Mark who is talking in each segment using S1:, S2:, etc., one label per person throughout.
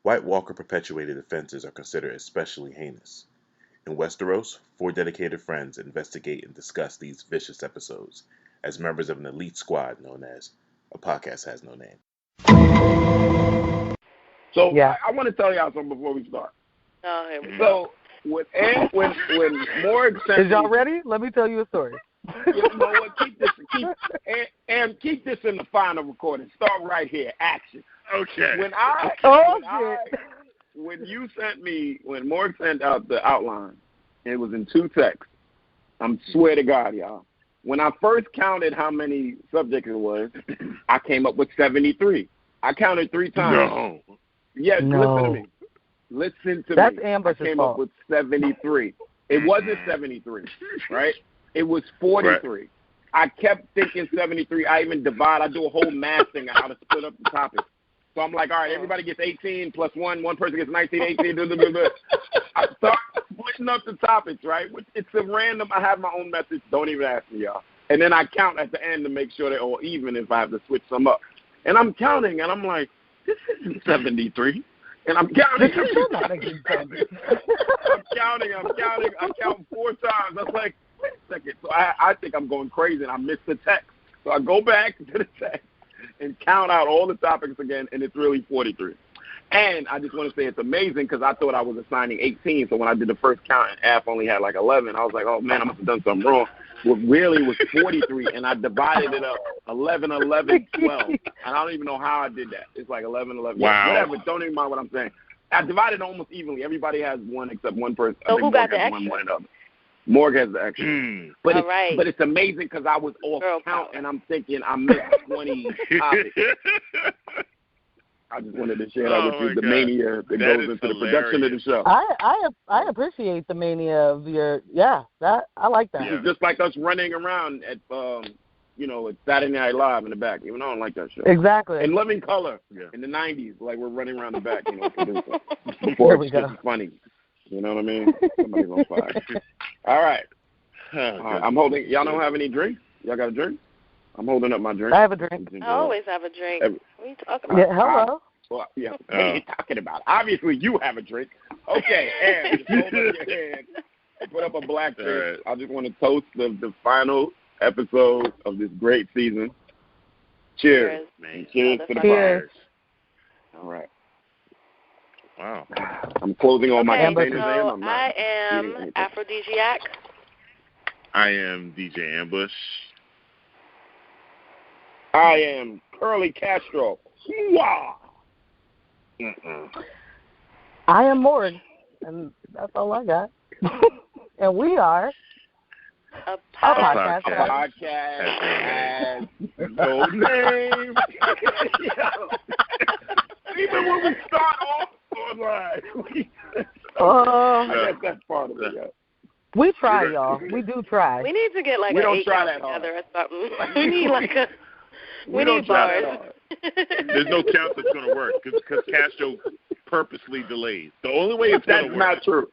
S1: White Walker-perpetuated offenses are considered especially heinous. In Westeros, 4 dedicated friends investigate and discuss these vicious episodes as members of an elite squad known as A Podcast Has No Name.
S2: So I want to tell y'all something before we start.
S3: Oh, here we go.
S2: So when Morg sent
S4: Is y'all ready? Let me tell you a story.
S2: You know what? Keep this in the final recording. Start right here. Action.
S1: Okay.
S2: When Morg sent out the outline, it was in 2 texts. I swear to God, y'all. When I first counted how many subjects it was, I came up with 73. I counted 3 times.
S1: No.
S2: Yes,
S4: No.
S2: Listen to
S4: That's
S2: me.
S4: Amber's
S2: I came
S4: fault.
S2: up with 73. It wasn't 73, right? It was 43. Right. I kept thinking 73. I even I do a whole math thing on how to split up the topics. So I'm like, all right, everybody gets 18 plus 1. One person gets 19, 18. I start splitting up the topics, right? It's a random. I have my own message. Don't even ask me, y'all. And then I count at the end to make sure they're all even if I have to switch some up. And I'm counting, and I'm like, this isn't 73. And I'm counting. I'm counting. I count 4 times. I was like, wait a second. So I think I'm going crazy, and I missed the text. So I go back to the text and count out all the topics again, and it's really 43. And I just want to say it's amazing because I thought I was assigning 18. So when I did the first count and AF only had like 11, I was like, oh, man, I must have done something wrong. Well, really it was 43, and I divided it up 11, 11, 12. And I don't even know how I did that. It's like 11, 11.
S1: Wow.
S2: Whatever. Don't even mind what I'm saying. I divided almost evenly. Everybody has 1 except one person.
S3: So who got the extra?
S2: One and other. Morg has the extra. But it's amazing because I was off count, and I'm thinking I missed 20 topics. I just wanted to share that with you, the mania that goes into the production of the show.
S4: I appreciate the mania of your, I like that.
S2: It's just like us running around at, at Saturday Night Live in the back, even though I don't like that show.
S4: Exactly.
S2: In Living Color in the 90s, like we're running around the back, before it's just funny. You know what I mean? Somebody's on fire. All right. I'm holding, y'all don't have any drinks? Y'all got a drink? I'm holding up my drink.
S4: I have a drink.
S3: I always have a drink. What are you talking about?
S4: Yeah, hello.
S2: What are you talking about? Obviously, you have a drink. Okay, and just hold up your hand and put up a black drink. Right. I just want to toast the final episode of this great season. Cheers.
S1: Man.
S2: Cheers to the
S4: Cheers.
S2: All right.
S1: Wow.
S2: I'm closing all my containers
S3: so
S2: in.
S3: I am Aphrodisiac.
S1: I am DJ Ambush.
S2: I am Curly Castro. Wow.
S4: I am Morg, and that's all I got. And we are
S3: a
S2: podcast has no name. Even when we start off online, I guess that's part of it. Yeah.
S4: We try, y'all. We do try.
S3: We need to get like
S2: we
S3: an
S2: don't
S3: 8
S2: try that
S3: together
S2: hard.
S3: or something. We need like a.
S2: We need bars.
S1: There's no count that's going to work because Castro purposely delays. The only way it's going to work.
S2: That's not true.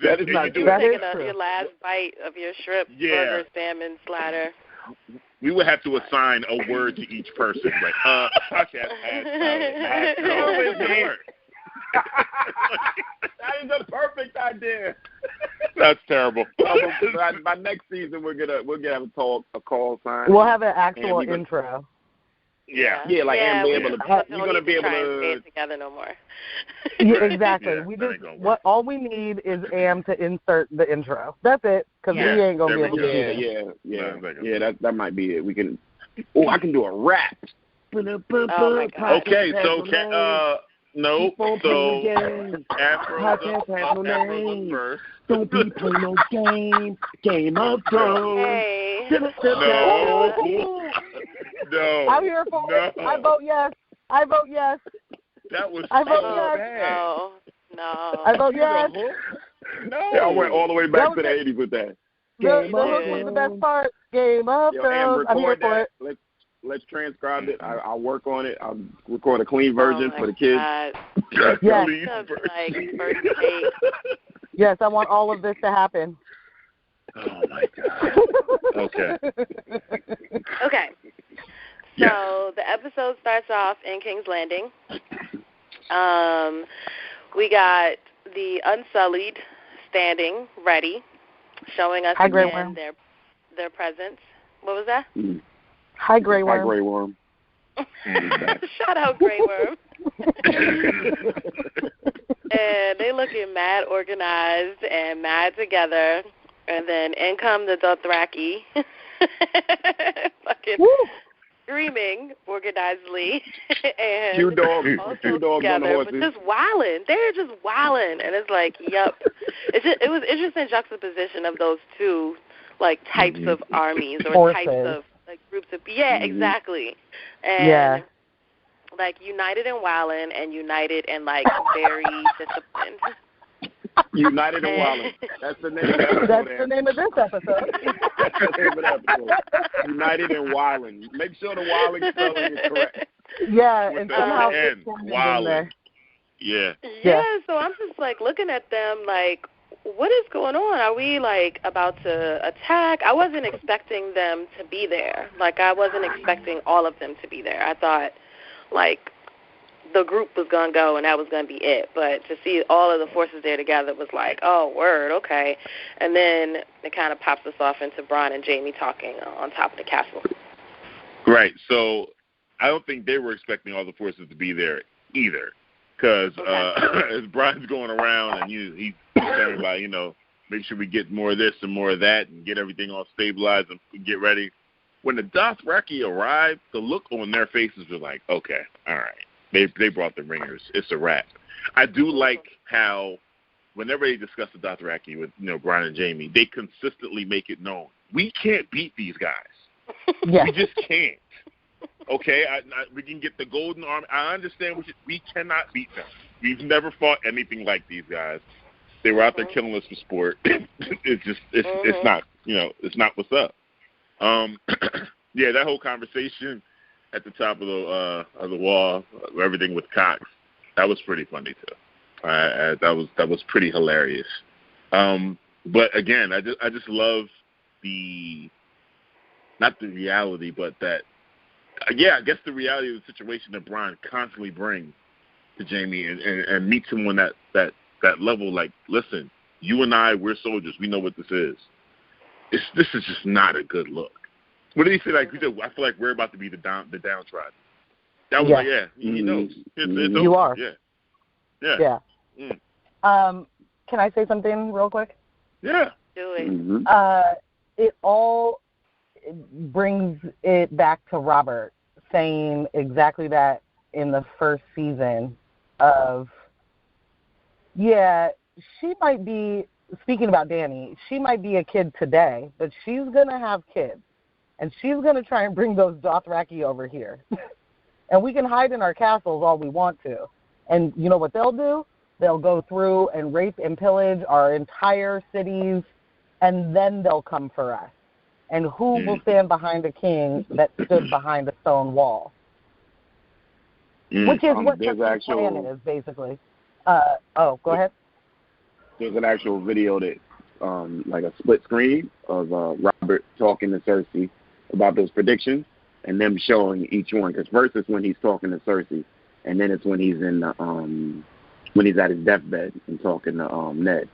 S2: That is not true.
S4: That is
S3: taking
S4: true.
S3: Your last bite of your shrimp, burger, salmon, slider.
S1: We would have to assign a word to each person. Like, podcast has no.
S2: That is a perfect idea.
S1: That's terrible.
S2: By next season, we'll have a call sign.
S4: We'll have an actual intro.
S1: Yeah,
S2: like and be able to. You're gonna be able to
S3: stay together no more.
S4: Yeah, exactly. We just all we need is Am to insert the intro. That's it, because we ain't gonna be able to do
S2: that. Yeah. That might be it. We can. Oh, I can do a rap.
S3: Oh my God.
S1: Okay, so no. So Afro's first.
S2: Don't be playing no Game of Thrones.
S3: Hey.
S1: No.
S4: I'm here for it. I vote yes.
S1: That was
S4: I vote
S1: bad.
S3: No.
S4: I vote yes.
S1: No.
S2: Yeah, I went all the way back to the 80s with that.
S4: The hook was the best part. Game of Thrones. I'm here for it.
S2: Let's transcribe it. I'll work on it. I'll record a clean version for the kids.
S4: Yes.
S3: Like first take.
S4: Yes, I want all of this to happen.
S1: Oh my God. Okay.
S3: Okay. So the episode starts off in King's Landing. We got the Unsullied standing ready, showing us
S4: Hi,
S3: again their presence. What was that?
S4: Hi, Grey Worm.
S2: Hi, Grey Worm.
S3: Shout out, Grey Worm. And they looking mad organized and mad together. And then in come the Dothraki. Fucking screaming organizedly. And
S2: two dogs on the horses.
S3: But just wilding. They're just wilding. And it's like, yep. It was interesting juxtaposition of those two, like, types of armies or
S4: Forces.
S3: types of, like, groups of, exactly. And, like, united and wilding and united and, like, very disciplined.
S2: United and Wildin'. That's the name of the episode.
S4: That's the name of this episode.
S2: That's the name of the episode. United and Wildin'. Make sure the Wildin' spelling is correct.
S4: Yeah,
S1: With
S4: and
S1: the
S4: somehow
S1: N, Wildin'. Yeah.
S3: Yeah, so I'm just, like, looking at them, like, what is going on? Are we, like, about to attack? I wasn't expecting them to be there. Like, I wasn't expecting all of them to be there. I thought, like, the group was going to go and that was going to be it. But to see all of the forces there together was like, oh, word, okay. And then it kind of pops us off into Bronn and Jaime talking on top of the castle.
S1: Right. So I don't think they were expecting all the forces to be there either. Because as Bronn's going around and he's concerned about, make sure we get more of this and more of that and get everything all stabilized and get ready. When the Dothraki arrived, the look on their faces was like, okay, all right. They brought the ringers. It's a wrap. I do like how whenever they discuss the Dothraki with Bronn and Jaime, they consistently make it known we can't beat these guys.
S4: Yeah.
S1: We just can't. Okay, we can get the Golden Army. I understand we cannot beat them. We've never fought anything like these guys. They were out there killing us for sport. It's not it's not what's up. Yeah, that whole conversation at the top of the wall, everything with Cox, that was pretty funny too. That was pretty hilarious. But again, I just love not the reality, but that I guess the reality of the situation that Bronn constantly brings to Jaime and meets him on that level. Like, listen, you and I, we're soldiers. We know what this is. This is just not a good look. What did he say? Like, I feel like we're about to be the downtrodden. That was he knows. It's
S4: you
S1: over.
S4: are.
S1: Yeah.
S4: Can I say something real quick?
S1: Yeah.
S3: Do it.
S2: Mm-hmm.
S4: It all brings it back to Robert saying exactly that in the first season of, she might be, speaking about Dany, she might be a kid today, but she's going to have kids. And she's going to try and bring those Dothraki over here. And we can hide in our castles all we want to. And you know what they'll do? They'll go through and rape and pillage our entire cities, and then they'll come for us. And who will stand behind a king that stood behind a stone wall? Which is what the plan is, basically. Go ahead.
S2: There's an actual video that, like a split screen of Robert talking to Cersei about those predictions and them showing each one. Because first it's when he's talking to Cersei, and then it's when he's in the, when he's at his deathbed and talking to Ned.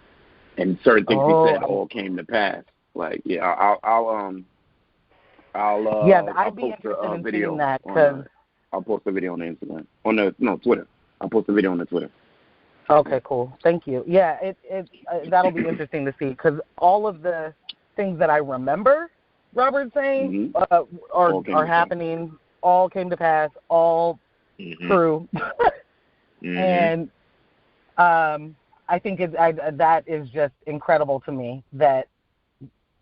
S2: And certain things he said all came to pass. Like, I'll
S4: I'd be
S2: post
S4: interested
S2: a
S4: in
S2: video
S4: seeing that because
S2: I'll post a video on the Instagram. Twitter. I'll post a video on the Twitter.
S4: Okay, cool. Thank you. Yeah, that'll be interesting to see because all of the things that I remember Robert saying are happening. All came to pass. All true. And I think that is just incredible to me that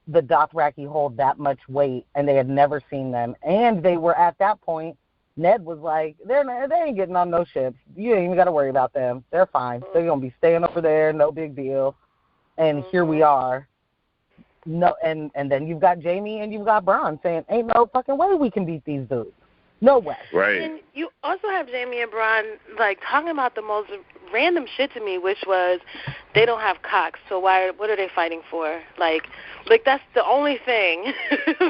S4: the Dothraki hold that much weight, and they had never seen them, and they were at that point. Ned was like, they ain't getting on no ships. You ain't even got to worry about them. They're fine. They're gonna be staying over there. No big deal. And here we are. No, and then you've got Jaime and you've got Bronn saying, ain't no fucking way we can beat these dudes. No way.
S1: Right.
S3: And you also have Jaime and Bronn like talking about the most random shit to me, which was they don't have cocks, so what are they fighting for? Like that's the only thing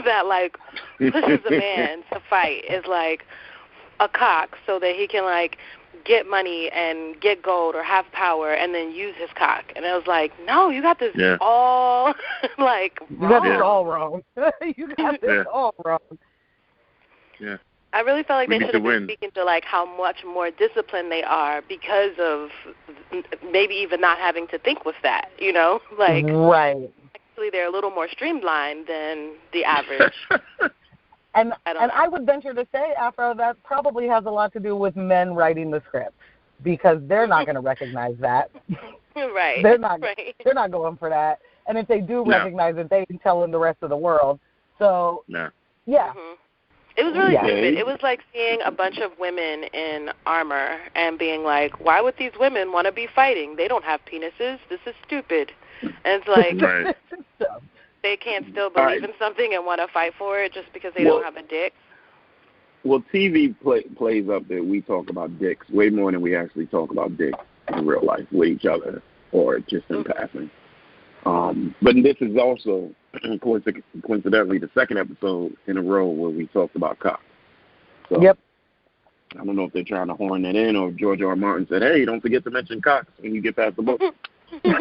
S3: that like pushes a man to fight is like a cock, so that he can like get money and get gold or have power and then use his cock. And I was like, no, you got this all, like, wrong.
S4: You got this all wrong. You got this all wrong.
S1: Yeah.
S3: I really felt like they should have been speaking to, like, how much more disciplined they are because of maybe even not having to think with that, you know? Like,
S4: right.
S3: Actually, they're a little more streamlined than the average.
S4: And I would venture to say, Afro, that probably has a lot to do with men writing the script because they're not going to recognize that.
S3: Right.
S4: They're not going for that. And if they do recognize it, they can tell in the rest of the world. So, yeah.
S3: Mm-hmm. It was really stupid. It was like seeing a bunch of women in armor and being like, why would these women want to be fighting? They don't have penises. This is stupid. And it's like they can't still believe in something and want to fight for it just because they don't have a dick.
S2: Well, TV plays up that we talk about dicks way more than we actually talk about dicks in real life with each other or just in passing. But this is also coincidentally the second episode in a row where we talked about cock. So, I don't know if they're trying to horn that in or if George R. R. Martin said, hey, don't forget to mention cocks when you get past the book. You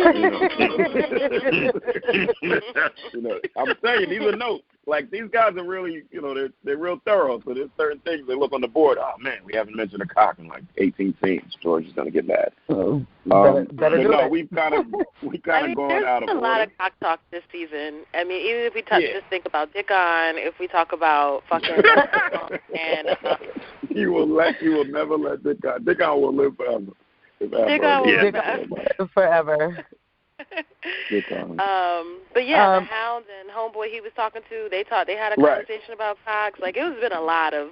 S2: know, I'm saying these are notes. Like these guys are really, you know, they're real thorough. So there's certain things they look on the board. Oh man, we haven't mentioned a cock in like 18 scenes. George is gonna get mad.
S4: Better do it.
S2: We've kind of gone out of order.
S3: There's a lot of cock talk this season. I mean, even if we just think about Dick On, if we talk about fucking and
S2: you will never let Dick On. Dick On will live forever.
S3: Dick On will live
S4: forever.
S3: But yeah, the Hound and Homeboy he was talking to, they had a conversation about cocks. Like it was been a lot of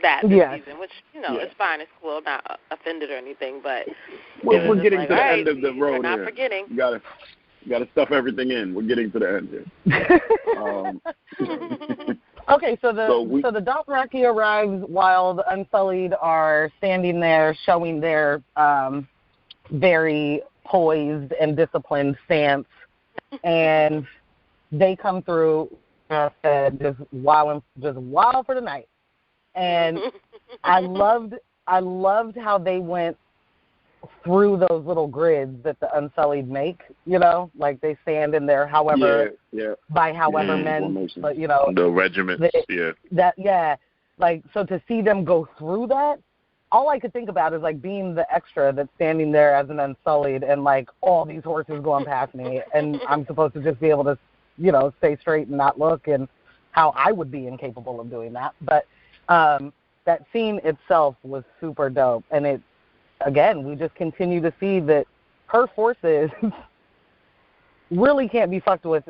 S3: that this season, which you know is fine, it's cool, I'm not offended or anything. But
S2: we're getting to the end of the road.
S3: We're not forgetting.
S2: You gotta stuff everything in. We're getting to the end here.
S4: Okay, so the Dothraki arrives while the Unsullied are standing there showing their very poised and disciplined stance, and they come through just wild for the night. And I loved how they went through those little grids that the Unsullied make, you know, like they stand in there however men, but you know
S1: the regiments,
S4: like so to see them go through that, all I could think about is like being the extra that's standing there as an Unsullied and like all these horses going past me and I'm supposed to just be able to, you know, stay straight and not look, and how I would be incapable of doing that. But that scene itself was super dope, and it again, we just continue to see that her forces really can't be fucked with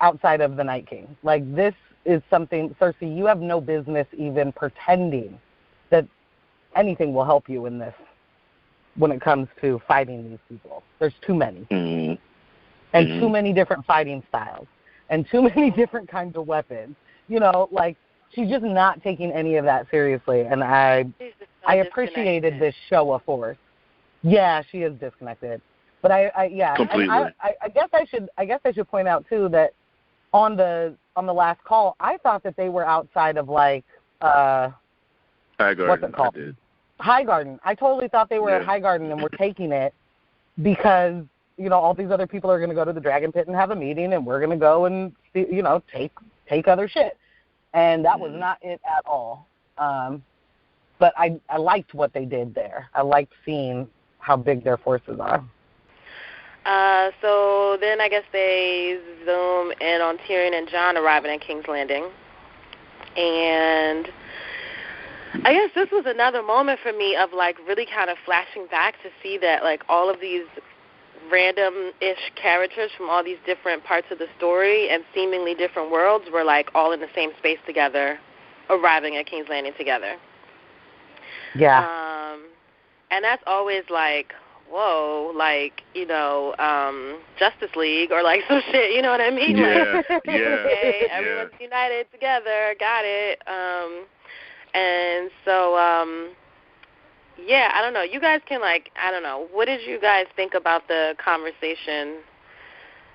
S4: outside of the Night King. Like, this is something, Cersei, you have no business even pretending that anything will help you in this when it comes to fighting these people. There's too many. Mm-hmm. And too many different fighting styles. And too many different kinds of weapons. You know, like, she's just not taking any of that seriously. And I appreciated this show of force. Yeah, she is disconnected. But
S1: completely.
S4: I guess I should point out too that on the last call, I thought that they were outside of like
S1: Highgarden.
S4: What's it called? Highgarden. I totally thought they were at Highgarden and were taking it because, you know, all these other people are going to go to the Dragon Pit and have a meeting, and we're going to go and, you know, take other shit. And that was not it at all. But I liked what they did there. I liked seeing how big their forces are.
S3: So then I guess they zoom in on Tyrion and Jon arriving at King's Landing. And I guess this was another moment for me of, like, really kind of flashing back to see that, like, all of these random-ish characters from all these different parts of the story and seemingly different worlds were, like, all in the same space together, arriving at King's Landing together.
S4: Yeah.
S3: And that's always, like, whoa, like, you know, Justice League or, like, some shit, you know what I mean?
S1: Yeah,
S3: like, okay, everyone's united together, got it. And so, yeah, I don't know. You guys can, like, I don't know. What did you guys think about the conversation?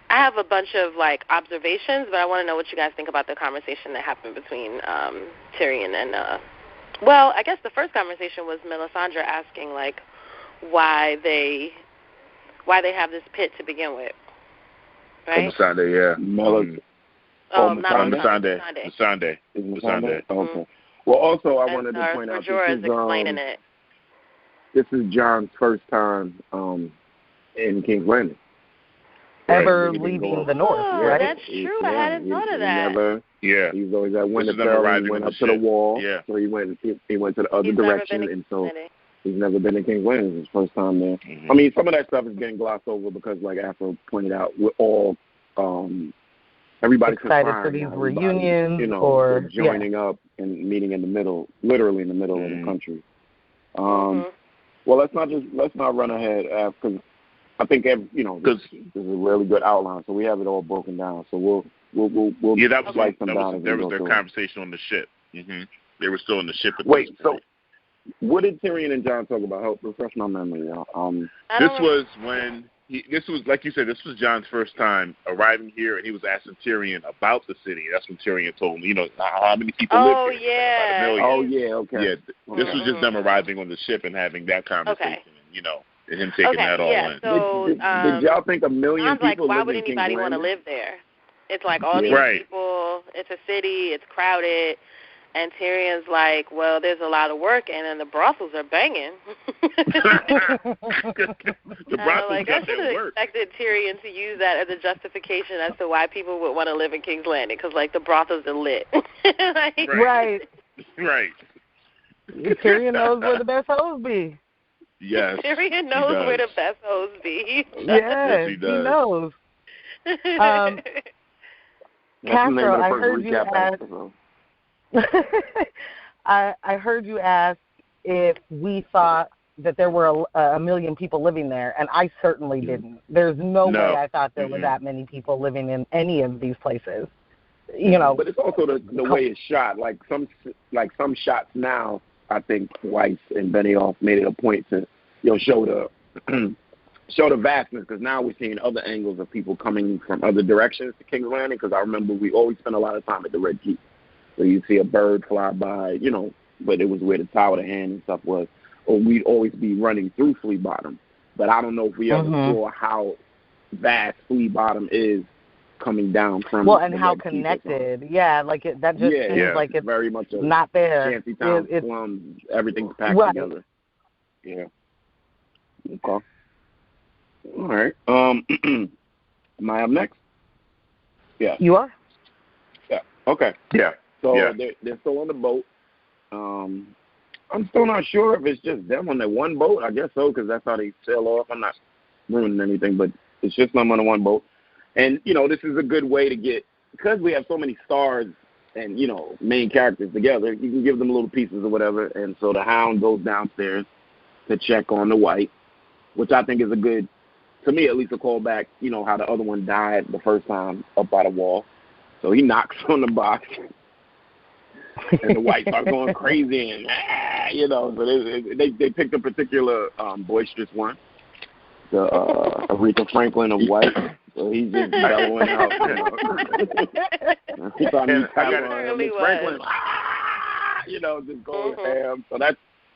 S3: I have a bunch of, like, observations, but I want to know what you guys think about the conversation that happened between Tyrion Well, I guess the first conversation was Melisandre asking, like, why they have this pit to begin with, right?
S2: Sunday, yeah.
S3: Sunday.
S2: Okay. Well, also I wanted to point out
S3: Jorah's explaining it.
S2: This is Jon's first time in King's Landing.
S4: Ever leaving the north, right?
S3: That's true. I hadn't thought of that.
S2: He's always at Winterfell. He went up to the wall. Yeah. So he went to the other direction, and so he's never been in King's Landing. It's his first time there. Mm-hmm. I mean, some of that stuff is getting glossed over because, like Afro pointed out, we're all everybody's
S4: excited for these reunions, or
S2: joining up and meeting in the middle, literally in the middle of the country. Well, let's not run ahead because I think this is a really good outline. So we have it all broken down. So we'll
S1: that was their conversation on the ship. Mm-hmm. They were still in the ship.
S2: So what did Tyrion and Jon talk about? Help refresh my memory.
S1: This was when this was like you said. This was Jon's first time arriving here, and he was asking Tyrion about the city. That's when Tyrion told him, how many people live here.
S3: Yeah.
S1: About 1 million.
S2: Oh yeah. Okay.
S1: Yeah. This was just them arriving on the ship and having that conversation. Okay. And him taking that all in.
S3: So,
S2: did y'all think 1 million people
S3: why would anybody want to live there? It's like all these people, it's a city, it's crowded, and Tyrion's like, well, there's a lot of work, and the brothels are banging.
S1: The brothels
S3: I should have expected Tyrion to use that as a justification as to why people would want to live in King's Landing, because, the brothels are lit.
S4: Right. Tyrion knows where the best hoes be.
S1: Yes.
S3: Tyrion knows where the best hoes be.
S4: Yes, he knows. Castro, I heard you ask. I heard you ask if we thought that there were a million people living there, and I certainly didn't. There's no way I thought there were that many people living in any of these places.
S2: But it's also the way it's shot. Like some shots now, I think Weiss and Benioff made it a point to show the vastness, because now we're seeing other angles of people coming from other directions to King's Landing, because I remember we always spent a lot of time at the Red Keep. So you see a bird fly by, but it was where the Tower of the Hand and stuff was. Or we'd always be running through Flea Bottom. But I don't know if we ever saw how vast Flea Bottom is coming down from
S4: and how connected. That just seems like it's
S2: very much
S4: not there.
S2: Shantytown, slums, everything's packed together. Yeah. Okay. All right. Am I up next? Yeah.
S4: You are?
S2: Yeah. Okay.
S1: Yeah.
S2: So they're still on the boat. I'm still not sure if it's just them on that one boat. I guess so, because that's how they sail off. I'm not ruining anything, but it's just them on the one boat. And, this is a good way to get, because we have so many stars and, main characters together, you can give them little pieces or whatever. And so the Hound goes downstairs to check on the White, which I think is a good, to me at least, a callback, how the other one died the first time up by the wall. So he knocks on the box, and the White starts going crazy, and so they picked a particular boisterous one, the Aretha Franklin of White. So he's just bellowing out. He thought he was Franklin, just going ham. So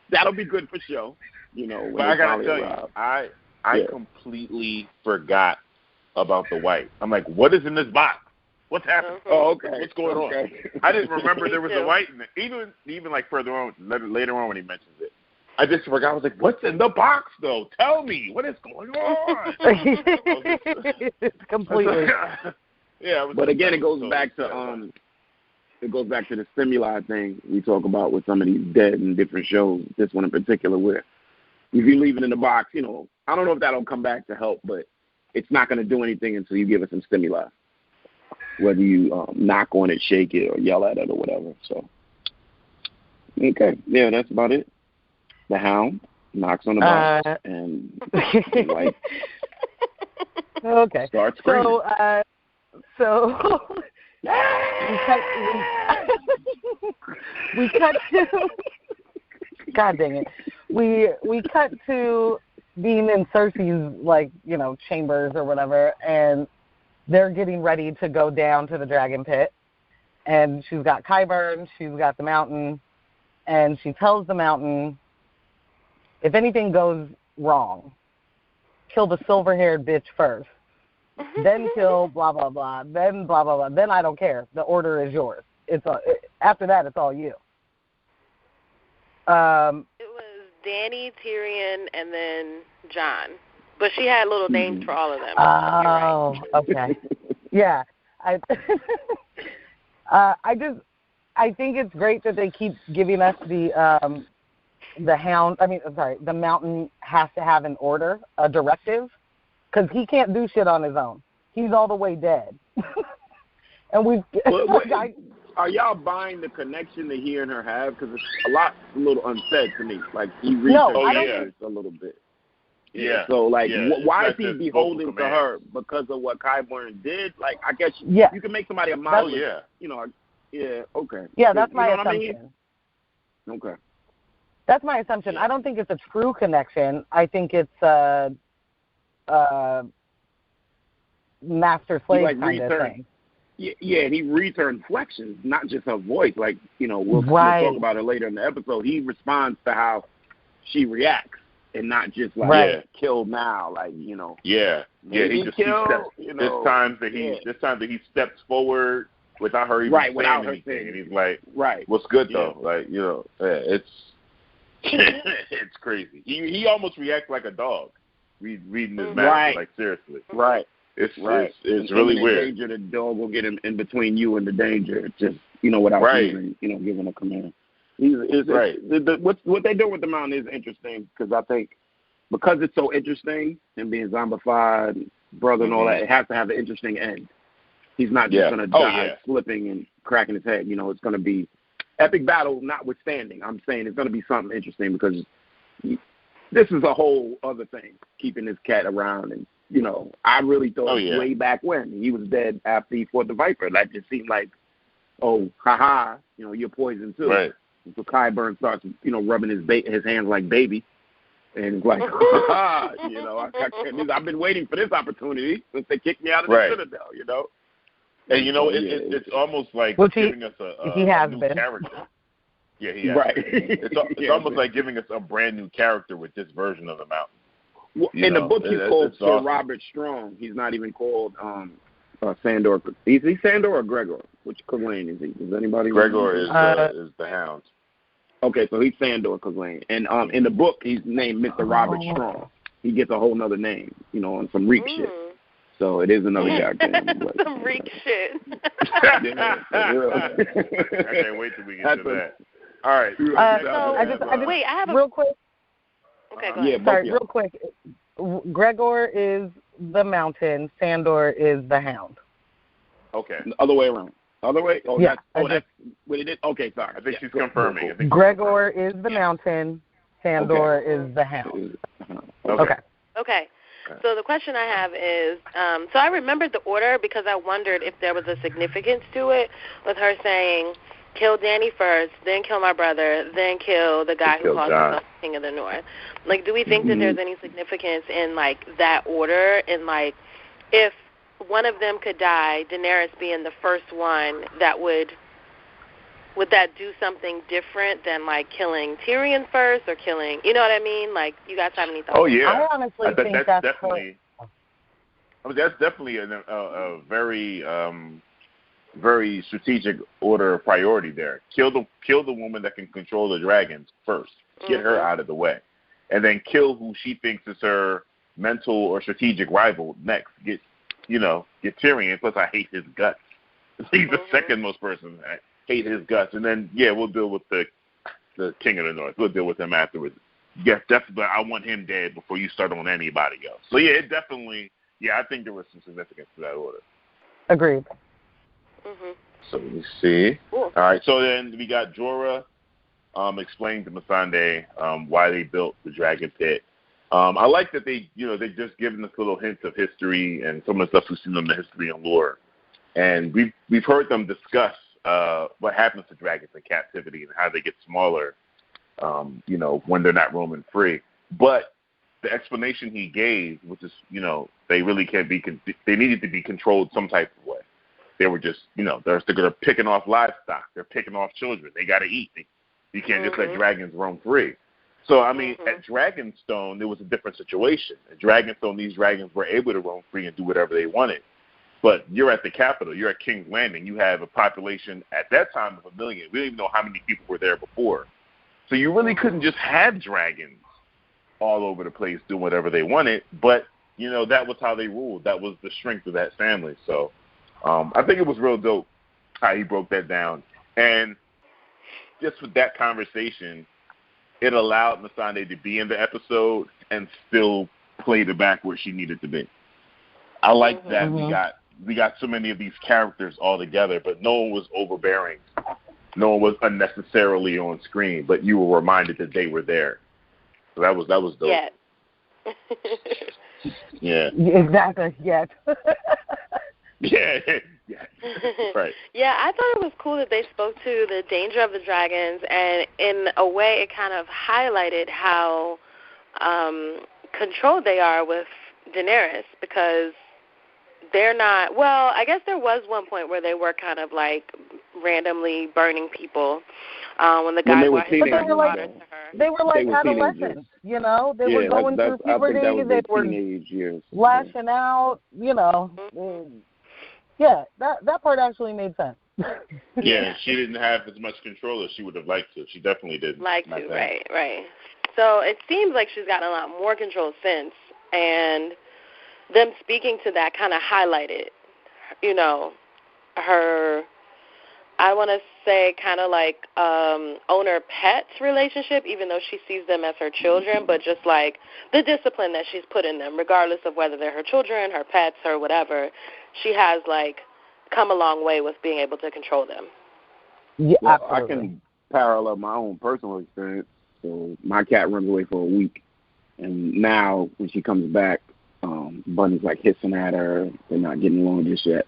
S2: that'll be good for show.
S1: But I gotta tell you, I completely forgot about the White. I'm like, what is in this box? What's happening?
S2: Oh, okay.
S1: What's going on? I didn't remember there was a White in it. Even like further on, later on when he mentions it, I just forgot. I was like, what's in the box though? Tell me what is going on.
S4: Completely.
S2: But again, it goes back to the stimuli thing we talk about with some of these dead and different shows. This one in particular, where if you leave it in the box, I don't know if that'll come back to help, but it's not going to do anything until you give it some stimuli. Whether you knock on it, shake it, or yell at it, or whatever. So, okay, yeah, that's about it. The Hound knocks on the box and like
S4: okay
S2: starts screaming.
S4: So we cut to God dang it. We cut to Dean and Cersei's chambers or whatever, and they're getting ready to go down to the dragon pit. And she's got Qyburn, she's got the mountain, and she tells the mountain, if anything goes wrong, kill the silver-haired bitch first, then kill blah, blah, blah, then blah, blah, blah. Then I don't care. The order is yours. After that, it's all you.
S3: It was Dany, Tyrion, and then Jon. But she had little names for all of them.
S4: Oh, right. Okay. Yeah. I think it's great that they keep giving us the mountain has to have an order, a directive, because he can't do shit on his own. He's all the way dead. And
S2: are y'all buying the connection that he and her have? Because it's a little unsaid to me. Like, he researched a little bit.
S1: Yeah.
S2: So, like, why is he beholden to her? Because of what Qyburn did? Like, I guess you can make somebody a model. Okay.
S4: Yeah, that's my assumption.
S2: Okay.
S4: That's my assumption. I don't think it's a true connection. I think it's a master-slave kind of thing.
S2: Yeah, he reads her inflections, not just her voice. Like, we'll talk about it later in the episode. He responds to how she reacts and not just like, kill now, like,
S1: Yeah, he just steps. There's times that he steps forward without her even saying anything, and he's like, what's good though? Like, it's it's crazy. He almost reacts like a dog reading his master, like, seriously.
S2: Right.
S1: It's really weird.
S2: Danger, the dog will get in between you and the danger, just without even giving a command. What they do with the mountain is interesting, because I think because it's so interesting and being zombified, brother and all that, it has to have an interesting end. He's not just going to die slipping and cracking his head. It's going to be epic battle notwithstanding. I'm saying it's going to be something interesting, because this is a whole other thing, keeping this cat around. And I really thought way back when he was dead after he fought the Viper. That just seemed like, you're poisoned too.
S1: Right.
S2: So Qyburn starts, rubbing his hands like baby, and it's like, I've been waiting for this opportunity since they kicked me out of the Citadel,
S1: And it's almost like giving us a new character. Yeah, he has.
S2: Right.
S1: It's almost like giving us a brand new character with this version of the mountain.
S2: Well, in the book, he's called Sir awesome. Robert Strong. He's not even called Sandor. Is he Sandor or Gregor? Which Clegane is he? Does anybody?
S1: Gregor is the Hound.
S2: Okay, so he's Sandor Clegane. And in the book, he's named Mr. Robert Strong. He gets a whole nother name, on some Reek shit. So it is another character.
S3: Some Reek shit.
S1: I can't wait till we get to that. All right.
S3: Wait, I have
S4: real quick.
S3: Okay, go ahead.
S4: Sorry, real quick. Gregor is the mountain. Sandor is the Hound.
S1: Okay.
S2: The other way around. Other way? Oh,
S4: yeah.
S2: That's what it is? Okay, sorry.
S1: I think she's confirming.
S4: Gregor is the mountain. Sandor is the Hound.
S3: Okay. So the question I have is, so I remembered the order because I wondered if there was a significance to it, with her saying, kill Dany first, then kill my brother, then kill the guy who calls himself King of the North. Like, do we think that there's any significance in, like, that order? And, like, if one of them could die, Daenerys being the first one, would that do something different than, like, killing Tyrion first or killing, you know what I mean? Like, you guys have any thoughts?
S1: Oh, yeah.
S4: I honestly think that's
S1: definitely, that's definitely a very, very strategic order of priority there. Kill the woman that can control the dragons first. Get her out of the way. And then kill who she thinks is her mental or strategic rival next. Get Tyrion. Plus, I hate his guts. He's the second most person. I hate his guts. And then, we'll deal with the King of the North. We'll deal with him afterwards. Yes, definitely. I want him dead before you start on anybody else. So, it definitely, I think there was some significance to that order.
S4: Agreed.
S1: So let me see. Cool. All right. So then we got Jorah explaining to Missandei why they built the dragon pit. I like that they just given us little hints of history and some of the stuff we've seen in the history and lore, and we've heard them discuss what happens to dragons in captivity and how they get smaller, when they're not roaming free. But the explanation he gave, which is they really can't be they needed to be controlled some type of way. They were just, they're picking off livestock. They're picking off children. They got to eat. You can't just let dragons roam free. So, I mean, at Dragonstone, it was a different situation. At Dragonstone, these dragons were able to roam free and do whatever they wanted. But you're at the capital. You're at King's Landing. You have a population at that time of 1 million. We don't even know how many people were there before. So you really couldn't just have dragons all over the place doing whatever they wanted. But, you know, that was how they ruled. That was the strength of that family. So I think it was real dope how he broke that down. And just with that conversation, it allowed Missandei to be in the episode and still play the back where she needed to be. I like that we got so many of these characters all together, but no one was overbearing. No one was unnecessarily on screen, but you were reminded that they were there. So that was dope.
S3: Yeah.
S1: Yeah.
S4: Exactly. Yes.
S1: Yeah. Right.
S3: Yeah, I thought it was cool that they spoke to the danger of the dragons, and in a way it kind of highlighted how controlled they are with Daenerys, because they're not, well, I guess there was one point where they were kind of like randomly burning people when the guy brought his water to her.
S4: They were like adolescents, you know. They were going through puberty. They were lashing out, you know. Yeah, that part actually made sense.
S1: Yeah, she didn't have as much control as she would have liked to. She definitely didn't.
S3: Right. So it seems like she's gotten a lot more control since, and them speaking to that kind of highlighted, you know, her, I want to say kind of like owner-pet relationship, even though she sees them as her children, but just like the discipline that she's put in them, regardless of whether they're her children, her pets, or whatever, she has like come a long way with being able to control them.
S4: Yeah,
S2: well, I can parallel my own personal experience. So my cat runs away for a week, and now when she comes back, Bunny's like hissing at her. They're not getting along just yet.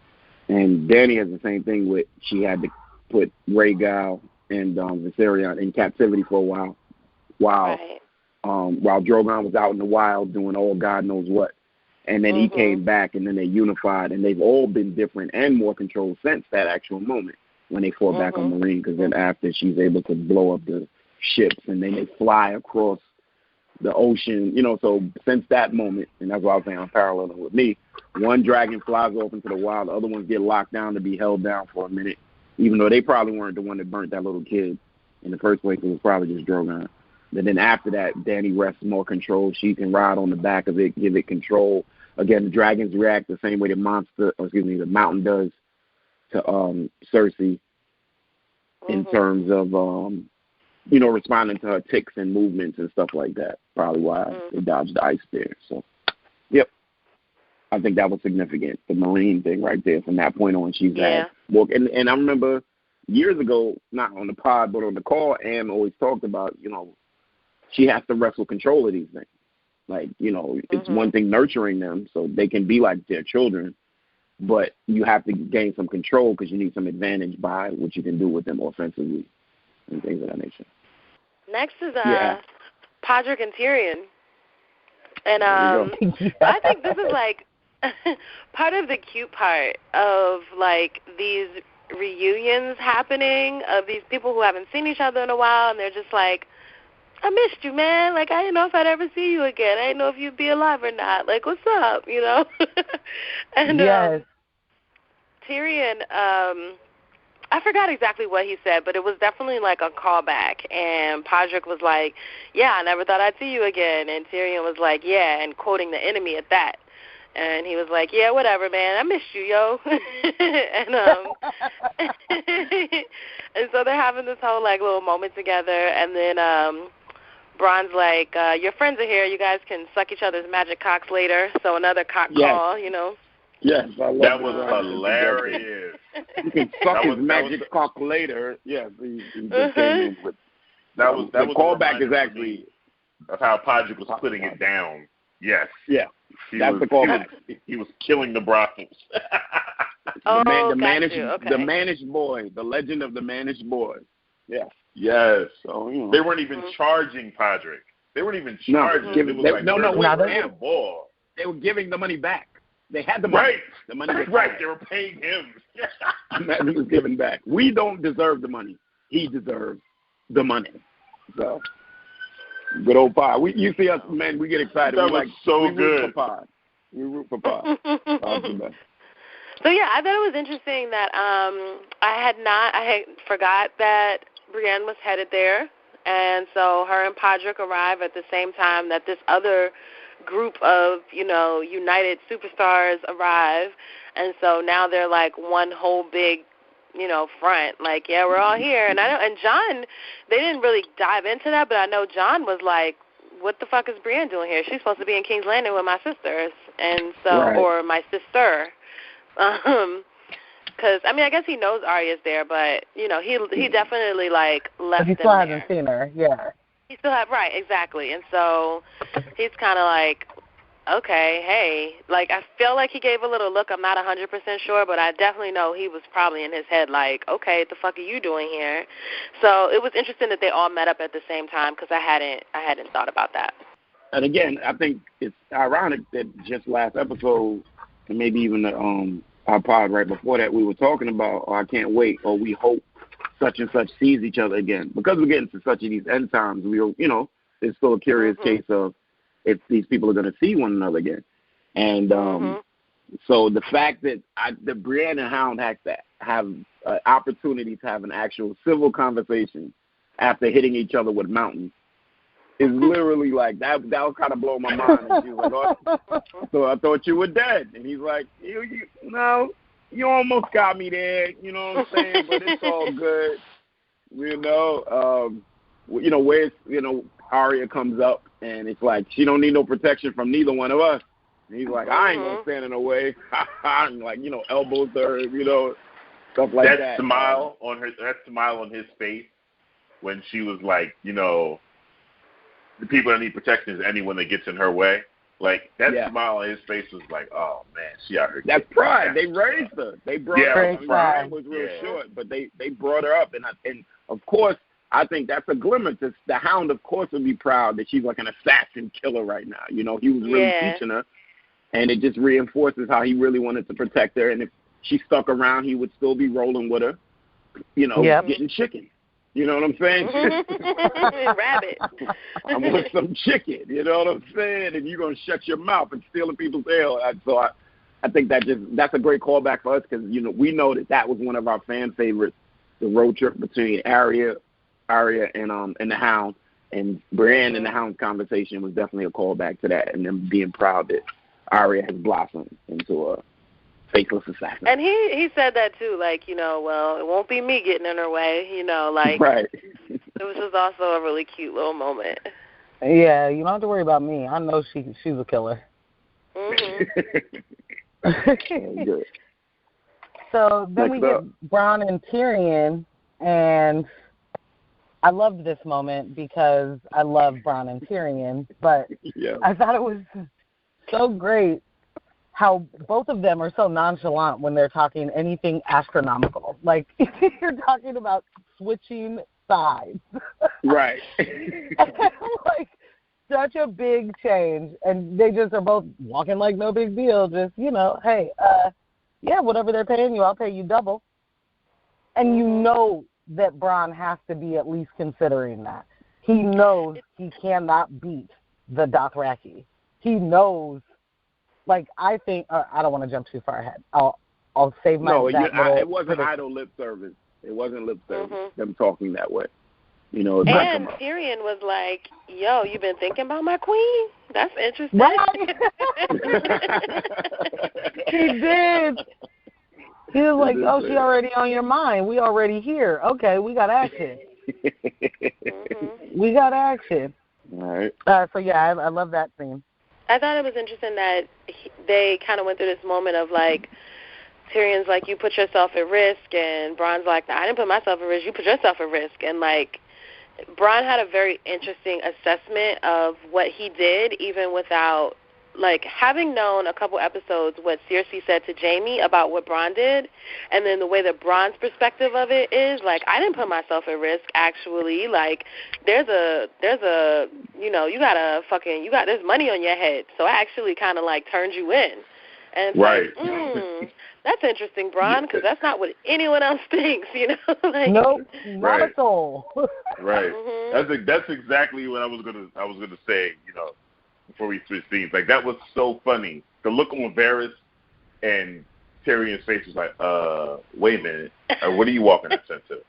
S2: And Dany has the same thing with, she had to put Rhaegal and Viserion in captivity for a while, while Drogon was out in the wild doing all God knows what. And then he came back, and then they unified, and they've all been different and more controlled since that actual moment when they fought back on Marine, because then after she's able to blow up the ships, and then they fly across the ocean, you know. So since that moment, and that's what I was saying, I'm paralleling with me, one dragon flies off into the wild, the other ones get locked down to be held down for a minute, even though they probably weren't the one that burnt that little kid in the first place. It was probably just Drogon. And then after that, Dany wrests more control. She can ride on the back of it, give it control. Again, the dragons react the same way the mountain does to Cersei in terms of you know, responding to her ticks and movements and stuff like that. Probably why they dodged the ice there. So, yep. I think that was significant, the Marine thing right there. From that point on, she's had more. And I remember years ago, not on the pod, but on the call, Anne always talked about, you know, she has to wrestle control of these things. Like, you know, it's one thing nurturing them so they can be like their children, but you have to gain some control because you need some advantage by what you can do with them offensively and things of that nature.
S3: Next is Podrick and Tyrion. And I think this is like part of the cute part of like these reunions happening of these people who haven't seen each other in a while, and they're just like, I missed you, man. Like, I didn't know if I'd ever see you again. I didn't know if you'd be alive or not. Like, what's up, you know? And Tyrion, I forgot exactly what he said, but it was definitely like a callback. And Podrick was like, yeah, I never thought I'd see you again. And Tyrion was like, yeah, and quoting the enemy at that. And he was like, yeah, whatever, man. I missed you, yo. And so they're having this whole, like, little moment together. And then Bronn's like, your friends are here. You guys can suck each other's magic cocks later. So another cock call, you know.
S2: Yes, I love
S1: that. Was hilarious.
S2: You can suck his magic cock later. Yes, he just came in with
S1: that was
S2: the callback is actually
S1: of how Podrick was putting it down. Yes.
S2: Yeah. That's the callback.
S1: He was killing the brothels.
S2: The managed boy, the legend of the managed boy. Yes.
S1: Yes.
S2: So, you know.
S1: They weren't even charging Podrick. They weren't even charging.
S2: They were giving the money back. They had the money.
S1: Right.
S2: The money was
S1: right. They were paying him.
S2: He was giving back. We don't deserve the money. He deserves the money. So, good old Pod. You see us, man, we get excited.
S1: That was so
S2: we
S1: good.
S2: Root for Pod. We root for Pod.
S3: So, yeah, I thought it was interesting that I had forgot that Brienne was headed there. And so her and Podrick arrive at the same time that this other group of, United superstars arrive. And so now they're like one whole big, front. Like, yeah, we're all here. And John, they didn't really dive into that, but I know John was like, what the fuck is Brienne doing here? She's supposed to be in King's Landing with my sisters. And so,
S2: right.
S3: Or my sister. Because, I guess he knows Arya's there, but, he definitely, left them there.
S4: He still hasn't seen her, yeah.
S3: He still right, exactly. And so he's kind of like, okay, hey. Like, I feel like he gave a little look. I'm not 100% sure, but I definitely know he was probably in his head like, okay, what the fuck are you doing here? So it was interesting that they all met up at the same time because I hadn't thought about that.
S2: And, again, I think it's ironic that just last episode, and maybe even our pod right before that, we were talking about, I can't wait, or we hope such and such sees each other again. Because we're getting to such of these end times, it's still a curious case of if these people are going to see one another again. And so the fact that the Brienne and Hound have an opportunity to have an actual civil conversation after hitting each other with mountains is literally like, that will kind of blow my mind. And she's like, oh, so I thought you were dead. And he's like, no, you almost got me there, you know what I'm saying? But it's all good, where's, Arya comes up, and it's like, she don't need no protection from neither one of us. And he's like, I ain't gonna stand in the way. Like, elbows her, stuff like that.
S1: That smile on his face when she was like, the people that need protection is anyone that gets in her way. Like, that smile on his face was like, oh, man, she out here.
S2: That's pride. They raised her. They brought her up. Brian was real short, but they brought her up. And, of course, I think that's a glimmer. The Hound, of course, would be proud that she's like an assassin killer right now. He was really teaching her. And it just reinforces how he really wanted to protect her. And if she stuck around, he would still be rolling with her, getting chicken. You know what I'm saying?
S3: Rabbit.
S2: I want some chicken. You know what I'm saying? And you're going to shut your mouth and stealing people's ale. So I think that's a great callback for us because, we know that was one of our fan favorites, the road trip between Arya and the Hound. And Brienne and the Hound's conversation was definitely a callback to that and them being proud that Arya has blossomed into a faceless assassin.
S3: And he said that too, like, well, it won't be me getting in her way, like
S2: right.
S3: It was just also a really cute little moment.
S4: Yeah, you don't have to worry about me. I know she's a killer.
S2: Good.
S4: So then we get Bronn and Tyrion, and I loved this moment because I love Bronn and Tyrion, but I thought it was so great how both of them are so nonchalant when they're talking anything astronomical. Like, you're talking about switching sides.
S2: Right.
S4: Like, such a big change. And they just are both walking like no big deal. Just, hey, whatever they're paying you, I'll pay you double. And you know that Bronn has to be at least considering that. He knows he cannot beat the Dothraki. He knows. Like, I think I don't want to jump too far ahead. I'll save my.
S2: No, it wasn't idle lip service. It wasn't lip service. Them talking that way,
S3: And Tyrion was like, "Yo, you been thinking about my queen? That's interesting." Right.
S4: He did. He was like, "Oh, she already on your mind. We already here. Okay, we got action. We got action."
S2: All right.
S4: So yeah, I love that scene.
S3: I thought it was interesting that they kind of went through this moment of, like, Tyrion's like, you put yourself at risk, and Bronn's like, I didn't put myself at risk, you put yourself at risk. And, like, Bronn had a very interesting assessment of what he did, even without, like, having known a couple episodes what Cersei said to Jaime about what Bronn did, and then the way that Bronn's perspective of it is, like, I didn't put myself at risk, actually. Like, there's a there's money on your head, so I actually kind of, like, turned you in. And it's like, that's interesting, Bron, because that's not what anyone else thinks, you know? Like,
S4: nope, not a soul.
S1: Right. That's exactly what I was gonna say, you know, before we switch scenes. Like, that was so funny. The look on Varys and Tyrion's face was like, wait a minute, what are you walking that sense to?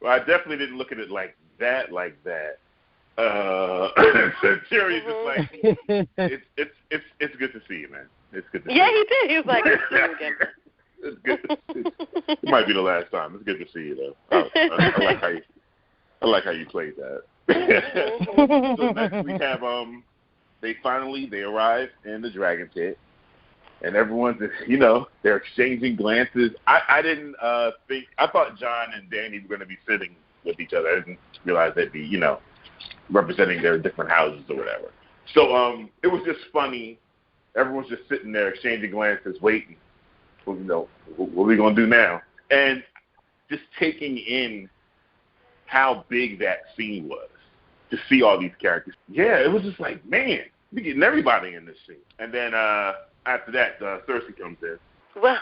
S1: Well, I definitely didn't look at it like that. So Tyrion's just like, it's good to see you, man. It's good to see you.
S3: Yeah, he did. He was like,
S1: it's good. It might be the last time. It's good to see you, though. I like how you played that. So next we have they arrive in the Dragon Pit, and everyone's, you know, they're exchanging glances. I didn't think, I thought Jon and Dany were going to be sitting with each other. I didn't realize they'd be, you know, representing their different houses or whatever. So it was just funny. Everyone's just sitting there exchanging glances, waiting. You know, what are we going to do now? And just taking in how big that scene was to see all these characters. Yeah, it was just like, man, we're getting everybody in this scene. And then after that, Cersei comes in.
S3: Well,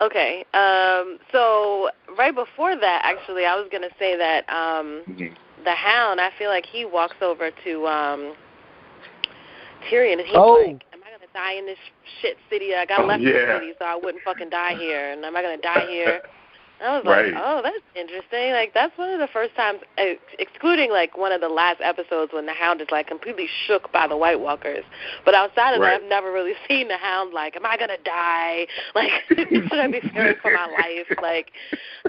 S3: okay. So right before that, actually, I was going to say that the Hound, I feel like he walks over to Tyrion, and he's like, am I going to die in this shit city? I got left in the city, so I wouldn't fucking die here. And am I going to die here? I was like, oh, that's interesting. Like, that's one of the first times, excluding, like, one of the last episodes when the Hound is, like, completely shook by the White Walkers. But outside of that, I've never really seen the Hound, like, am I going to die? Like, should I be fearing for my life? Like,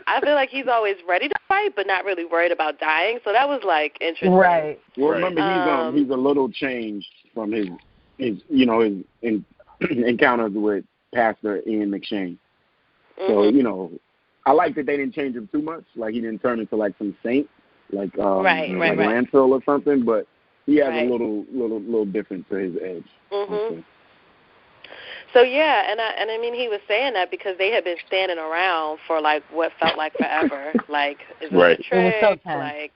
S3: I feel like he's always ready to fight, but not really worried about dying. So that was, like, interesting.
S2: Right. Well, remember, he's a little changed from his you know, his encounters with Pastor Ian McShane. So, you know, I like that they didn't change him too much. Like, he didn't turn into, like, some saint, like Lancel or something. But he has a little different to his edge.
S3: So, yeah, and I mean, he was saying that because they had been standing around for, like, what felt like forever. Like, is it a trick?
S4: It was so tense.
S3: Like,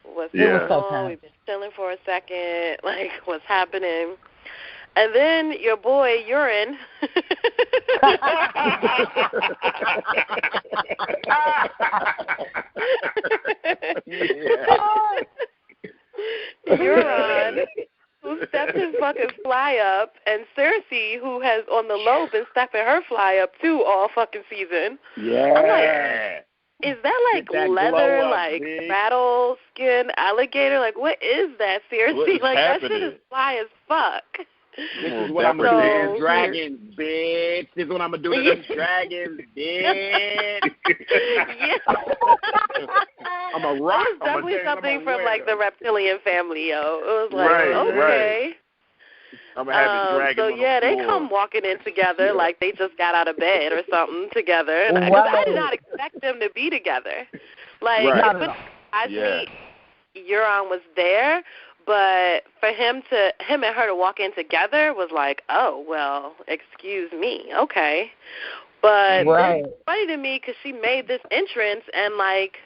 S3: what's going on? We've been chilling for a second. Like, what's happening? And then your boy, Urine. Euron, who stepped his fucking fly up, and Cersei, who has on the low been stepping her fly up too all fucking season.
S2: Yeah.
S3: I'm like, is that like leather, like rattle skin alligator? Like, what is that, Cersei? Like, that shit is fly as fuck.
S2: This is what I'm going to do to them dragons, bitch. This is what I'm going to do to them dragons, bitch. I'm a rock.
S3: It was definitely something from, like, the reptilian family, yo. It was like, okay.
S1: I'm going to have the dragon on the floor.
S3: They come walking in together like they just got out of bed or something together. And I did not expect them to be together. Like, I think Euron was there. But for him and her to walk in together was like, oh, well, excuse me, okay. But it's funny to me because she made this entrance and, like,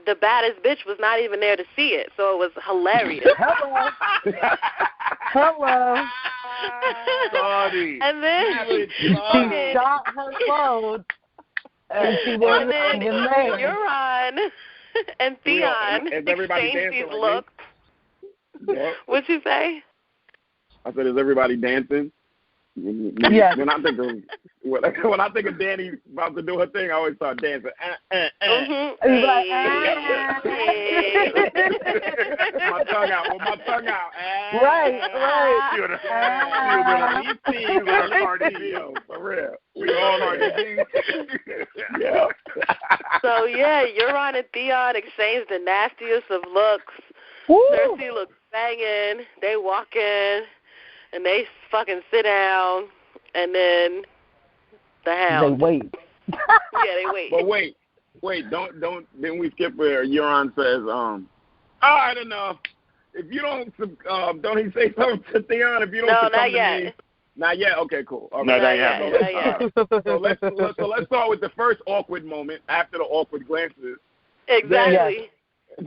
S3: the baddest bitch was not even there to see it, so it was hilarious.
S4: Hello.
S1: Sorry.
S3: And then
S4: she shot her clothes, and she wasn't even there.
S3: Euron and Theon exchanged these looks.
S2: Yeah.
S3: What'd you say?
S2: I said, is everybody dancing?
S4: Yeah.
S2: When I think of Dany about to do her thing, I always start dancing. My tongue out. With my tongue out.
S4: Right.
S2: You were Cardi B, for real. We all Cardi B. Yeah.
S3: So yeah, Euron and Theon exchanged the nastiest of looks.
S4: Woo.
S3: Cersei looks banging. They walk in, and they fucking sit down, and then the Hound.
S4: They wait.
S3: Yeah, they wait.
S2: But wait, don't. Then we skip where Euron says, all right, enough. If you don't he say something to Theon? If you don't,
S3: no, not yet.
S2: Me, not yet. Okay, cool. Okay.
S1: No, not yet.
S2: So let's start with the first awkward moment after the awkward glances.
S3: Exactly.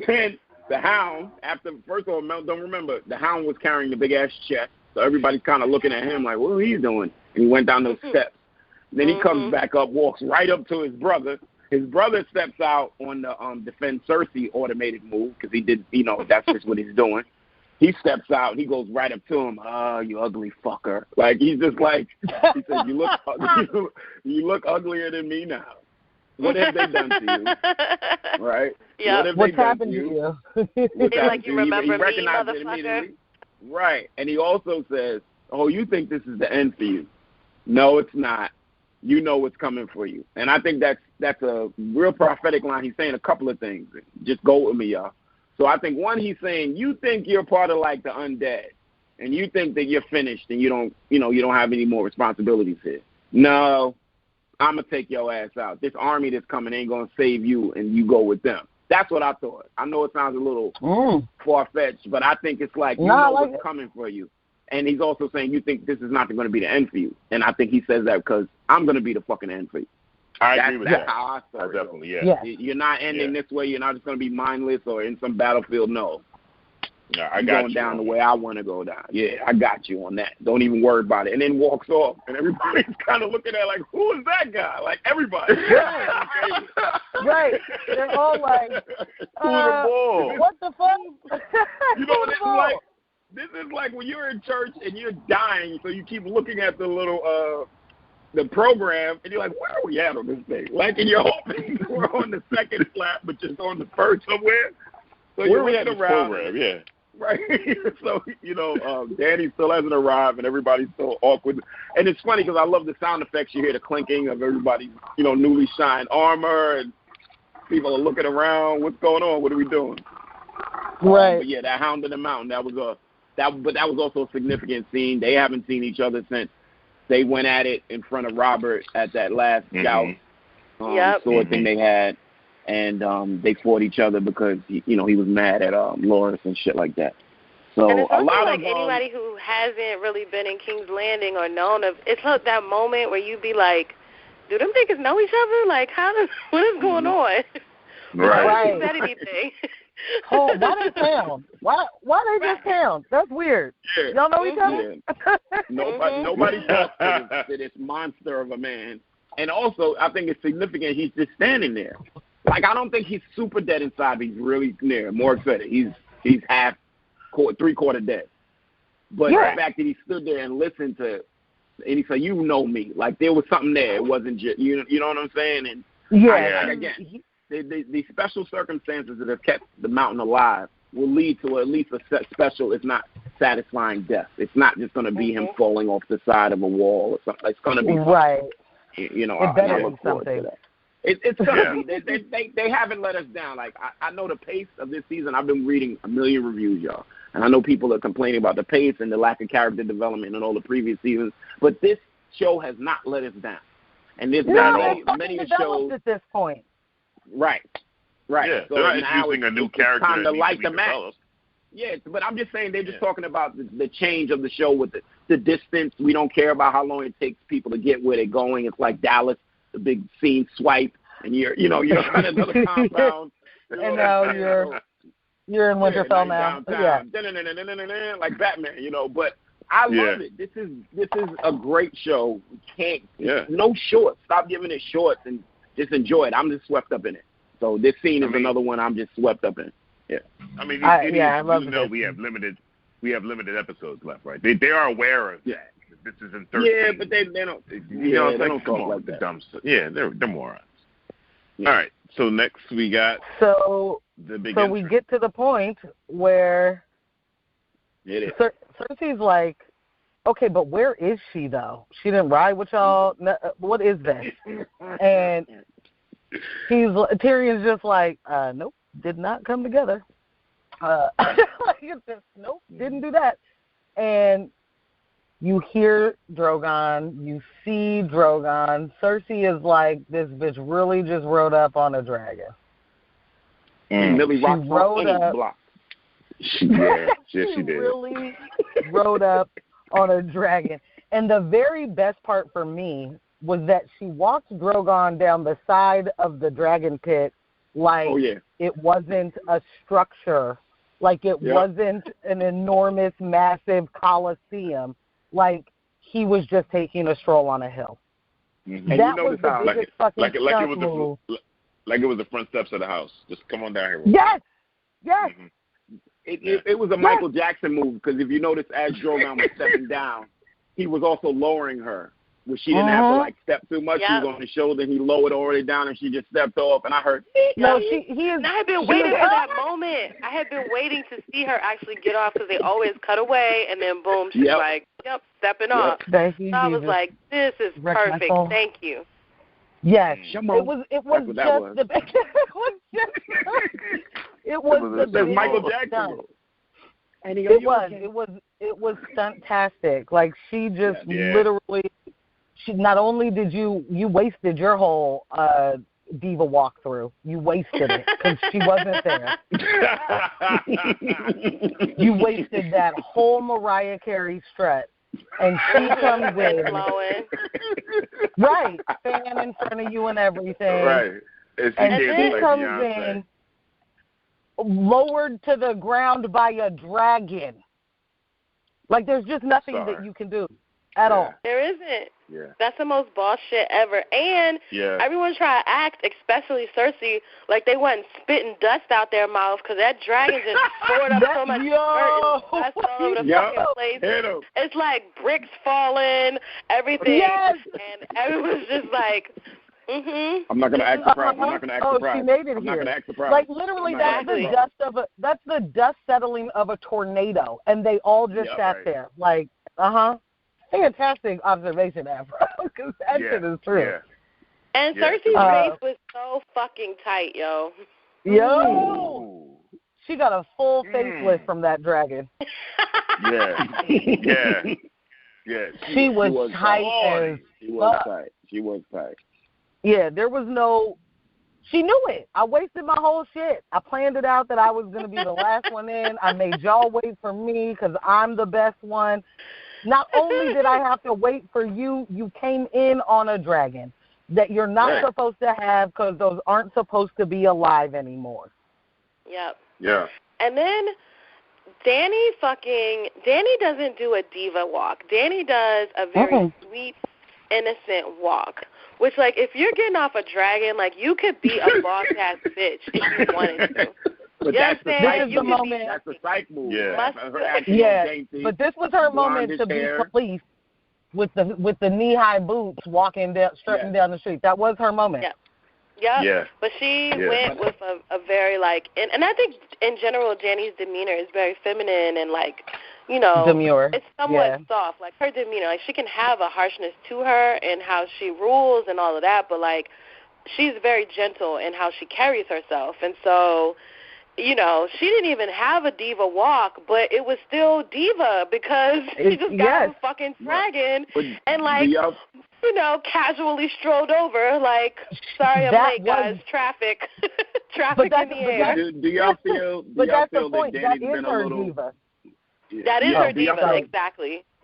S2: Then the Hound, after, first of all, don't remember, the Hound was carrying the big-ass chest. So everybody's kind of looking at him like, what are he doing? And he went down those steps. Then he comes back up, walks right up to his brother. His brother steps out on the defend Cersei automated move because he did, that's just what he's doing. He steps out. He goes right up to him. Oh, you ugly fucker. Like, he's just like, he says, you look uglier than me now. What have they done to you? Right?
S3: Yeah.
S4: What's happened to you?
S3: What's like you remember
S2: me,
S3: motherfucker.
S2: Right. And he also says, oh, you think this is the end for you. No, it's not. You know what's coming for you. And I think that's a real prophetic line. He's saying a couple of things. Just go with me, y'all. So I think, one, he's saying, you think you're part of like the undead, and you think that you're finished and you don't have any more responsibilities here. No, I'm going to take your ass out. This army that's coming ain't going to save you, and you go with them. That's what I thought. I know it sounds a little far-fetched, but I think it's like, what's coming for you. And he's also saying, you think this is not going to be the end for you. And I think he says that because I'm going to be the fucking end for you.
S1: I agree with that.
S2: That's how I saw it.
S1: Definitely, yeah.
S2: You're not ending this way. You're not just going to be mindless or in some battlefield. No.
S1: No, I got
S2: going down the way I want to go down. Yeah, I got you on that. Don't even worry about it. And then walks off. And everybody's kind of looking at it like, who is that guy? Like, everybody.
S4: Right. They're all like, what the fuck?
S2: This is like when you're in church and you're dying, so you keep looking at the little the program, and you're like, where are we at on this thing? Like, and you're hoping we're on the second flap, but just on the first somewhere. So you're looking around.
S1: Program, yeah.
S2: Right. So, Danny still hasn't arrived, and everybody's so awkward. And it's funny because I love the sound effects. You hear the clinking of everybody's, newly shined armor, and people are looking around. What's going on? What are we doing?
S4: Right.
S2: But yeah, that Hound in the Mountain, that was also a significant scene. They haven't seen each other since they went at it in front of Robert at that last joust sword thing they had, and they fought each other because he was mad at Loras and shit like that. So
S3: and it's
S2: a lot
S3: like
S2: of
S3: anybody who hasn't really been in King's Landing or known of, it's like that moment where you be like, do them niggas know each other? Like, what is going on?
S1: Right.
S3: Why said anything?
S4: Oh, why they town? Why they just town? That's weird.
S2: Yeah.
S4: Y'all know each other?
S2: Yeah. Nobody talks to this monster of a man. And also, I think it's significant he's just standing there. Like, I don't think he's super dead inside, but he's really near. Morg said it. He's half, three-quarter dead. But the fact that he stood there and listened to, and he said, you know me. Like, there was something there. It wasn't just, you know what I'm saying? And again, the special circumstances that have kept the mountain alive will lead to at least a special, if not satisfying, death. It's not just going to be him falling off the side of a wall or something. It's going to be
S4: right.
S2: I look forward to that. It's going to be. They haven't let us down. Like, I know the pace of this season. I've been reading a million reviews, y'all. And I know people are complaining about the pace and the lack of character development in all the previous seasons. But this show has not let us down. And there's many shows
S4: at this point.
S2: Right.
S1: Yeah,
S2: so
S1: they're
S2: now
S1: introducing a new character
S2: time to light the
S1: match.
S2: match. Yeah, but I'm just saying they're just talking about the change of the show with the distance. We don't care about how long it takes people to get where they're going. It's like Dallas, the big scene swipe, and you're on another compound.
S4: And now you're in Winterfell now.
S2: Yeah. Like Batman, But I love it. This is a great show. No shorts. Stop giving it shorts and just enjoy it. I'm just swept up in it. So this scene is another one I'm just swept up in. Yeah.
S1: I mean, I love it. We have limited episodes left, right? They are aware of that. This is in 13.
S2: Yeah, but they don't. They don't talk like that.
S1: Dumb stuff. Yeah, they're morons. Yeah. All right. So next we got the big.
S4: So we get to the point where Cersei's like, okay, but where is she though? She didn't ride with y'all. What is this? And Tyrion's just like, nope, did not come together. Nope, didn't do that. And you hear Drogon, you see Drogon. Cersei is like, this bitch really just rode up on a dragon.
S2: Millie Rock rode up. Block.
S1: She did.
S4: Really rode up on a dragon. And the very best part for me was that she walked Drogon down the side of the dragon pit like it wasn't a structure Like it wasn't an enormous, massive coliseum. Like he was just taking a stroll on a hill.
S2: Mm-hmm.
S4: That was the biggest fucking
S2: it
S4: move.
S2: Like it was the front steps of the house. Just come on down here.
S4: Yes.
S2: Mm-hmm. It was a Michael Jackson move, because if you notice, as Drogon was stepping down, he was also lowering her, where she didn't have to like step too much. She was on his shoulder, and he lowered all the way down, and she just stepped off. And I heard,
S3: no, and I had been waiting for that moment. I had been waiting to see her actually get off, because they always cut away, and then boom, she's like, stepping off.
S4: Thank you,
S3: so I was like, this is perfect. Thank you.
S4: Yes, it was the
S2: Michael Jackson. And
S4: it was fantastic. Like she just literally, not only did you wasted your whole diva walkthrough, you wasted it because she wasn't there. You wasted that whole Mariah Carey strut. And she comes in, right, fan in front of you and everything.
S2: Right.
S4: And she comes in, lowered to the ground by a dragon. Like, there's just nothing that you can do at all.
S3: There isn't.
S2: Yeah.
S3: That's the most boss shit ever. And everyone try to act, especially Cersei, like they wasn't spitting dust out their mouth, because that dragon just poured up so much dirt and dust all over the fucking place. It's like bricks falling, everything.
S4: Yes.
S3: And everyone's just like,
S2: I'm not gonna act surprised. I'm not gonna act surprised.
S4: She made it
S2: I'm
S4: here.
S2: not gonna act surprised.
S4: Like literally, that's the dust settling of a tornado, and they all just sat there. Like, fantastic observation, Afro, because that shit is true.
S2: Yeah.
S3: And Cersei's face was so fucking tight, yo.
S4: Yo, she got a full facelift from that dragon.
S2: Yeah.
S4: She was tight as fuck.
S2: She was tight.
S4: Yeah, there was no. She knew it. I wasted my whole shit. I planned it out that I was going to be the last one in. I made y'all wait for me because I'm the best one. Not only did I have to wait for you, you came in on a dragon that you're not supposed to have, because those aren't supposed to be alive anymore.
S3: Yep.
S2: Yeah.
S3: And then Dany doesn't do a diva walk. Dany does a very sweet, innocent walk. Which, like, if you're getting off a dragon, like, you could be a boss-ass bitch if you wanted to.
S2: But
S3: that's
S2: the moment. That's a psych move.
S4: But this was her moment to be police with the knee-high boots strutting down the street. That was her moment.
S3: Yeah. But she went with a very, like, and I think in general Dany's demeanor is very feminine and, like, you know,
S4: demure.
S3: It's somewhat soft. Like, her demeanor, like, she can have a harshness to her and how she rules and all of that, but, like, she's very gentle in how she carries herself. And so, you know, she didn't even have a diva walk, but it was still diva because she just got a fucking dragon and, like, you know, casually strolled over, like, sorry I'm late, guys, traffic in the air.
S2: Do y'all feel that Dany's been a little...
S4: Diva.
S3: That is her diva,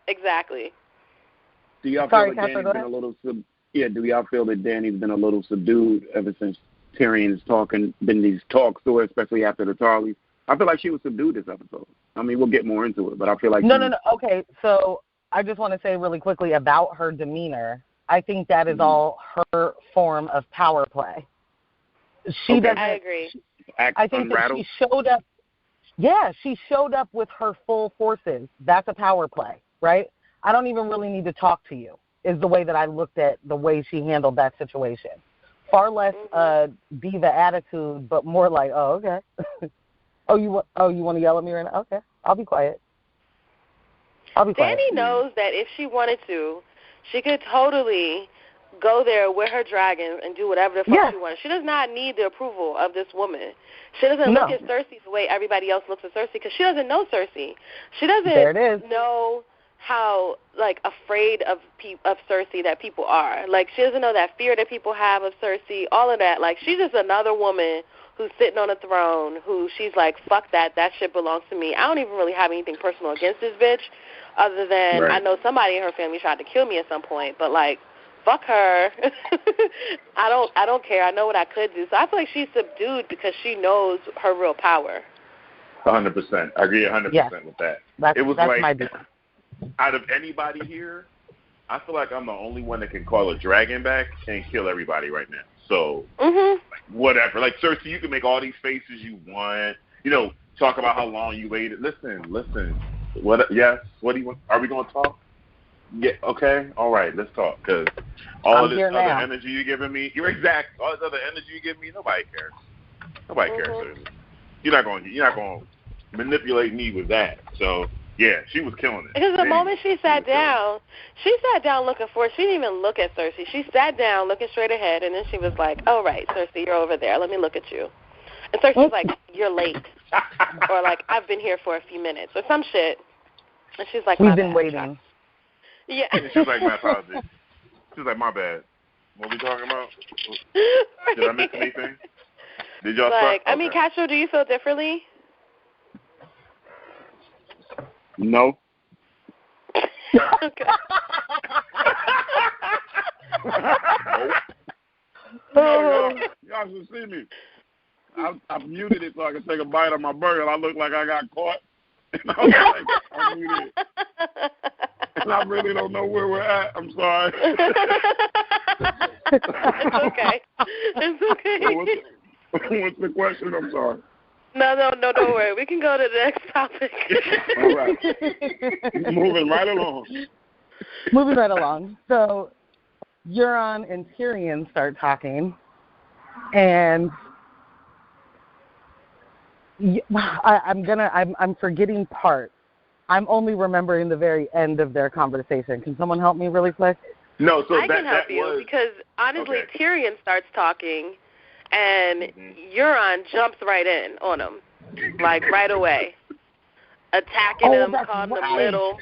S3: exactly.
S2: Do y'all feel that Dany's been a little do y'all feel that Dany's been a little subdued ever since Tyrion's been these talks to her, especially after the Tarleys? I feel like she was subdued this episode. I mean, we'll get more into it, but I feel like
S4: No. Okay, so I just want to say really quickly about her demeanor. I think that is all her form of power play. She doesn't. I
S3: agree.
S4: I think that she showed up. Yeah, she showed up with her full forces. That's a power play, right? I don't even really need to talk to you, is the way that I looked at the way she handled that situation. Far less diva attitude, but more like, oh, okay. you want to yell at me right now? Okay, I'll be quiet.
S3: Dany knows that if she wanted to, she could totally go there with her dragon and do whatever the fuck she wants. She does not need the approval of this woman. She doesn't look at Cersei the way everybody else looks at Cersei, because she doesn't know Cersei. She doesn't know how, like, afraid of Cersei that people are. Like, she doesn't know that fear that people have of Cersei, all of that. Like, she's just another woman who's sitting on a throne who she's like, fuck that shit belongs to me. I don't even really have anything personal against this bitch, other than I know somebody in her family tried to kill me at some point, but, like, fuck her. I don't care. I know what I could do. So I feel like she's subdued because she knows her real power.
S1: 100%. I agree 100% with that.
S4: That's
S1: like,
S4: my deal.
S1: Out of anybody here, I feel like I'm the only one that can call a dragon back and kill everybody right now. So, like, whatever. Like, Cersei, you can make all these faces you want. You know, talk about how long you waited. Listen. What? Yes. What do you want? Are we going to talk? Yeah. Okay. All right. Let's talk. Because all of this other energy you're giving me, you're exact. All this other energy you give me, nobody cares. Nobody cares. Cersei. You're not going to manipulate me with that. So. Yeah, she was killing it.
S3: Because the moment she sat down looking for it. She didn't even look at Cersei. She sat down looking straight ahead, and then she was like, "Oh, right, Cersei, you're over there. Let me look at you." And Cersei's like, "You're late," or like, "I've been here for a few minutes," or some shit. And she's like,
S4: "We've been waiting."
S3: Yeah.
S1: She was like, "My apologies." She was like, "My bad. What are we talking about? Did I miss anything? Did y'all start?"
S3: I mean, Castro, do you feel differently?
S2: No.
S3: Okay.
S2: No, y'all should see me. I muted it so I could take a bite of my burger. I look like I got caught. And I was like, I'm muted. And I really don't know where we're at. I'm sorry.
S3: It's okay. It's
S2: okay. What's the question? I'm sorry.
S3: No, don't worry. We can go to the next topic.
S2: All right. Moving right along.
S4: So Euron and Tyrion start talking, and I'm forgetting parts. I'm only remembering the very end of their conversation. Can someone help me really quick?
S1: No, so
S3: I can help you because honestly, Tyrion starts talking. And Euron jumps right in on him, like right away, attacking him, calling him little.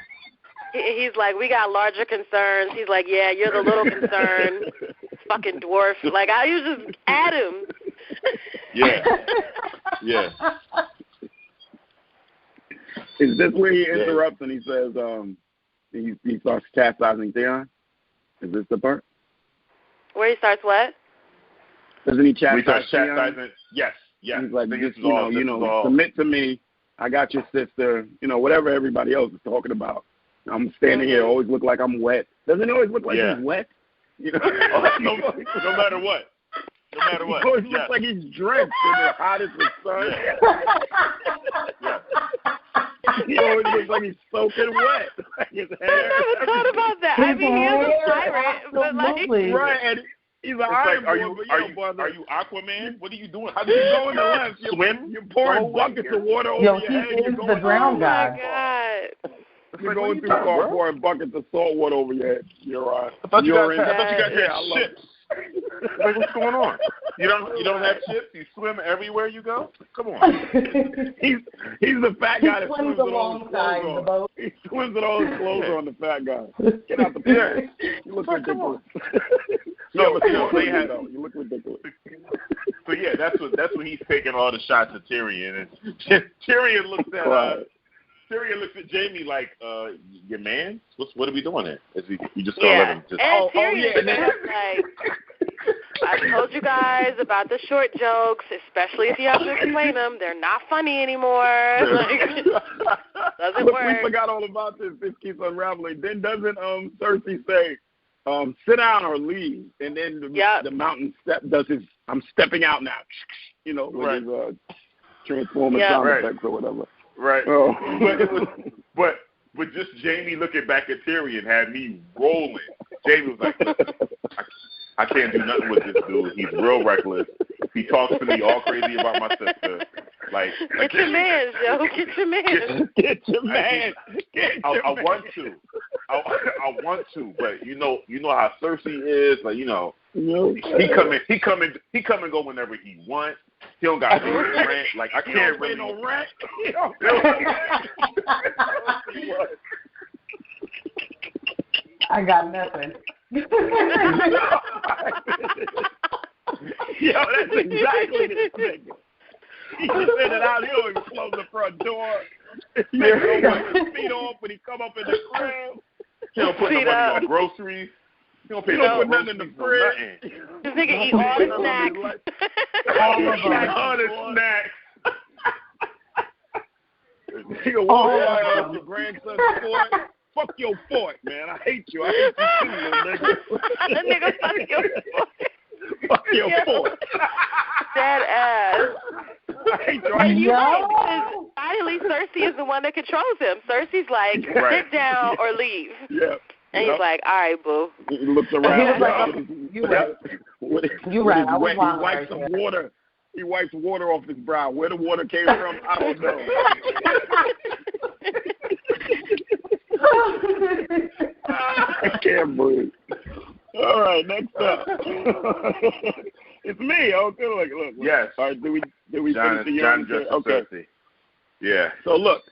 S3: He's like, "We got larger concerns." He's like, "Yeah, you're the little concern, fucking dwarf." Like, I was just at him.
S1: Yeah.
S2: Is this where he interrupts and he says, he starts chastising Theon? Is this the part?
S3: Where he starts what?
S2: Doesn't he chastise
S1: chastising? Yes.
S2: He's like, submit to me. I got your sister. Whatever everybody else is talking about. I'm standing here, always look like I'm wet. Doesn't he always look like he's wet?
S1: No matter what. He always looks like he's drenched in the hottest of sun.
S2: Yeah. He always looks like he's soaking wet. Like his hair.
S3: I never thought about that. I mean, he is a pirate, but like...
S2: Right, and he's an iron
S1: are you Aquaman? What are you doing? How do you go in the left? Swim? You're pouring buckets of water over your head.
S4: He is the drown guy.
S3: Oh, my God.
S2: You're going through car pouring buckets of salt water over your head. You're right.
S1: I thought you guys had ships. Like, what's going on? You don't have ships? You swim everywhere you go? Come on.
S2: He's the fat guy that swims with all his clothes on. He swims with all his clothes on, the fat guy. Get out the picture. You look ridiculous.
S1: No, they had.
S2: You look ridiculous.
S1: So yeah, that's when he's taking all the shots at Tyrion, and Tyrion looks at Jamie like, your man? What are we doing here? You just gonna let him just.
S3: And Tyrion like, I told you guys about the short jokes, especially if you have to explain them. They're not funny anymore. Doesn't work.
S2: We forgot all about this. This keeps unraveling. Then doesn't Cersei say, sit down or leave? And then the mountain does his, I'm stepping out now, with his transformer sound effects or whatever.
S1: Right. Oh. But just Jamie looking back at Tyrion had me rolling. Jamie was like, listen, I can't do nothing with this dude. He's real reckless. He talks to me all crazy about my sister. Like,
S3: get your man, Joe. Get your man.
S2: Get your man.
S1: I want to. I want to, but you know how Cersei is. Like, he come and go whenever he wants. He don't got no rent. Like, I can't really no rent.
S4: I got nothing.
S2: Yo, that's exactly the thing. He just said it out. He don't even close the front door. He don't wipe his feet off when he come up in the crib.
S1: He don't put no money on groceries. He don't put nothing in the fridge.
S3: This nigga eat all the snacks.
S1: All the snacks.
S2: Nigga walk by your grandson's fort. Fuck your fort, man. I hate you. I hate you too, little nigga.
S3: That nigga fuck your fort.
S2: Fuck your fort.
S3: Dead ass.
S2: I hate you.
S3: And you know, because finally Cersei is the one that controls him. Cersei's like, sit down or leave.
S2: Yeah.
S3: And he's like, all right, boo.
S2: He looks around.
S4: You're right. You're right.
S2: He wipes some water. He wipes water off his brow. Where the water came from, I don't know. I can't breathe. All right, next up. It's me. Okay, look.
S1: Yes.
S2: All right, do we
S1: John,
S2: finish the
S1: John
S2: okay.
S1: Cersei. Yeah.
S2: So look.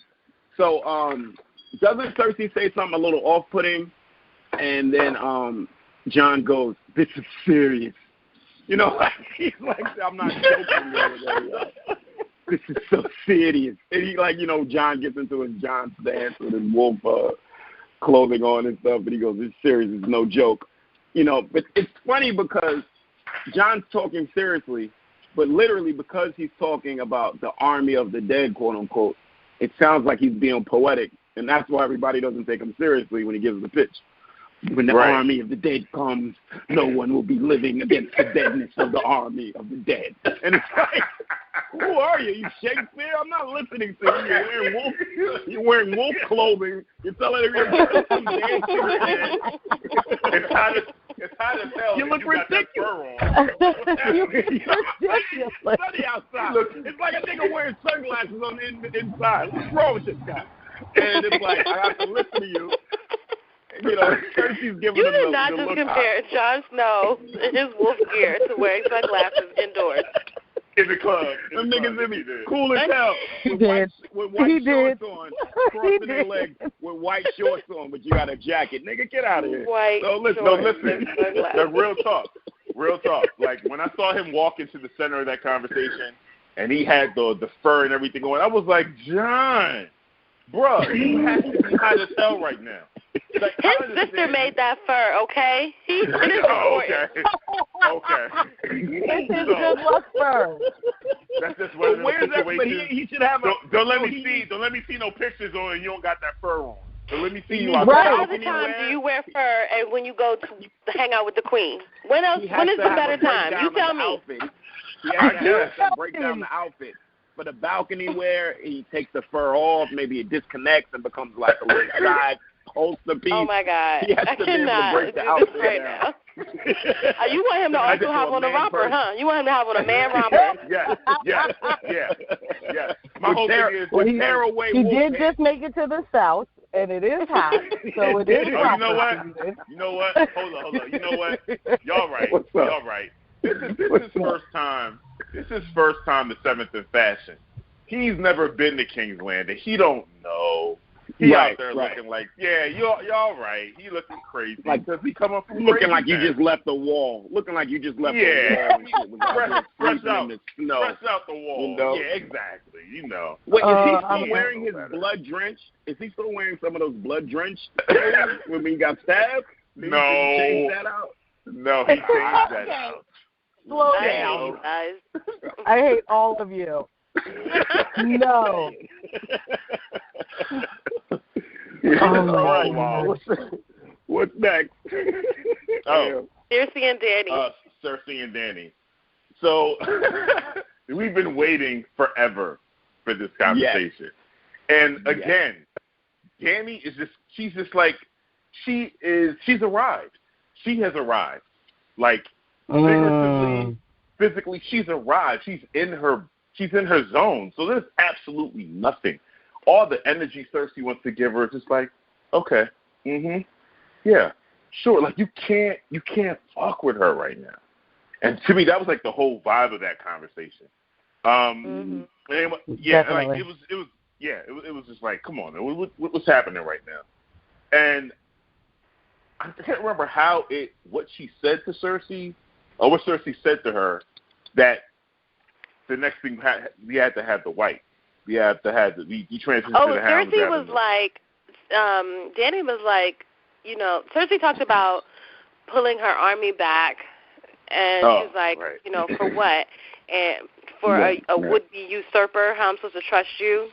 S2: Doesn't Cersei say something a little off-putting? And then John goes, "This is serious." You know, he's like, I'm not joking. This is so serious. And he, like, you know, John gets into his John stance with his wolf clothing on and stuff, and he goes, "It's serious. It's no joke." You know, but it's funny because John's talking seriously, but literally because he's talking about the army of the dead, quote unquote, it sounds like he's being poetic, and that's why everybody doesn't take him seriously when he gives the pitch. When the army of the dead comes, no one will be living against the deadness of the army of the dead. And it's like, who are you? You Shakespeare? I'm not listening to you. You're wearing wolf clothing. You're telling everyone some dancing.
S1: It's hard to tell.
S2: You look ridiculous. Sunny outside. It's like a nigga wearing sunglasses on the inside. What's wrong with this guy? And it's like, I have to listen to you. You know, Cersei's giving
S3: you
S2: him
S3: did not just compare Jon Snow in his wolf gear to wearing sunglasses indoors.
S1: In the club.
S2: Them niggas in me cool as hell. With white shorts on, crossing their legs with white shorts on, but you got a jacket. Nigga, get out of here.
S1: Listen. The real talk. Like, when I saw him walk into the center of that conversation, and he had the fur and everything going, I was like, John, bro, you have to be high as hell right now. Like,
S3: his sister made that fur, okay?
S1: Okay.
S4: It's his good luck fur.
S1: That's just one of those situations.
S2: But he should have
S1: Don't let me see no pictures on and you don't got that fur on. Don't let me see you
S3: All
S1: outside.
S3: the time do you wear fur and when you go to hang out with the queen? When else? When is the better time? You tell me.
S2: He has to break down the outfit. For the balcony wear, he takes the fur off. Maybe it disconnects and becomes like a little side holster piece.
S3: Oh my God!
S2: He has to be able to break the outfit
S3: right now. You want him to also have on a romper, huh? You want him to have on a man romper?
S1: Yeah. My whole thing is
S4: he did just make it to the south, and it is hot, so it is.
S1: You know what? Hold on. You know what? Y'all right. This is first time. This is first time the seventh in fashion. He's never been to King's Landing. He don't know. He out there looking like, y'all right. He looking crazy.
S2: Like,
S1: does he come up from
S2: looking like you just left the wall. Looking like you just left the wall.
S1: Fresh out the wall.
S2: You know?
S1: Yeah, exactly. You know.
S2: Wait, is he still wearing his blood drench? Is he still wearing some of those blood drenched when he got stabbed?
S1: No.
S2: Did he change that out?
S1: No, he changed that out.
S4: Slow down. I hate all of you. No.
S2: What's next?
S3: Cersei and Danny.
S1: Cersei and Danny. So we've been waiting forever for this conversation. Yes. And again, Danny is she's arrived. She has arrived. Like, figuratively, physically, she's arrived. She's in her zone. So there's absolutely nothing. All the energy Cersei wants to give her is just like, okay, yeah, sure. Like, you can't fuck with her right now. And to me, that was like the whole vibe of that conversation. And, like it was just like, come on, man, what's happening right now? And I can't remember what she said to Cersei, or what Cersei said to her, that the next thing we had to have the white. We had to have the transition to the Hound.
S3: Cersei was like, Danny was like, you know, Cersei talked about pulling her army back, and she's like, you know, for what? And for a would-be usurper, how I'm supposed to trust you?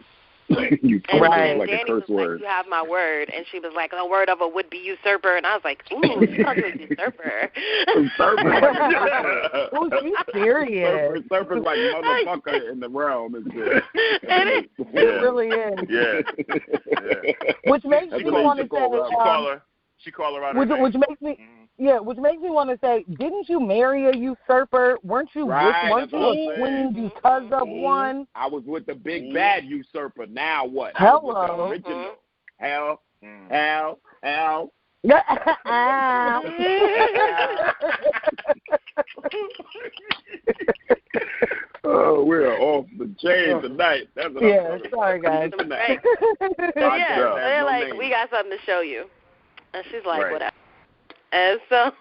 S2: You
S3: and
S2: right.
S3: like Danny was like, you have my word. And she was like, a word of a would-be usurper. And I was like, ooh, she called you a usurper.
S2: Usurper.
S4: Oh, she's serious.
S2: Usurper's like motherfucker in the realm.
S4: It really is.
S1: Yeah.
S4: Which makes me want to say...
S1: She called her out her name.
S4: Which makes me... Yeah, which makes me want to say, didn't you marry a usurper? Weren't you a queen because of one?
S2: I was with the big bad usurper. Now what?
S4: Hello.
S2: I was with the original. Hell. Oh, we're off the chain tonight. That's what I'm
S4: sorry, guys.
S3: Right. So they're like, we got something to show you. And she's like, whatever. And so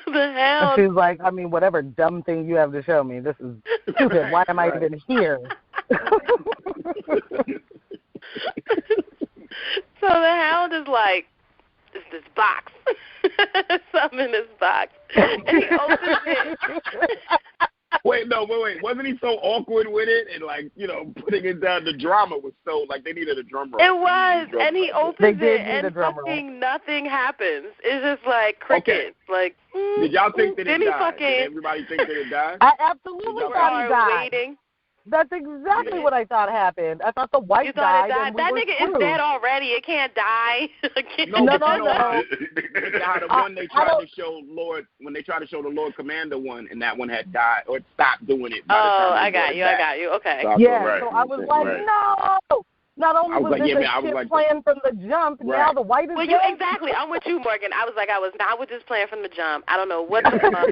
S3: the Hound.
S4: She's like, I mean, whatever dumb thing you have to show me, this is stupid. Why am I even here?
S3: So the Hound is like, it's this box. Something in this box. And he opens it.
S2: Wait. Wasn't he so awkward with it and, like, you know, putting it down? The drama was so, like, they needed a drum roll.
S3: It was. And he opens it and fucking nothing happens. It's just like crickets. Okay. Like,
S2: did y'all think that it died? Did everybody think that it died?
S4: I absolutely thought it died.
S3: Waiting.
S4: That's exactly what I thought happened. I thought the wife died. And
S3: that nigga is dead already. It can't die.
S2: No. The one they tried to show Lord, when they tried to show the Lord Commander one, and that one had died or stopped doing it.
S3: I got you. Okay.
S4: So I was like, no. Not only was this a shit plan from the jump, now the white is dead.
S3: Exactly. I'm with you, Morgan. I was not with this plan from the jump. I don't know what the fuck.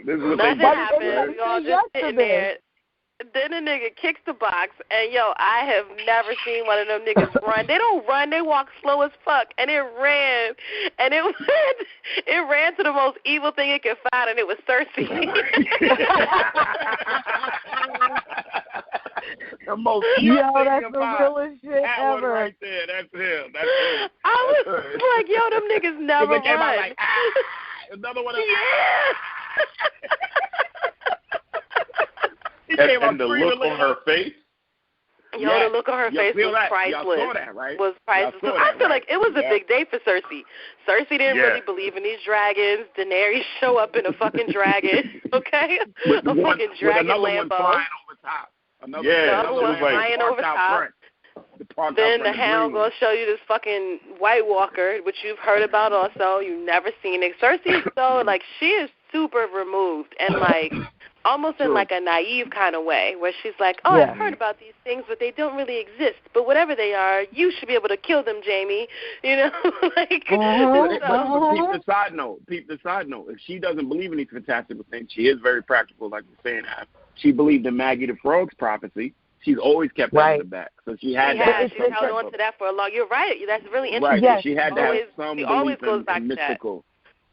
S3: Nothing happened. We all just sitting there. Then the nigga kicks the box, and I have never seen one of them niggas run. They don't run. They walk slow as fuck, and it ran. And it ran to the most evil thing it could find, and it was Cersei.
S2: The most
S4: that's the realest shit ever.
S2: Right there. That's him. That's him.
S3: I was like, them niggas never run.
S2: Came out like, another one.
S1: And the look on her face.
S3: The look on her face was priceless.
S2: Y'all saw that, right?
S3: Was priceless. I feel like it was a big day for Cersei. Cersei didn't really believe in these dragons. Daenerys show up in a fucking dragon, okay?
S2: With
S3: a fucking dragon
S2: Lambo.
S3: One
S2: flying over top.
S3: Another one flying over top. Then the Hound gonna show you this fucking White Walker, which you've heard about also. You've never seen it. Cersei is so she is super removed and like almost in like a naive kind of way, where she's like, I've heard about these things, but they don't really exist. But whatever they are, you should be able to kill them, Jamie. You know, like.
S2: Peep the side note. If she doesn't believe in these fantastical things, she is very practical, like you're saying. She believed in Maggie the Frog's prophecy. She's always kept that in the back, so she had that.
S3: She held on to that for a long. You're right. That's really interesting.
S2: Right. Yes. She had to have some belief in mystical.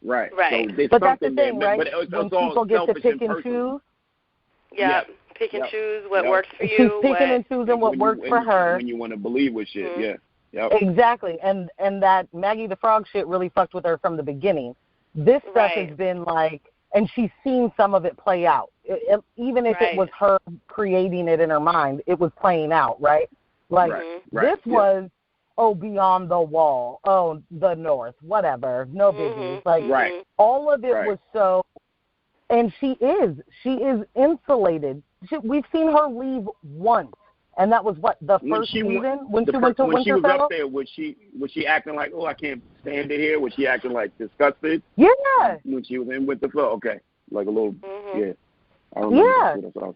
S2: Right.
S3: Right.
S2: So
S4: but that's the thing, right?
S2: But it's
S4: when
S2: all
S4: people get to pick and choose.
S3: Pick and choose what works for you.
S4: She's picking and choosing what works for her.
S2: When you want to believe with shit,
S4: Exactly, and that Maggie the Frog shit really fucked with her from the beginning. This stuff has been like, and she's seen some of it play out. Even if it was her creating it in her mind, it was playing out, right? Like, this was, beyond the wall, the north, whatever, no biggies. Like, all of it was so, and she is insulated. We've seen her leave once, and that was the first season when she went to Winterfell.
S2: When she was up there, was she acting like, I can't stand it here? Was she acting like disgusted?
S4: Yeah.
S2: When she was in Winterfell, okay, like a little,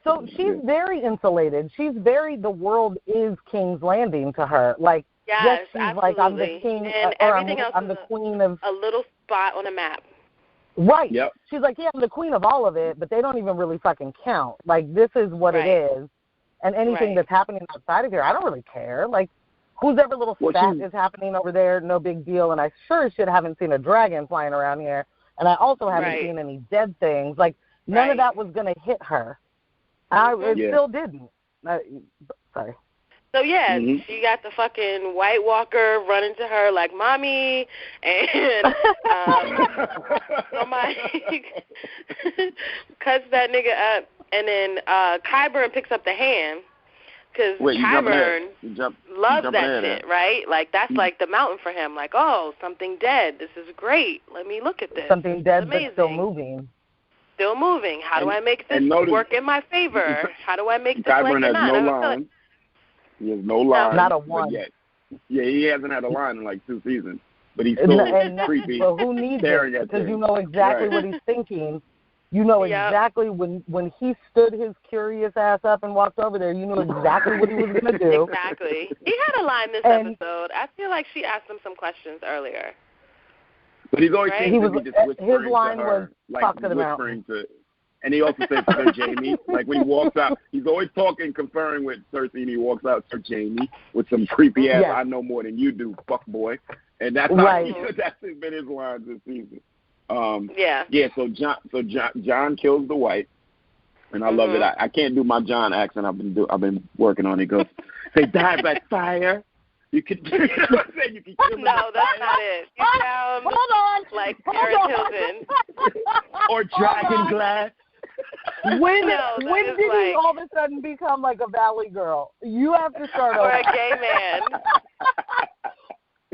S4: So she's very insulated. She's the world is King's Landing to her. Like, yes, she's
S3: absolutely.
S4: Like, I'm the king,
S3: and everything else
S4: I'm the queen of
S3: a little spot on a map.
S4: Right.
S2: Yep.
S4: She's like, I'm the queen of all of it, but they don't even really fucking count. Like, this is what it is. And anything that's happening outside of here, I don't really care. Like, whoever little spat is happening over there, no big deal. And I sure as shit haven't seen a dragon flying around here. And I also haven't seen any dead things. Like, none of that was going to hit her. It still didn't. Sorry.
S3: So, she got the fucking White Walker running to her like, Mommy, and somebody cuts that nigga up, and then Qyburn picks up the hand. Because Cameron loves that shit, right? Like, that's like the mountain for him. Like, oh, something dead. This is great. Let me look at this.
S4: Something dead but still moving.
S3: Still moving. How do I make this work in my favor? How do I make this like
S2: Cameron has no line. He has no line.
S4: Not a one.
S2: Yeah, he hasn't had a line in like 2 seasons. But he's still creepy.
S4: But who needs it? Because you know exactly what he's thinking. You know exactly when he stood his curious ass up and walked over there, you know exactly what he was going to do.
S3: Exactly. He had a line this episode. I feel like she asked him some questions earlier.
S2: But he's always
S4: his line was talk to the mountain.
S2: And he also said Sir Jamie. Like when he walks out, he's always talking, conferring with Cersei, and he walks out, Sir Jamie, with some creepy ass, I know more than you do, fuck boy. And that's that's been his lines this season. So John kills the white, and I love it. I can't do my John accent. I've been working on it. He goes, they die by fire. You can kill them.
S3: No, that's not it. You sound like Paris Hilton
S2: or Dragon Glass.
S4: When did he all of a sudden become like a valley girl? You have to start over.
S3: Or a gay man.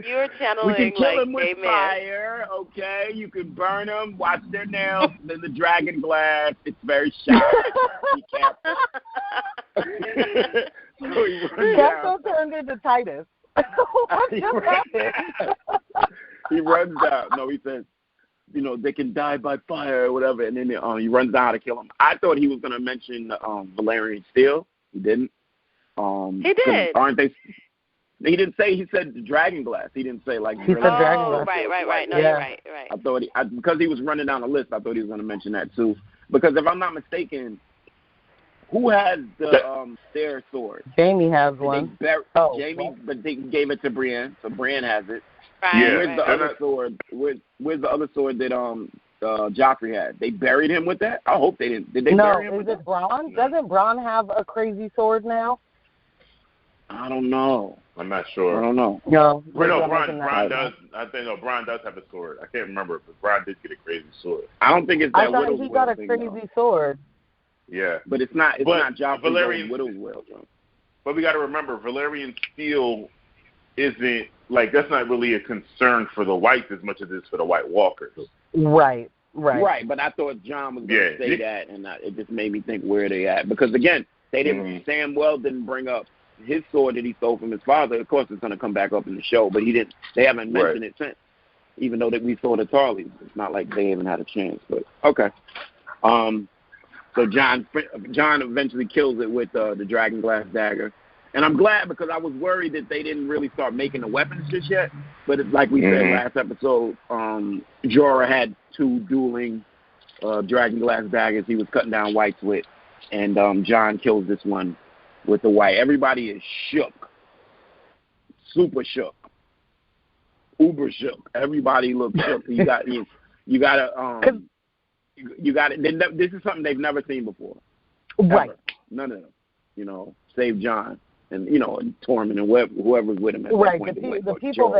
S3: You're channeling
S2: we can kill them
S3: with
S2: fire, okay? You can burn them, watch their nails, then the dragon glass. It's very sharp. Be careful.
S4: That's turned into Titus.
S2: He runs out. No, he says, they can die by fire or whatever, and then he runs out to kill him. I thought he was going to mention Valerian Steel. He didn't.
S3: He did.
S2: Aren't they? He didn't say. He said the dragon glass. He didn't say like.
S4: He said dragon glass.
S3: Right. No, you're right.
S2: I thought because he was running down the list. I thought he was going to mention that too. Because if I'm not mistaken, who has their sword?
S4: Jamie has one.
S2: But they gave it to Brienne, so Brienne has it.
S3: Right.
S2: Yeah. Where's the other sword? Where's the other sword that Joffrey had? They buried him with that? I hope they didn't. Did they bury him with that?
S4: No, is it Bronn? Doesn't Bronn have a crazy sword now?
S2: I don't know.
S1: I'm not sure.
S2: I don't know.
S4: No.
S1: Bronn does. I think Bronn does have a sword. I can't remember, but Bronn did get a crazy sword.
S2: I don't think it's that Widow's
S4: Will. I thought he got a crazy sword.
S1: Yeah,
S2: but it's not. It's not Joffrey's Widow's Will.
S1: But we got to remember, Valerian Steel isn't that's not really a concern for the whites as much as it is for the White Walkers.
S4: Right.
S2: But I thought John was going to say that, and it just made me think where they at because again, they didn't. Samwell didn't bring up his sword that he stole from his father. Of course, it's going to come back up in the show, but he didn't. They haven't mentioned it since. Even though that we saw the Tarleys, it's not like they even had a chance. But okay. So John eventually kills it with the dragon glass dagger, and I'm glad because I was worried that they didn't really start making the weapons just yet. But it's like we said last episode, Jorah had 2 dueling dragon glass daggers he was cutting down whites with, and John kills this one with the white. Everybody is shook, super shook, uber shook. Everybody looks shook. You got to. This is something they've never seen before.
S4: Right.
S2: Ever. None of them. Save John and and Tormund and whoever's with him. At
S4: right.
S2: That point,
S4: the people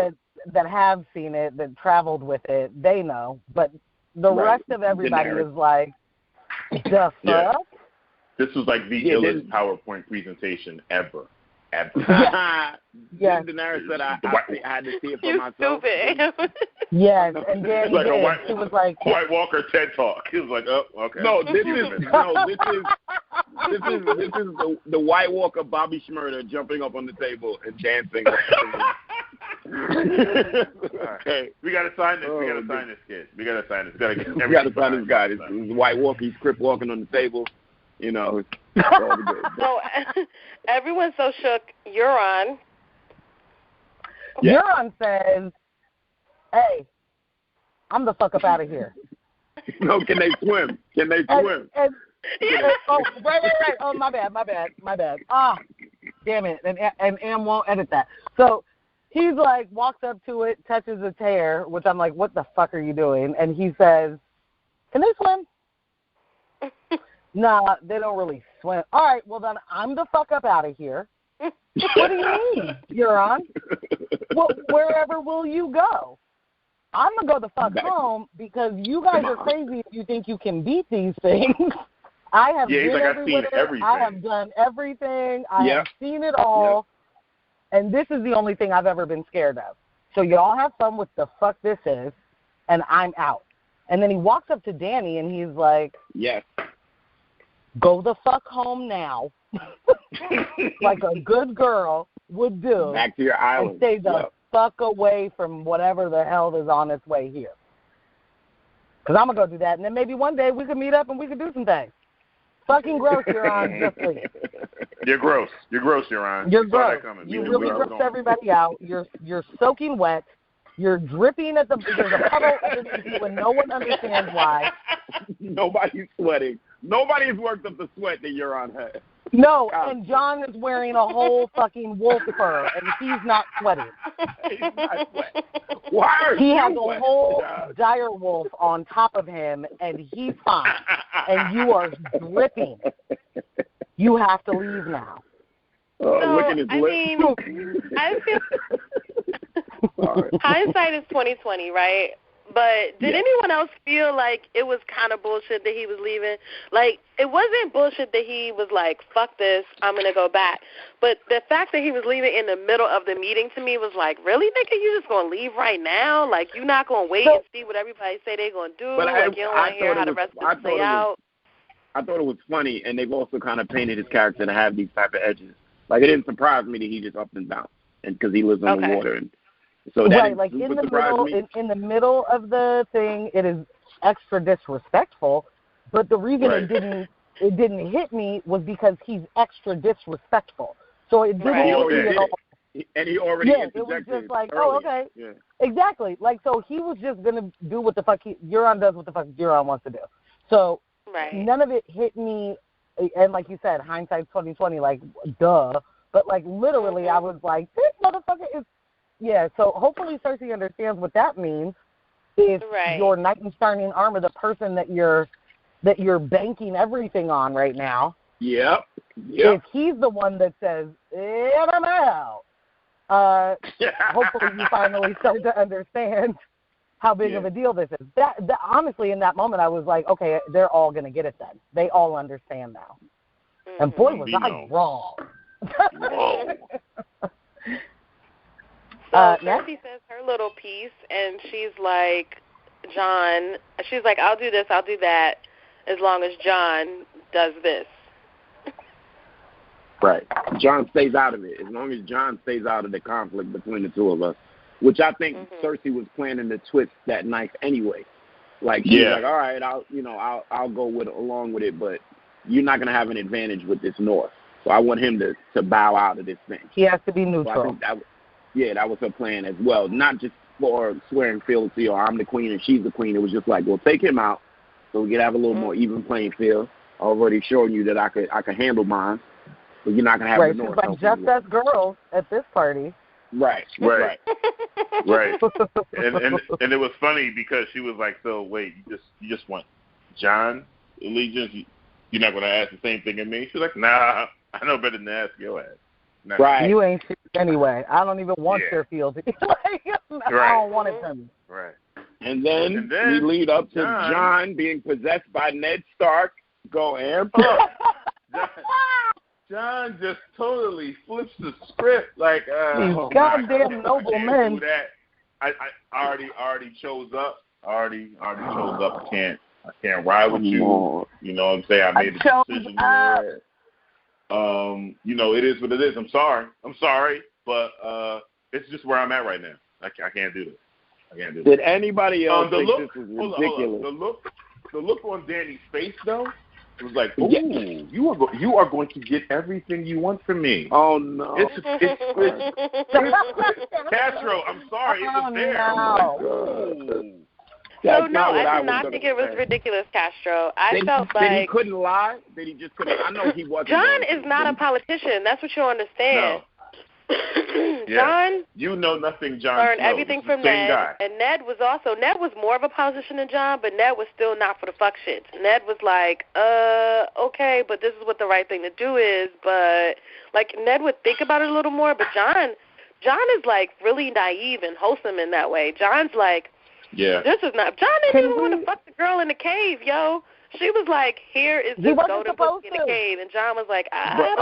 S4: that have seen it, that traveled with it, they know. But the rest of everybody is like, the fuck?
S1: Yeah. This was like the illest PowerPoint presentation ever.
S4: Yes.
S2: Daenerys said I had to see it for myself.
S3: Stupid.
S4: Yes, and then
S1: it
S4: was like
S1: White Walker TED Talk. He was like, oh, okay.
S2: No, this is the White Walker Bobby Shmurda jumping up on the table and dancing.
S1: Okay, we gotta sign this. We gotta sign this, kid. We gotta sign this.
S2: We gotta sign this guy. This White Walker. He's crip walking on the table. So
S3: everyone's so shook. Euron.
S4: Yeah. Euron says, "Hey, I'm the fuck up out of here."
S2: No, can they swim? Can they swim?
S4: Right. Oh, my bad. Ah, damn it. And Am won't edit that. So he's like, walks up to it, touches its hair, which I'm like, what the fuck are you doing? And he says, "Can they swim?" Nah, they don't really swim. All right, well, then I'm the fuck up out of here. What do you mean, Euron? Well, wherever will you go? I'm going to go the fuck home because you guys are crazy if you think you can beat these things. I have
S1: he's
S4: been
S1: like,
S4: everywhere.
S1: I've seen everything.
S4: I have done everything. I have seen it all. And this is the only thing I've ever been scared of. So y'all have fun with the fuck this is, and I'm out. And then he walks up to Danny, and he's like,
S2: yes,
S4: go the fuck home now, like a good girl would do.
S2: Back to your island.
S4: And stay the fuck away from whatever the hell is on its way here. Because I'm going to go do that, and then maybe one day we could meet up and we could do some things. Fucking gross, Euron. Just leave.
S1: You're gross. You're gross, Euron.
S4: You're gross. You really gross everybody out. You're soaking wet. You're dripping at there's a puddle underneath you, and no one understands why.
S2: Nobody's sweating. Nobody's worked up the sweat that Euron had.
S4: No, and John is wearing a whole fucking wolf fur, and he's not sweating.
S2: He's not sweating. Why are
S4: he
S2: you
S4: has a
S2: wet?
S4: whole dire wolf on top of him, and he's fine. And you are dripping. You have to leave now.
S2: Licking his lips.
S3: Mean, I feel hindsight is 20/20, right? But did anyone else feel like it was kind of bullshit that he was leaving? Like, it wasn't bullshit that he was like, fuck this, I'm going to go back. But the fact that he was leaving in the middle of the meeting to me was like, really, nigga, you just going to leave right now? Like, you're not going to wait and see what everybody say they're going to do?
S2: But
S3: like, you don't want to hear how the rest of it play out?
S2: I thought it was funny, and they've also kind of painted his character to have these type of edges. Like, it didn't surprise me that he just up and down, and because he lives on the water. And so that
S4: right, like in the middle of the thing, it is extra disrespectful. But the reason it didn't hit me was because he's extra disrespectful. So it didn't hit me at all.
S2: And he already
S4: it was just like,
S2: earlier.
S4: oh, okay, exactly. Like, so he was just gonna do what the fuck Euron does, what the fuck Euron wants to do. So none of it hit me. And like you said, hindsight's 20/20. Like, duh. But like literally, I was like, this motherfucker is. Yeah, so hopefully Cersei understands what that means. If your knight in shining armor, the person that you're banking everything on right now, if he's the one that says, I'm out, hopefully you finally start to understand how big of a deal this is. That honestly, in that moment, I was like, okay, they're all going to get it then. They all understand now. And boy, was I wrong.
S3: So Cersei says her little piece, and she's like, I'll do this, I'll do that, as long as John does this.
S2: Right. John stays out of it. As long as John stays out of the conflict between the two of us, which I think Cersei was planning to twist that knife anyway. Like, she's like, all right, I'll go along with it, but you're not going to have an advantage with this North. So I want him to bow out of this thing.
S4: He has to be neutral.
S2: So I think that was her plan as well. Not just for swearing fealty or I'm the queen and she's the queen. It was just like, well, take him out so we can have a little more even playing field. Already showing you that I could handle mine, but you're not gonna have the North.
S4: Right, just us girls at this party.
S2: Right.
S1: And it was funny because she was like, so wait, you just want John allegiance? You're not gonna ask the same thing of me? She's like, nah, I know better than to ask your ass. Nah.
S2: Right.
S4: You ain't shit anyway. I don't even want your fealty. I don't want it from you.
S1: Right.
S2: And then we lead up to John being possessed by Ned Stark. Go and
S1: John just totally flips the script like
S4: goddamn noble men.
S1: I already chose up. I can't ride with you. You know what I'm saying? I made a decision here. It is what it is. I'm sorry, but it's just where I'm at right now. I can't do this.
S2: Did anybody else think this was ridiculous?
S1: The look on Danny's face though, it was like, ooh, you are going to get everything you want from me.
S2: Oh no!
S1: It's Castro. I'm sorry, it was there.
S3: So no, I did not think it was ridiculous, Castro. I felt like
S2: he couldn't lie. That he just couldn't. I know he wasn't.
S3: John is not a politician. That's what you understand.
S1: No.
S3: John,
S1: you know nothing. John
S3: learned everything from Ned, and Ned was more of a politician than John, but Ned was still not for the fuck shit. Ned was like, okay, but this is what the right thing to do is. But like Ned would think about it a little more, but John is like really naive and wholesome in that way. John's like, this is not. John didn't even want to fuck the girl in the cave, yo. She was like, here is this golden pussy in the cave. And John was like, I don't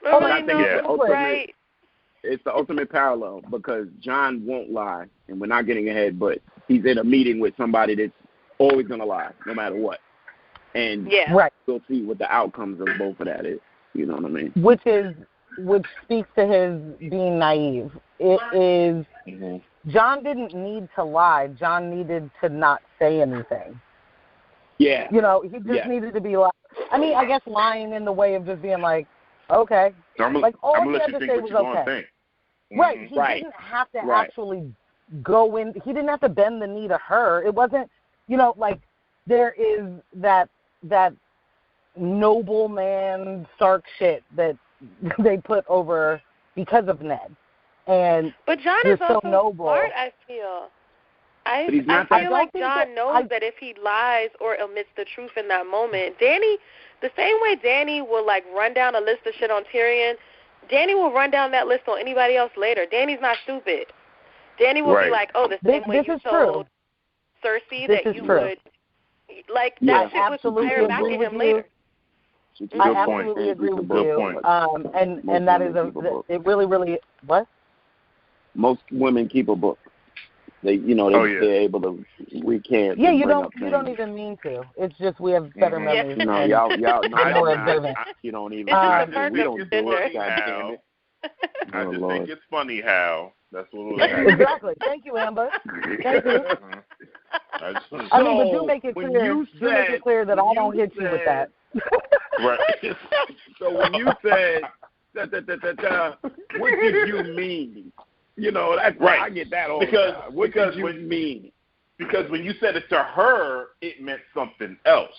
S3: know.
S2: I think it's the ultimate parallel because John won't lie, and we're not getting ahead, but he's in a meeting with somebody that's always going to lie, no matter what. And we'll see what the outcomes of both of that is. You know what I mean?
S4: Which speaks to his being naive. It is, John didn't need to lie. John needed to not say anything.
S2: Yeah.
S4: You know, he just needed to be like, I mean, I guess lying in the way of just being like, okay.
S1: So
S4: like, all he had to say was okay. Right. He didn't have to actually go in. He didn't have to bend the knee to her. It wasn't, you know, like there is that noble man Stark shit that they put over because of Ned.
S3: But John is also noble. Smart, I feel. I feel like John knows that if he lies or omits the truth in that moment, Danny, the same way Danny will, like, run down a list of shit on Tyrion, Danny will run down that list on anybody else later. Danny's not stupid. Danny will be like, oh, the same way you told Cersei that you would. Like, that shit would fire back at him later.
S4: I absolutely agree with you. And that is it really, really, what?
S2: Most women keep a book. They're able to recant.
S4: Yeah, you don't even mean to. It's just we have better memories.
S2: No, y'all more observant. You don't even. We don't do it.
S1: I just think it's funny how. That's what it is.
S4: Exactly. Thank you, Amber. Thank you. I mean, but do make it clear that I don't hit you with that.
S1: Right.
S2: So when you said what did you mean? You know, that's right. I get that all the time. What did you mean?
S1: Because when you said it to her, it meant something else.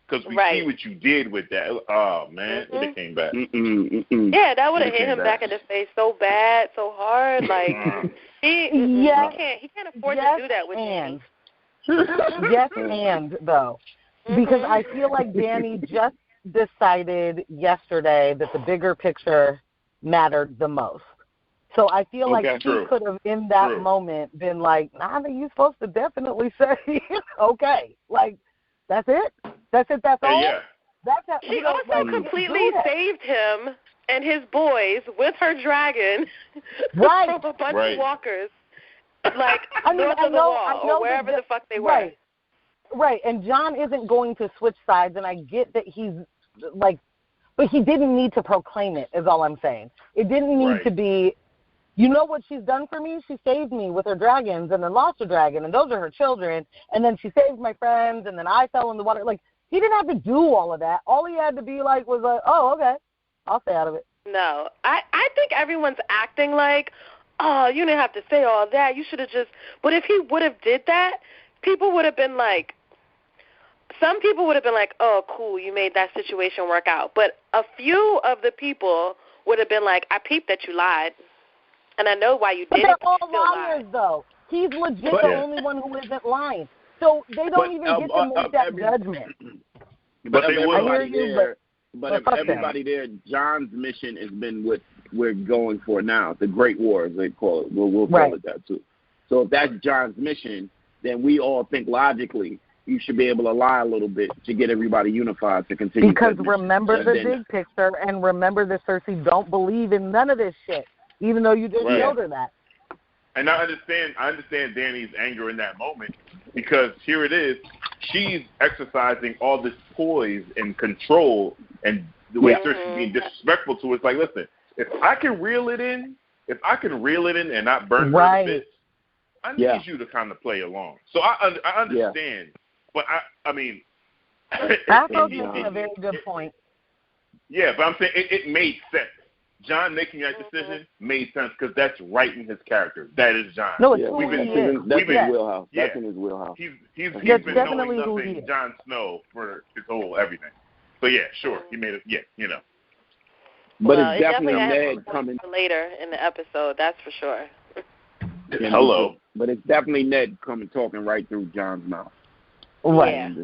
S1: Because we see what you did with that. Oh, man. It came back.
S3: Yeah, that would have hit him back in the face so bad, so hard. Like, he can't afford to do that with Danny.
S4: Yes, and, though. Because I feel like Danny just decided yesterday that the bigger picture mattered the most. So I feel like he could have, in that moment, been like, nah, you're supposed to definitely say, okay. Like, that's it? That's all?
S1: Yeah.
S3: She also completely saved him and his boys with her dragon from a bunch of walkers. Like, north of the wall or wherever the fuck they were.
S4: Right, and John isn't going to switch sides, and I get that he's, like, but he didn't need to proclaim it, is all I'm saying. It didn't need to be, you know what she's done for me? She saved me with her dragons and then lost her dragon, and those are her children, and then she saved my friends, and then I fell in the water. Like, he didn't have to do all of that. All he had to be like was like, oh, okay, I'll stay out of it.
S3: No, I think everyone's acting like, oh, you didn't have to say all that. You should have just, but if he would have did that, people would have been like, some people would have been like, oh, cool, you made that situation work out. But a few of the people would have been like, I peeped that you lied, and I know why you did it.
S4: But they're all liars, though. He's legit the only one who isn't lying. So they don't even get to make that judgment.
S2: But everybody there, John's mission has been what we're going for now, the Great War, as they call it. We'll call it that, too. So if that's John's mission, then we all think logically you should be able to lie a little bit to get everybody unified to continue.
S4: Because remember the big picture, and remember that Cersei don't believe in none of this shit, even though you just told her that.
S1: And I understand Danny's anger in that moment, because here it is, she's exercising all this poise and control, and the way Cersei's being disrespectful to her, it's like, listen, if I can reel it in and not burn her to bits, I need you to kind of play along. So I understand. But, I mean...
S4: That's a very good point.
S1: Yeah, but I'm saying it made sense. John making that decision made sense because that's right in his character. That is John.
S4: No, it's
S2: that's in his wheelhouse. That's in his wheelhouse.
S1: He's been knowing nothing Jon Snow for his whole everything. So, yeah, sure. He made it, you know.
S2: But it's definitely Ned coming.
S3: Later in the episode, that's for sure.
S1: Hello.
S2: But it's definitely Ned coming talking right through John's mouth.
S4: Right.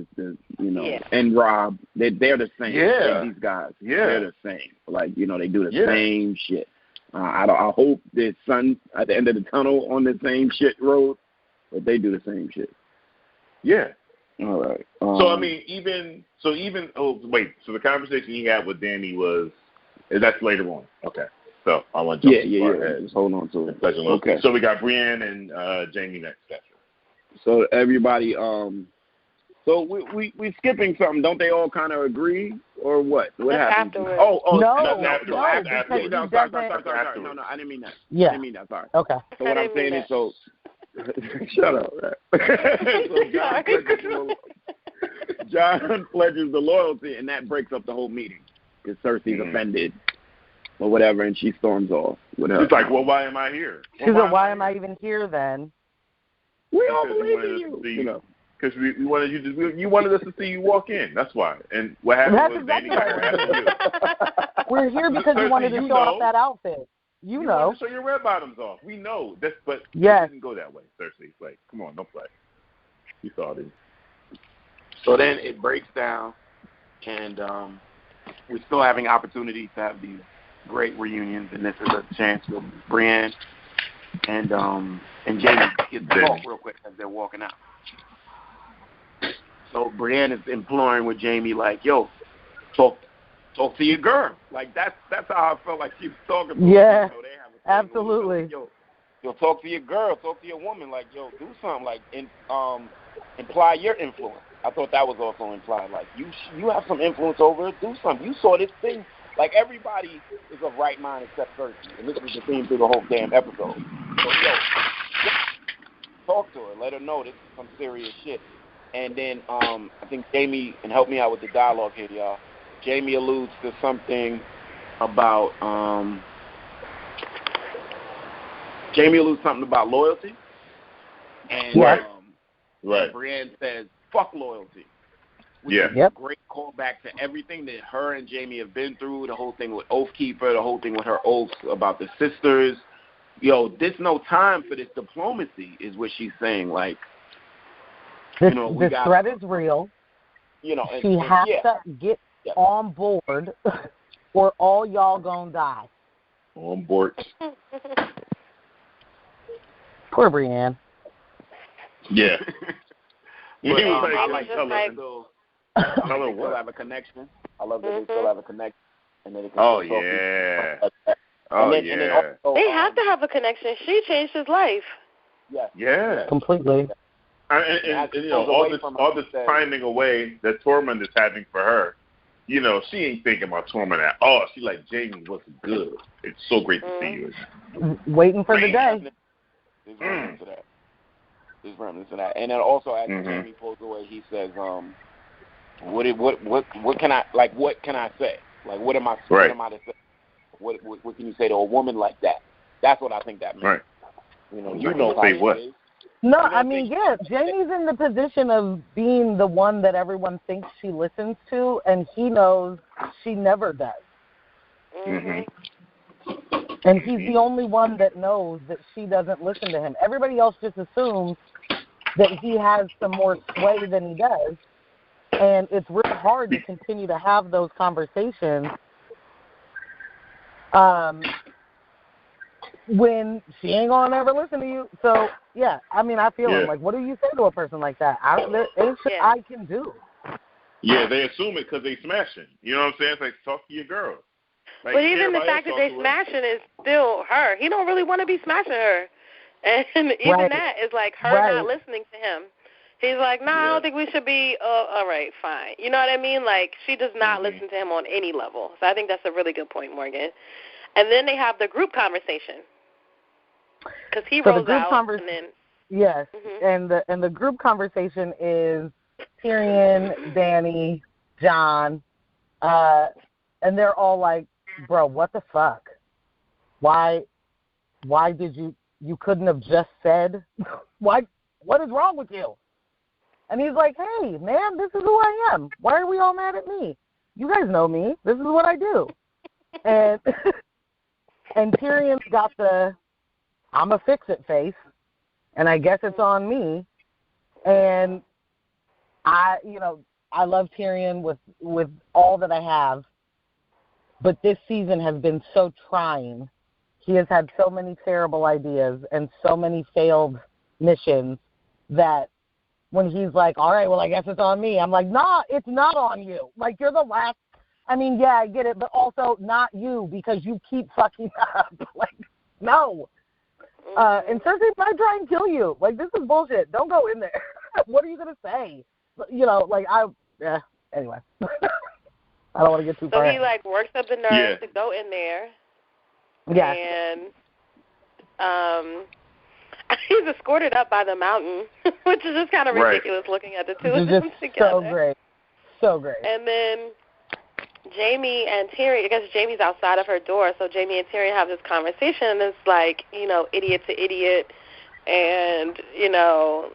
S2: And Rob, they're the same.
S1: Yeah.
S2: These guys, they're the same. Like, they do the same shit. I hope there's sun at the end of the tunnel on the same shit road, but they do the same shit.
S1: Yeah.
S2: All right.
S1: So the conversation he had with Danny that's later on. Okay. So I want to jump ahead.
S2: Just hold on to it.
S1: Okay. So we got Brienne and Jamie next.
S2: So everybody, so we skipping something. Don't they all kind of agree, or what? What happened?
S3: Afterwards.
S2: No,
S1: Sorry.
S2: No, I didn't mean that.
S4: Yeah.
S2: I didn't mean that. Sorry.
S4: Okay.
S2: So what I'm saying is, shut up. So John pledges the loyalty, and that breaks up the whole meeting because Cersei's offended or whatever, and she storms off. Whatever.
S1: She's like, well, why am I here?
S4: She's like, why am I even here then?
S2: We all believe in you.
S1: Because you wanted us to see you walk in. That's why. And what happened
S4: That's
S1: was
S4: exactly
S1: Danny got mad at you.
S4: We're here because you wanted to show off that outfit. You know.
S1: Wanted to show your red bottoms off. We know. But it didn't go that way, Cersei. Like, come on, don't play. You saw it.
S2: So then it breaks down, and we're still having opportunities to have these great reunions, and this is a chance for Brienne and Jamie get to talk real quick as they're walking out. So Brienne is imploring with Jamie, like, yo, talk to your girl. Like, that's how I felt like she was talking to
S4: her.
S2: So they have
S4: absolutely.
S2: Like, yo, talk to your girl, talk to your woman. Like, yo, do something. Like, imply your influence. I thought that was also implied. Like, you have some influence over her. Do something. You saw this thing. Like, everybody is of right mind except Cersei. And this was the theme through the whole damn episode. So, yo, talk to her. Let her know this is some serious shit. And then I think Jamie, and help me out with the dialogue here, y'all. Jamie alludes to something about loyalty. And Brienne says, fuck loyalty. Which is a great callback to everything that her and Jamie have been through, the whole thing with Oathkeeper, the whole thing with her oaths about the sisters. Yo, there's no time for this diplomacy, is what she's saying. Like,
S4: this threat is real.
S2: You know,
S4: she has to get on board, or all y'all gonna die.
S1: On board.
S4: Poor Brienne.
S1: Yeah.
S2: But, I like color. Color will have a connection. I love that they still have a connection. And then it can
S3: they have to have a connection. She changed his life.
S1: Yeah.
S4: Completely.
S1: And you know, all this finding a way that Tormund is having for her, you know, she ain't thinking about Tormund at all. She like, Jamie, what's good? It's so great to see you.
S4: Waiting for the day.
S2: There's remnants of that. There's remnants of that. And then also after Jamie pulls away, he says, what can I say? Like, what am I to say? What can you say to a woman like that? That's what I think that means. Right. You know how it is.
S4: No, I mean, Jamie's in the position of being the one that everyone thinks she listens to, and he knows she never does. And he's the only one that knows that she doesn't listen to him. Everybody else just assumes that he has some more sway than he does, and it's really hard to continue to have those conversations when she ain't gonna ever listen to you. So yeah, I mean, I feel him. Like, what do you say to a person like that? There ain't shit I can do.
S1: Yeah, they assume it because they smashing. You know what I'm saying? It's like, talk to your girl. Like,
S3: but even the fact that they smashing is still her. He don't really want to be smashing her, and even that is like her not listening to him. He's like, I don't think we should be. All right, fine. You know what I mean? Like, she does not listen to him on any level. So I think that's a really good point, Morgan. And then they have the group conversation because he rolls out. And then,
S4: yes, and the group conversation is Tyrion, Dany, Jon, and they're all like, "Bro, what the fuck? Why did you couldn't have just said why? What is wrong with you?" And he's like, "Hey, man, this is who I am. Why are we all mad at me? You guys know me. This is what I do." And and Tyrion's got the "I'm a fix-it" face, and I guess it's on me. And I love Tyrion with all that I have, but this season has been so trying. He has had so many terrible ideas and so many failed missions that when he's like, all right, well, I guess it's on me. I'm like, nah, it's not on you. Like, you're the last. I mean, yeah, I get it, but also not you because you keep fucking up. Like, no. And Cersei might try and kill you. Like, this is bullshit. Don't go in there. What are you going to say? You know, like, anyway. I don't want to get too far.
S3: So he, like, works up the nerve to go in there.
S4: Yeah.
S3: And he's escorted up by the mountain, which is just kind of ridiculous looking at the two of them together.
S4: So great. So great.
S3: And then Jamie and Tyrion, I guess Jamie's outside of her door, so Jamie and Tyrion have this conversation, and it's like, you know, idiot to idiot. And, you know,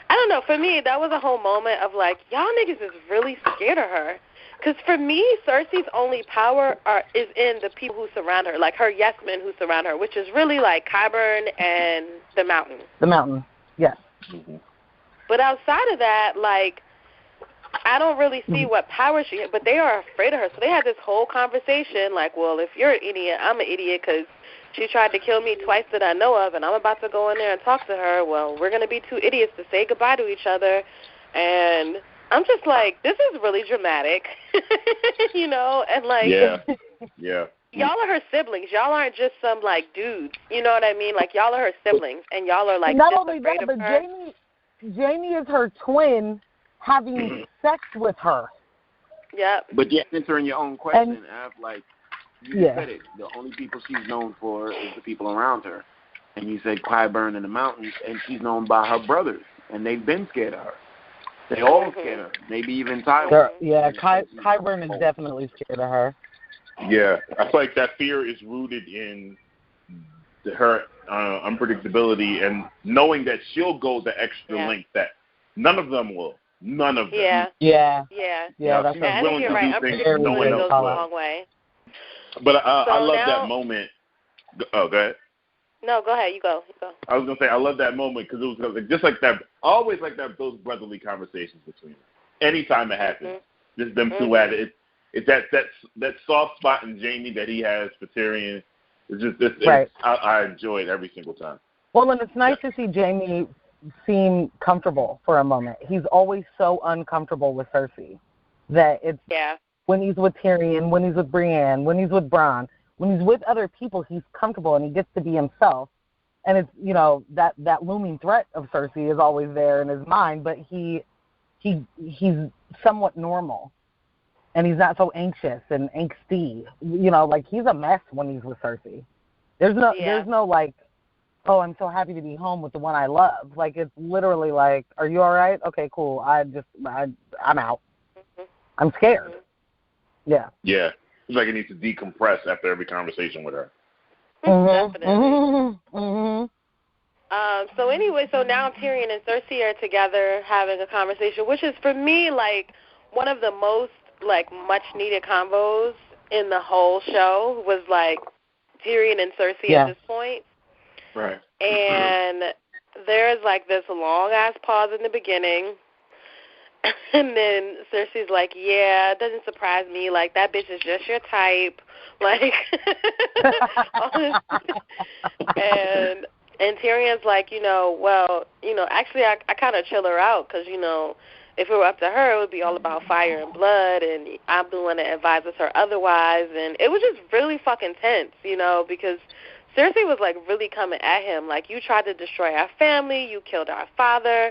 S3: I don't know. For me, that was a whole moment of like, y'all niggas is really scared of her. Because for me, Cersei's only power is in the people who surround her, like her yes men who surround her, which is really like Qyburn and the Mountain.
S4: The Mountain, yes.
S1: Mm-hmm.
S3: But outside of that, like, I don't really see what power she has, but they are afraid of her. So they had this whole conversation like, well, if you're an idiot, I'm an idiot because she tried to kill me twice that I know of, and I'm about to go in there and talk to her. Well, we're going to be two idiots to say goodbye to each other. And I'm just like, this is really dramatic, you know, and like, y'all are her siblings. Y'all aren't just some like dudes, you know what I mean? Like, y'all are her siblings, and y'all are like
S4: not
S3: just
S4: only
S3: afraid
S4: that,
S3: of
S4: but
S3: her.
S4: Jamie is her twin having sex with her.
S3: Yep.
S2: But you're answering your own question, Av. Like, you said it. The only people she's known for is the people around her. And you said Qyburn in the mountains, and she's known by her brothers, and they've been scared of her. They all scared of her. Maybe even Tyler.
S4: Yeah, Qyburn is definitely scared of her.
S1: Yeah, I feel like that fear is rooted in her unpredictability and knowing that she'll go the extra length that none of them will. None of them.
S3: Yeah.
S4: Yeah.
S3: That's
S1: she's
S3: I
S1: willing
S3: think you're
S1: to
S3: right.
S1: do things no one
S3: Unpredictability
S1: else
S3: goes a
S1: will.
S3: long way.
S1: But I love that moment. Oh, go ahead.
S3: No, go ahead. You go.
S1: I was gonna say I love that moment because it was just like that. I always like that those brotherly conversations between them. Anytime it happens, just them two at it. It's that soft spot in Jamie that he has for Tyrion. It's just I enjoy it every single time.
S4: Well, and it's nice to see Jamie seem comfortable for a moment. He's always so uncomfortable with Cersei that it's when he's with Tyrion, when he's with Brienne, when he's with Bronn. When he's with other people, he's comfortable and he gets to be himself. And it's, you know, that looming threat of Cersei is always there in his mind, but he's somewhat normal. And he's not so anxious and angsty. You know, like, he's a mess when he's with Cersei. There's no like, oh, I'm so happy to be home with the one I love. Like, it's literally like, are you all right? Okay, cool. I'm out. I'm scared. Yeah.
S1: Yeah. It's like he needs to decompress after every conversation with her.
S3: Definitely. So anyway, so now Tyrion and Cersei are together having a conversation, which is for me like one of the most like much needed combos in the whole show was like Tyrion and Cersei at this point.
S1: Right.
S3: And there's like this long ass pause in the beginning. And then Cersei's like, yeah, it doesn't surprise me. Like, that bitch is just your type. Like, and Tyrion's like, you know, well, you know, actually I kind of chill her out because, you know, if it were up to her, it would be all about fire and blood, and I'm the one that advises her otherwise. And it was just really fucking tense, you know, because Cersei was, like, really coming at him. Like, you tried to destroy our family. You killed our father.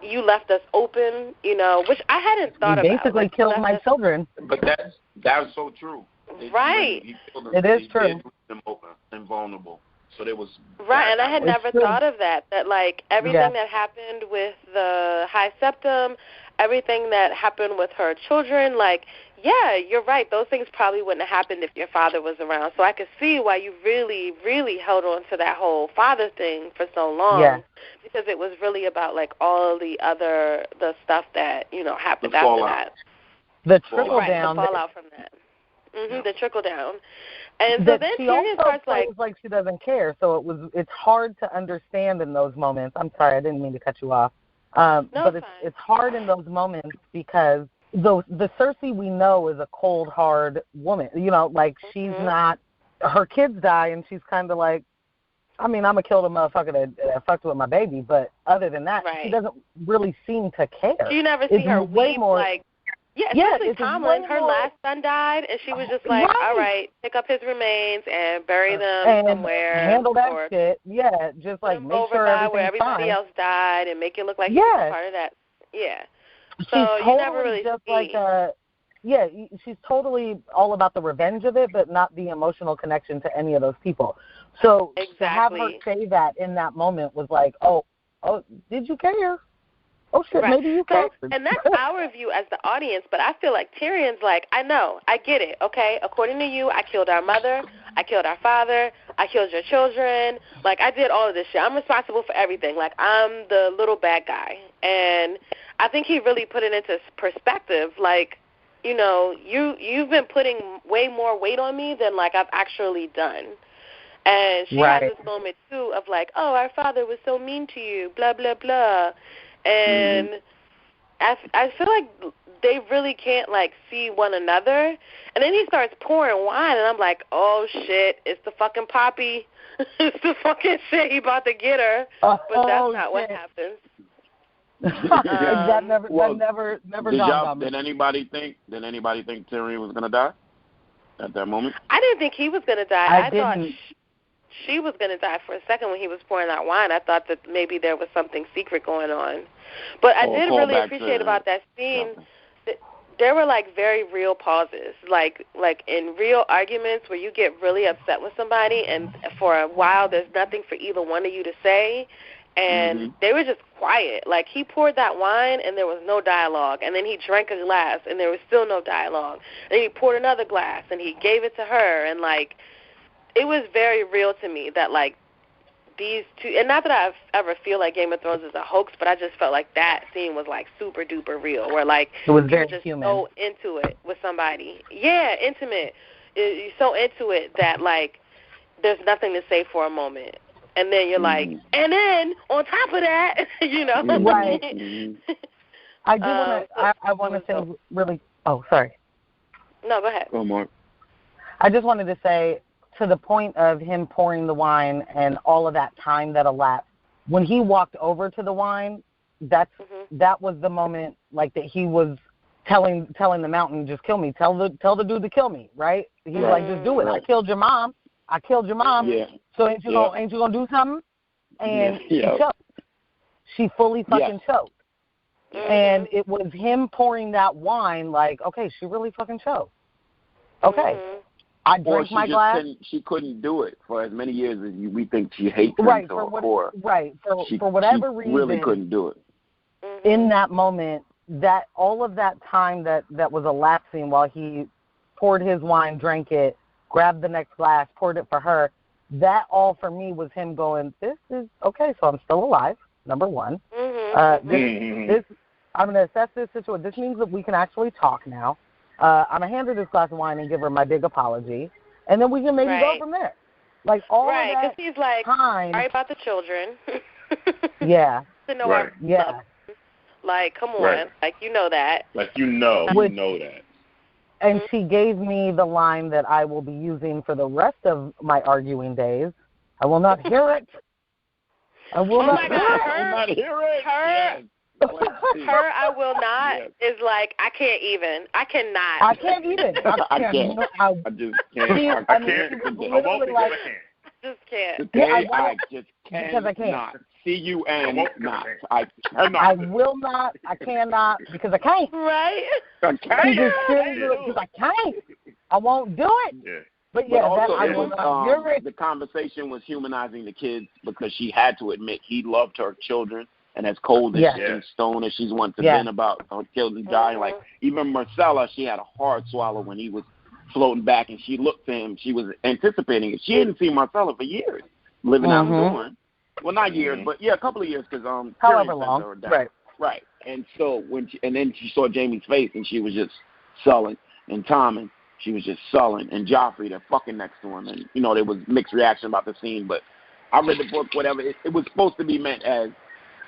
S3: You left us open, you know, which I hadn't thought about.
S4: You basically killed my children.
S2: But that's so true.
S3: Right.
S4: It is true.
S2: Did them open and vulnerable. So there was
S3: right, and I had never thought of that. That like everything that happened with the High Septum, everything that happened with her children, like, yeah, you're right. Those things probably wouldn't have happened if your father was around. So I could see why you really, really held on to that whole father thing for so long. Yeah. Because it was really about, like, all the stuff that, you know, happened after that.
S4: The trickle down.
S3: The fallout from that. The trickle down. And so then Tyrion starts
S4: like she doesn't care. So it's hard to understand in those moments. I'm sorry, I didn't mean to cut you off. But it's hard in those moments because the Cersei we know is a cold, hard woman. You know, like she's not. Her kids die, and she's kind of like, I mean, I'm going to kill the motherfucker that fucked with my baby, but other than that, she doesn't really seem to care.
S3: You never see her weep, like, especially Tomlin. Her last son died, and she was just like, all right, pick up his remains and bury them
S4: and
S3: somewhere.
S4: Handle that shit. Yeah, just like make sure everything's
S3: where everybody
S4: fine.
S3: else died and make it look like he was part of that. Yeah. So
S4: she's totally
S3: you never really
S4: just
S3: see.
S4: She's totally all about the revenge of it, but not the emotional connection to any of those people. So to have her say that in that moment was like, oh, did you care? Oh, shit, maybe you care.
S3: And that's our view as the audience, but I feel like Tyrion's like, I know, I get it, okay? According to you, I killed our mother, I killed our father, I killed your children. Like, I did all of this shit. I'm responsible for everything. Like, I'm the little bad guy. And I think he really put it into perspective, like, you know, you've been putting way more weight on me than, like, I've actually done. And she has this moment, too, of like, oh, our father was so mean to you, blah, blah, blah. And I feel like they really can't, like, see one another. And then he starts pouring wine, and I'm like, oh, shit, it's the fucking Poppy. It's the fucking shit he about to get her. But that's not what happens.
S4: That never dawned on me.
S2: Did anybody think Tyrion was going to die at that moment?
S3: I didn't think he was going to die. I thought she was going to die for a second when he was pouring that wine. I thought that maybe there was something secret going on. But I did really appreciate about that scene that there were, like, very real pauses, like in real arguments where you get really upset with somebody and for a while there's nothing for either one of you to say, and they were just quiet. Like, he poured that wine and there was no dialogue, and then he drank a glass and there was still no dialogue. And then he poured another glass and he gave it to her, and, like, it was very real to me that, like, these two, and not that I ever feel like Game of Thrones is a hoax, but I just felt like that scene was, like, super duper real, where, like,
S4: it was very
S3: you're just
S4: human.
S3: So into it with somebody. Yeah, intimate. You're so into it that, like, there's nothing to say for a moment. And then you're like, and then on top of that, you know.
S4: Right. I want to say really, oh, sorry.
S3: No, go ahead.
S2: Go on, Mark.
S4: I just wanted to say, to the point of him pouring the wine and all of that time that elapsed, when he walked over to the wine, that was the moment, like, that he was telling the mountain, just kill me. Tell the dude to kill me, right? He was like, just do it. I killed your mom.
S2: Yeah.
S4: So ain't you gonna do something? And she choked. She fully fucking choked. And it was him pouring that wine, like, okay, she really fucking choked. Okay. I drank my glass.
S2: She couldn't do it for as many years as we think she hates him to her core.
S4: Right. For whatever reason,
S2: really couldn't do it.
S4: In that moment, that all of that time that was elapsing while he poured his wine, drank it, grabbed the next glass, poured it for her, that all for me was him going, this is, okay, so I'm still alive, number one. This I'm going to assess this situation. This means that we can actually talk now. I'm going to hand her this glass of wine and give her my big apology, and then we can maybe go from there. Like, all of that
S3: because he's like,
S4: time.
S3: Sorry about the children.
S4: Yeah.
S3: To know I love them. Like, come on. Like, you know that.
S1: Like, you know that.
S4: And she gave me the line that I will be using for the rest of my arguing days. I will not hear it. I will not hear it.
S3: Her, I will not, is like, I can't even. I cannot.
S4: I can't even.
S2: I can't. I just can't.
S1: I can't. I won't because I can't.
S3: Just can't.
S2: I just can't.
S4: Because I can't.
S2: Not. C-U-N not.
S4: I will not. I cannot because I can't.
S3: Right?
S2: I can't.
S4: Because I can't. I won't do it.
S1: Yeah.
S4: But
S2: also,
S4: I will not hear it.
S2: The conversation was humanizing the kids because she had to admit he loved her children. And as cold and stone as she's wanted to been about her children dying, like even Marcella, she had a hard swallow when he was floating back, and she looked at him. She was anticipating it. She hadn't seen Marcella for years, living out in Dorne. Well, not years, but a couple of years, because
S4: however long,
S2: right. And so then she saw Jaime's face, and she was just sullen, and Tommen, she was just sullen, and Joffrey, they're fucking next to him, and there was mixed reaction about the scene. But I read the book, whatever. It was supposed to be meant as,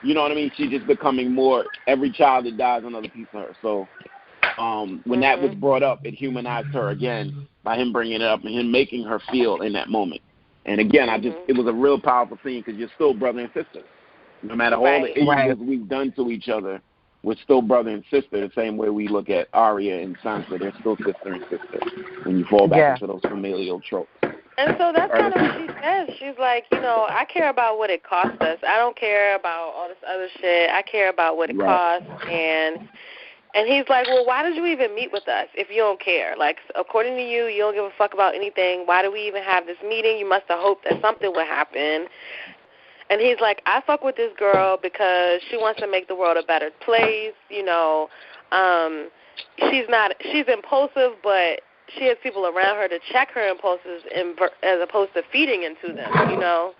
S2: you know what I mean? She's just becoming more, every child that dies, another piece of her. So when that was brought up, it humanized her again by him bringing it up and him making her feel in that moment And again, it was a real powerful scene because you're still brother and sister. No matter all the evils we've done to each other, we're still brother and sister, the same way we look at Arya and Sansa. They're still sister and sister when you fall back into those familial tropes.
S3: And so that's kind of what she says. She's like, I care about what it costs us. I don't care about all this other shit. I care about what it costs. And he's like, well, why did you even meet with us if you don't care? Like, according to you, you don't give a fuck about anything. Why do we even have this meeting? You must have hoped that something would happen. And he's like, I fuck with this girl because she wants to make the world a better place. She's impulsive, but she has people around her to check her impulses as opposed to feeding into them,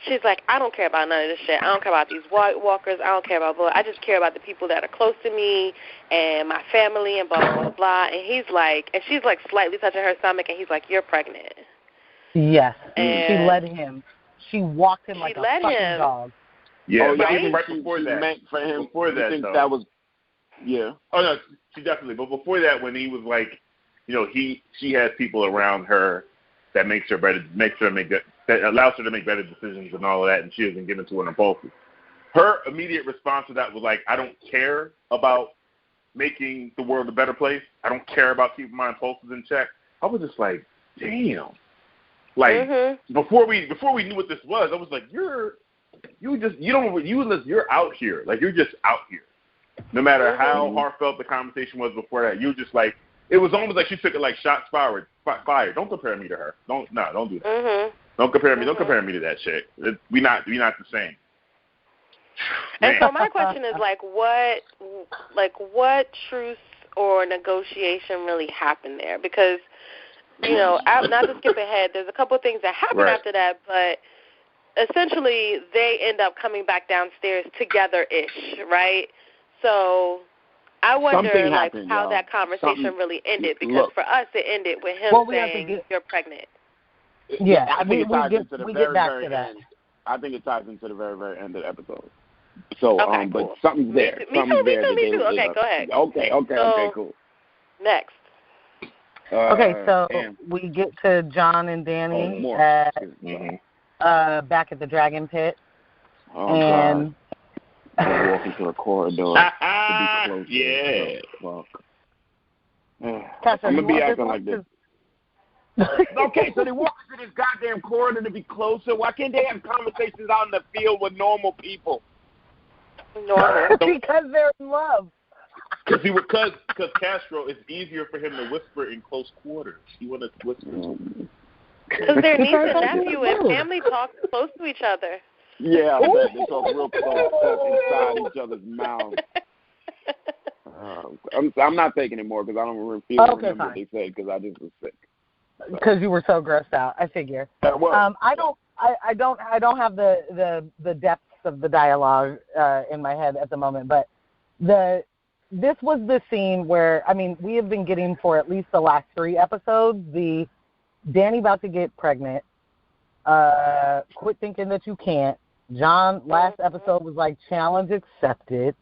S3: She's like, I don't care about none of this shit. I don't care about these White Walkers. I don't care about blah. I just care about the people that are close to me and my family and blah, blah, blah, blah. And he's like, and she's like slightly touching her stomach, and he's like, you're pregnant.
S4: Yes. And she led him. She walked him like a fucking dog.
S1: Yeah,
S2: right?
S1: Right before that.
S2: Meant for him.
S1: Before that,
S2: think
S1: though.
S2: That was, yeah.
S1: Oh, no, she definitely. But before that, when he was like, she has people around her that makes her better, that allows her to make better decisions and all of that, and she doesn't get into an impulsive. Her immediate response to that was like, I don't care about making the world a better place. I don't care about keeping my impulses in check. I was just like, damn. Like before we knew what this was, I was like, you're out here. Like, you're just out here. No matter how heartfelt the conversation was before that, you just like, it was almost like she took it like shots fired. Don't compare me to her. Don't do that. Don't compare me to that chick. We not the same.
S3: And so my question is what truce or negotiation really happened there? Because not to skip ahead, there's a couple of things that happen after that, but essentially they end up coming back downstairs together-ish, right? So I wonder how that conversation really ended, because for us it ended with him saying you're pregnant.
S2: Yeah, I think it ties into the very, very end. I think it ties into the very, very end of the episode. So,
S3: cool.
S2: But something's there.
S3: Me too. Okay, go ahead.
S2: Okay, cool.
S3: Next.
S4: We get to John and Danny back at the Dragon Pit.
S2: God. They're walking to a corridor to be close.
S1: Yeah.
S2: Fuck. I'm going to be acting like this. Okay, so they walk into this goddamn corridor to be closer. Why can't they have conversations out in the field with normal people?
S4: Because they're in love.
S1: Because Castro, it's easier for him to whisper in close quarters. He want to whisper.
S3: Because their niece and nephew and family talk close to each other.
S2: Yeah, I bet they talk real close, talk inside each other's mouths. I'm not taking it more because I don't remember what they said because I just was sick.
S4: Because you were so grossed out, I figure. I don't have the depths of the dialogue in my head at the moment, but this was the scene where, we have been getting for at least the last 3 episodes, the Danny about to get pregnant, quit thinking that you can't. John, last episode was like, challenge accepted.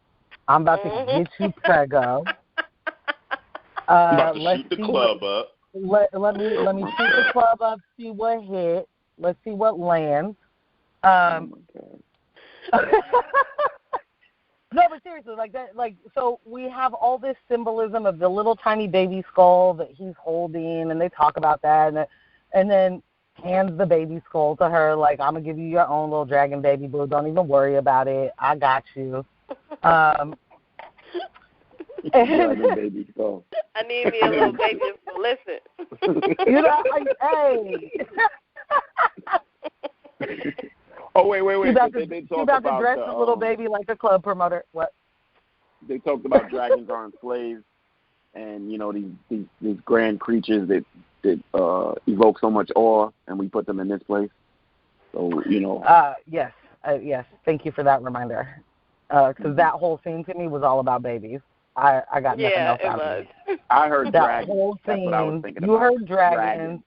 S4: I'm about to get you prego.
S1: About to shoot the club up.
S4: Let me shoot the club up, see what hit. Let's see what lands. Oh my God. No, but seriously, so we have all this symbolism of the little tiny baby skull that he's holding, and they talk about that, and then hands the baby skull to her, like, I'm going to give you your own little dragon baby, boo. Don't even worry about it. I got you.
S2: Dragon baby skull.
S3: I need me a little baby to listen.
S4: Hey.
S2: Oh, wait.
S4: You about to dress a little baby like a club promoter. What?
S2: They talked about dragons are enslaved, and, these grand creatures that evoke so much awe, and we put them in this place. So,
S4: Yes. Thank you for that reminder. Because that whole scene to me was all about babies. I got nothing else out of it.
S2: I heard
S4: that
S2: dragons.
S4: Whole scene,
S2: that's what I was thinking
S4: you
S2: about.
S4: heard dragons.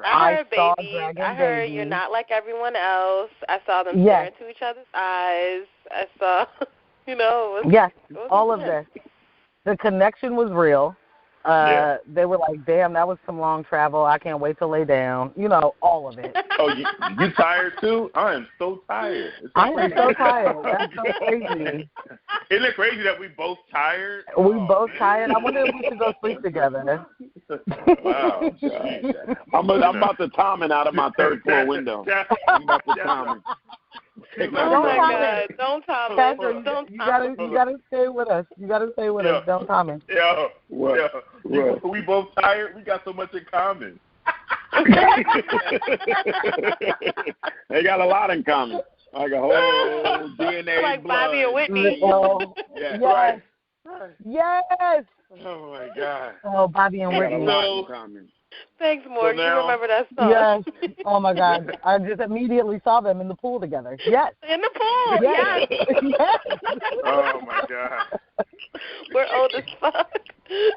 S3: I heard babies.
S4: Dragon
S3: I heard
S4: babies.
S3: you're not like everyone else. I saw them stare into each other's eyes. I saw,
S4: Yes, all of this. The connection was real. They were like, damn, that was some long travel. I can't wait to lay down. You know, all of it.
S1: Oh, you tired too? I am so tired.
S4: I am so tired. That's so crazy.
S1: Isn't it crazy that we both tired?
S4: We both tired. I wonder if we should go sleep together.
S1: Wow.
S2: I'm about to time it out of my third floor window. I'm about to time it.
S3: Oh my God! Don't time it.
S4: You gotta stay with us. You gotta stay with us. Don't time it.
S1: We both tired. We got so much in common.
S2: They got a lot in common. Like a whole DNA.
S3: Like
S2: blood.
S3: Bobby and Whitney.
S2: Yes.
S1: Right.
S4: Yes.
S1: Oh my God.
S4: Oh, Bobby and Whitney.
S3: Thanks, Morgan. You remember that song?
S4: Yes. Oh my God. I just immediately saw them in the pool together. Yes.
S3: In the pool. Yes.
S4: Yes.
S1: Oh my God.
S3: We're old as fuck.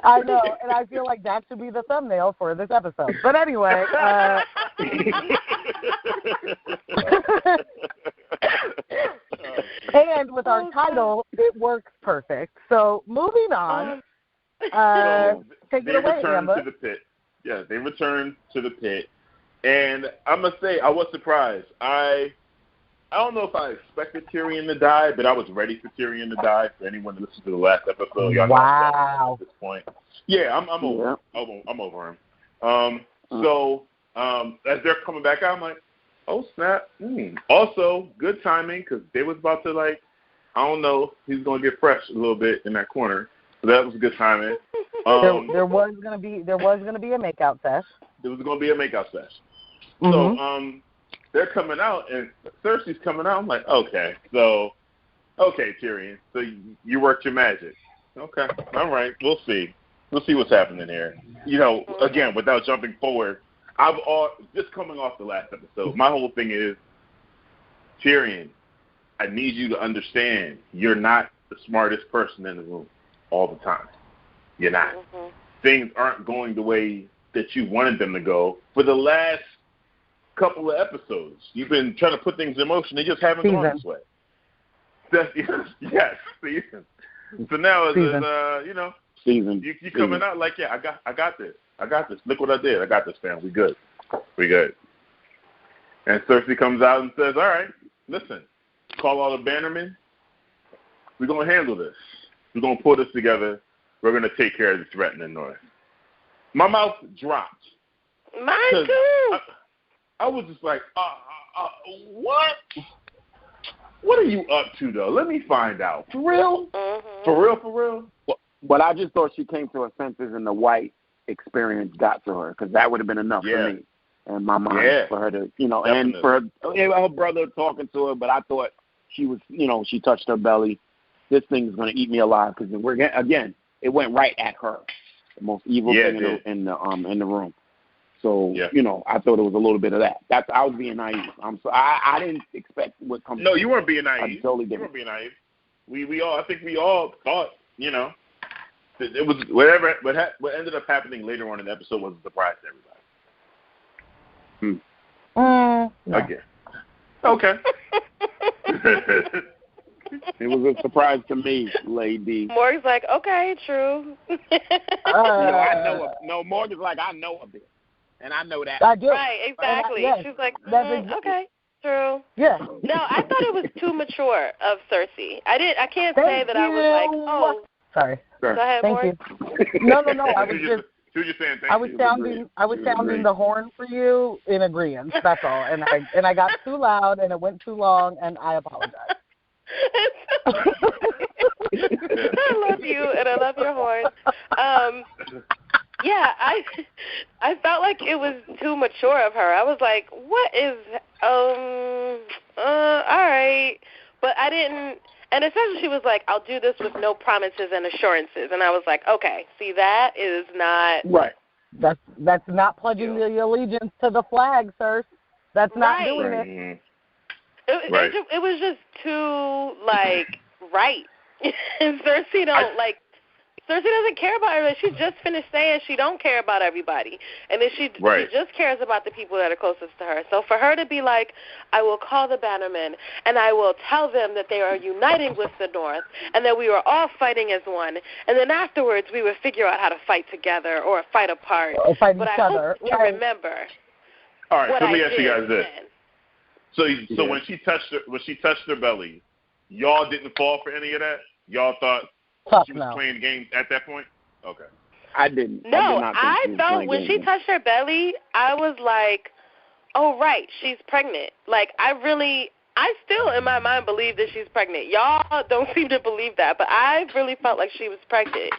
S4: I know, and I feel like that should be the thumbnail for this episode. But anyway. And with our title, it works perfect. So moving on. Take it away, Amber.
S1: To the pit. Yeah, they returned to the pit. And I must say, I was surprised. I don't know if I expected Tyrion to die, but I was ready for Tyrion to die. For anyone to listen to the last episode, y'all know at this point. Yeah, I'm over. I'm over him. So as they're coming back out, I'm like, oh snap. Also, good timing because they was about to I don't know, he's gonna get fresh a little bit in that corner. So that was good timing.
S4: There was gonna be a makeout session.
S1: There was gonna be a makeout session. So they're coming out and Cersei's coming out. I'm like, okay, Tyrion. So you worked your magic. Okay, all right, we'll see. We'll see what's happening here. You know, again, without jumping forward, just coming off the last episode, my whole thing is, Tyrion, I need you to understand you're not the smartest person in the room all the time. You're not. Things aren't going the way that you wanted them to go for the last couple of episodes. You've been trying to put things in motion. They just haven't gone this way. Yes, season. So now,
S2: season.
S1: You coming out like, yeah, I got this. Look what I did. I got this, fam. We good. And Cersei comes out and says, all right, listen, call all the bannermen. We're going to handle this. We're going to pull this together. We're going to take care of the threat in the north. My mouth dropped.
S3: Mine too.
S1: I was just like, what? What are you up to, though? Let me find out. For real? For real?
S2: But I just thought she came to her senses and the white experience got to her because that would have been enough for me and my mind for her to, and for her brother talking to her. But I thought she was, she touched her belly. This thing is going to eat me alive because it went right at her, the most evil thing in the room. So I thought it was a little bit of that. I was being naive. I didn't expect what comes.
S1: No, you weren't being naive.
S2: Totally
S1: you weren't being naive. I think we all thought, it was what ended up happening later on in the episode was a surprise to everybody.
S4: No.
S1: Again. Okay.
S2: It was a surprise to me, lady.
S3: Morgan's like, okay, true.
S2: I know. No, Morgan's like, I know a bit, and I know that.
S4: I do.
S3: Right, exactly. She's like, okay, true.
S4: Yeah.
S3: No, I thought it was too mature of Cersei. I can't say that I was like, oh.
S4: Sorry.
S3: Go ahead,
S4: Thank
S3: Morgan.
S4: you. No. I was just.
S1: She was just saying thank
S4: I was sounding the horn for you in agreement. That's all. And I got too loud and it went too long, and I apologize.
S3: I love you and I love your horn. I felt like it was too mature of her. I was like, what is all right. But I didn't, and especially she was like, I'll do this with no promises and assurances. And I was like, okay, see, that is not
S2: right.
S4: That's not pledging the allegiance to the flag, sir. That's not doing it.
S3: It was just too right. And Cersei Cersei doesn't care about everybody. She just finished saying she don't care about everybody. And then she just cares about the people that are closest to her. So for her to be like, I will call the Bannermen, and I will tell them that they are uniting with the North, and that we were all fighting as one, and then afterwards we would figure out how to fight together or fight apart.
S4: Or fight
S3: but
S4: each
S3: I
S4: other.
S3: hope you remember.
S5: All right,
S3: what
S5: so let me
S3: I
S5: ask you guys this.
S3: Then.
S5: So when she touched her belly, y'all didn't fall for any of that? Y'all thought she was playing games at that point? Okay.
S2: I didn't.
S3: No,
S2: I
S3: felt when she touched her belly, I was like, oh, right, she's pregnant. Like, I still, in my mind, believe that she's pregnant. Y'all don't seem to believe that, but I really felt like she was pregnant.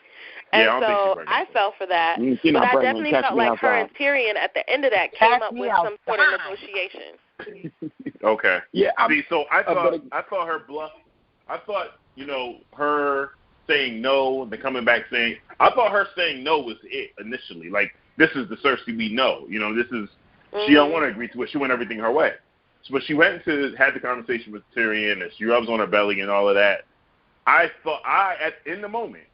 S3: And so I fell for that. But I definitely felt like her and Tyrion at the end of that came up with some sort of negotiation.
S5: Okay.
S2: Yeah.
S5: See, so I thought her bluff. I thought, her saying no, and then coming back saying, I thought her saying no was it initially. Like, this is the Cersei we know. This is, she don't want to agree to it. She went everything her way. So, but she went had the conversation with Tyrion, and she rubs on her belly and all of that. I thought, in the moment,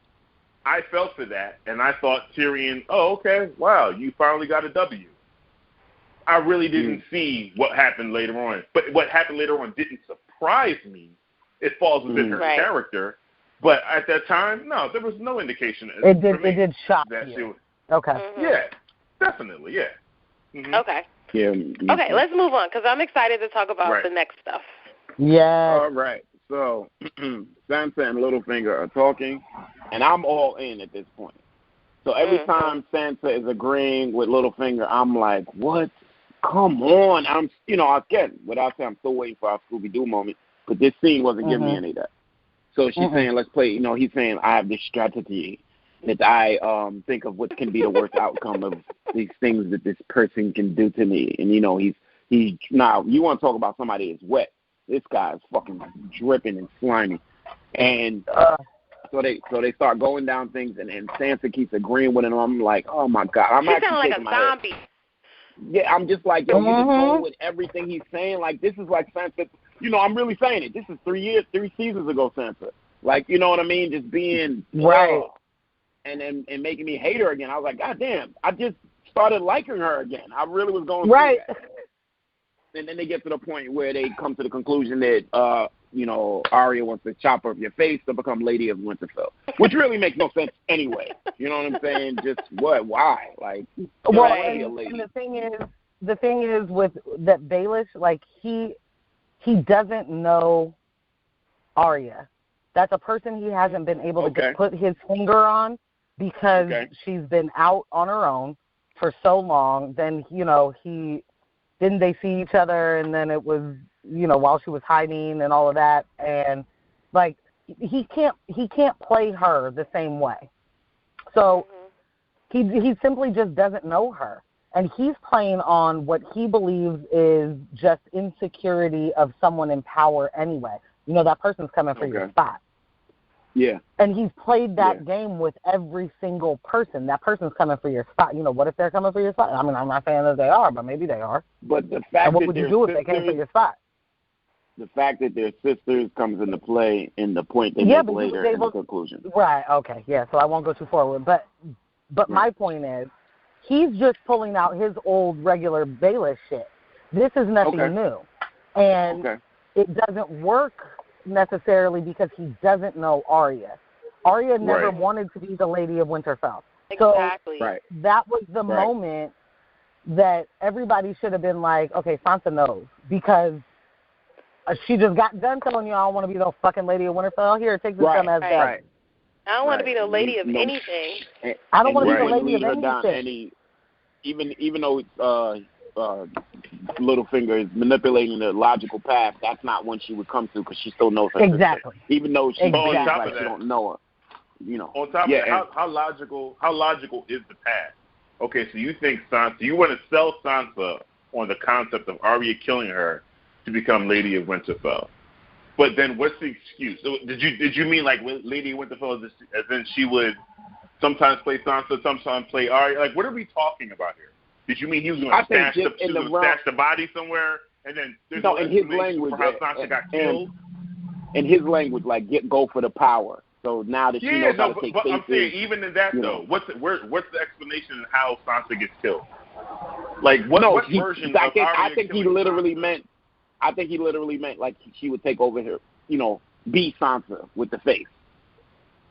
S5: I fell for that, and I thought Tyrion, oh, okay, wow, you finally got a W. I really didn't see what happened later on. But what happened later on didn't surprise me. It falls within her character. But at that time, no, there was no indication.
S4: It did shock
S5: that
S4: you. Okay.
S5: Yeah, definitely, yeah. Mm-hmm.
S3: Okay.
S2: Yeah.
S3: Okay, let's move on, because I'm excited to talk about the next stuff.
S4: Yeah.
S2: All right. So, Sansa and Littlefinger are talking, and I'm all in at this point. So every time Sansa is agreeing with Littlefinger, I'm like, what? Come on. Again, without saying I'm still waiting for our Scooby-Doo moment, but this scene wasn't giving me any of that. So she's saying, let's play, he's saying, I have this strategy that I think of what can be the worst outcome of these things that this person can do to me. And, he's now, you want to talk about somebody that's wet. This guy is fucking dripping and slimy. And so they start going down things, and Sansa keeps agreeing with him. I'm like, oh, my God. I'm
S3: She's kind of like a zombie.
S2: Yeah, I'm just like, yo, you just go with everything he's saying. Like, this is like Sansa. I'm really saying it. This is 3 seasons ago, Sansa. Like, you know what I mean? Just being
S4: right.
S2: And making me hate her again. I was like, God damn, I just started liking her again. I really was going
S4: right.
S2: through that. And then they get to the point where they come to the conclusion that, Arya wants to chop off your face to become Lady of Winterfell, which really makes no sense anyway. You know what I'm saying? Just what? Why? Like,
S4: well, and the thing is with that Baelish, like he doesn't know Arya. That's a person he hasn't been able to put his finger on because she's been out on her own for so long. Then didn't they see each other, and then it was while she was hiding and all of that, and like he can't play her the same way. So he simply just doesn't know her, and he's playing on what he believes is just insecurity of someone in power anyway. That person's coming for your spot.
S2: Yeah.
S4: And he's played that game with every single person. That person's coming for your spot. What if they're coming for your spot? I mean, I'm not saying that they are, but maybe they are.
S2: But the fact
S4: what would you do if they came for your spot?
S2: The fact that they're sisters comes into play in the point they make later in the conclusion.
S4: Right, okay, yeah, so I won't go too forward. But my point is, he's just pulling out his old regular Baelish shit. This is nothing new. And it doesn't work necessarily because he doesn't know Arya. Arya never wanted to be the Lady of Winterfell.
S3: Exactly.
S4: So that was the moment that everybody should have been like, okay, Sansa knows, because she just got done telling you, I don't want to be no fucking Lady of Winterfell. Here, take this dumbass back.
S3: I don't want to be the lady of anything.
S4: I don't want to be the lady of anything.
S2: Even though Littlefinger is manipulating the logical path, that's not one she would come to because she still knows her sister. Even though she feels like she don't know her.
S5: On top of that, how logical is the path? Okay, so you think Sansa, you want to sell Sansa on the concept of Arya killing her to become Lady of Winterfell. But then what's the excuse? So did you mean like Lady of Winterfell as in she would sometimes play Sansa, sometimes play Arya? Like, what are we talking about here? Did you mean he was going to stash the body somewhere and then there's
S2: in his language
S5: for how Sansa got killed?
S2: In his language, like go for the power. So now that she knows how to take
S5: but
S2: faces,
S5: I'm saying even in that though, what's the explanation of how Sansa gets killed? Like what version of Arya
S2: I think he literally meant like she would take over her, be Sansa with the face.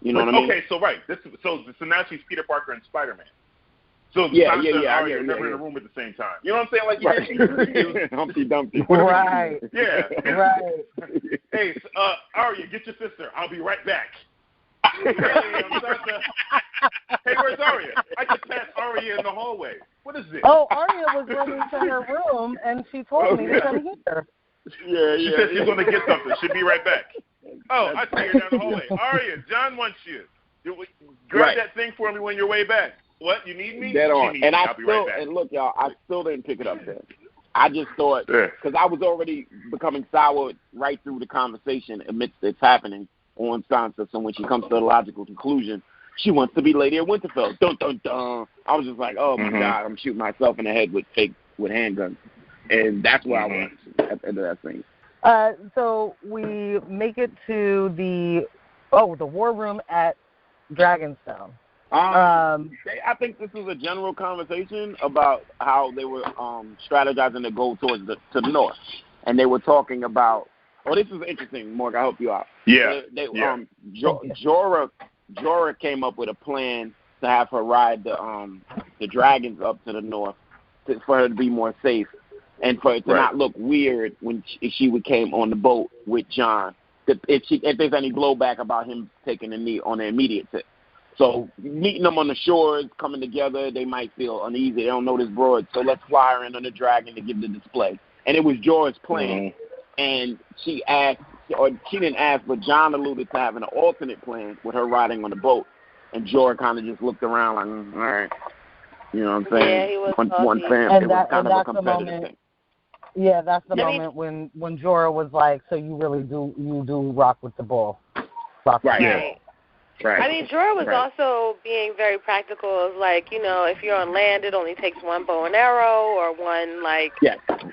S2: You know what I mean?
S5: Okay, so right. So now she's Peter Parker and Spider-Man. So Sansa and Arya are never in a room at the same time. You know what I'm saying? Like
S2: Humpty Dumpty.
S4: Right.
S5: Yeah.
S4: Right.
S5: Hey, Arya, get your sister. I'll be right back. Hey, where's Arya? I just passed Arya in the hallway. What is this?
S4: Oh, Arya was running to her room, and she told me to come here.
S5: She said she's going to get something. She'll be right back. Oh, I see her down the hallway. Arya, John wants you. Grab that thing for me when you're way back. What? You need me?
S2: Dead on.
S5: And
S2: I'll be right back. And look, y'all, I still didn't pick it up there. I just thought, because I was already becoming sour right through the conversation amidst it's happening on Sansa. So when she comes to the logical conclusion, she wants to be Lady of Winterfell. Dun, dun, dun. I was just like, oh, my God, I'm shooting myself in the head with handguns. And that's where I was at the end of that scene.
S4: So we make it to the war room at Dragonstone.
S2: I think this was a general conversation about how they were strategizing to go towards to the north, and they were talking about. Oh, this is interesting, Morgan. I help you out.
S5: Yeah.
S2: Jorah came up with a plan to have her ride the dragons up to the north for her to be more safe, and for it to not look weird when she came on the boat with Jon. If there's any blowback about him taking the knee on the immediate tip. So meeting them on the shores, coming together, they might feel uneasy. They don't know this broad, so let's fly her in on the dragon to give the display. And it was Jorah's plan. And she didn't ask, but Jon alluded to having an alternate plan with her riding on the boat. And Jorah kind of just looked around like, all right. You know what I'm saying?
S3: Yeah, he was
S2: one family. It was kind of a competitive thing.
S4: Yeah, that's the moment when Jorah was like, so you really do rock with the bull.
S2: Right. Right.
S3: I mean, Jorah was also being very practical. It was like, if you're on land, it only takes one bow and arrow or one,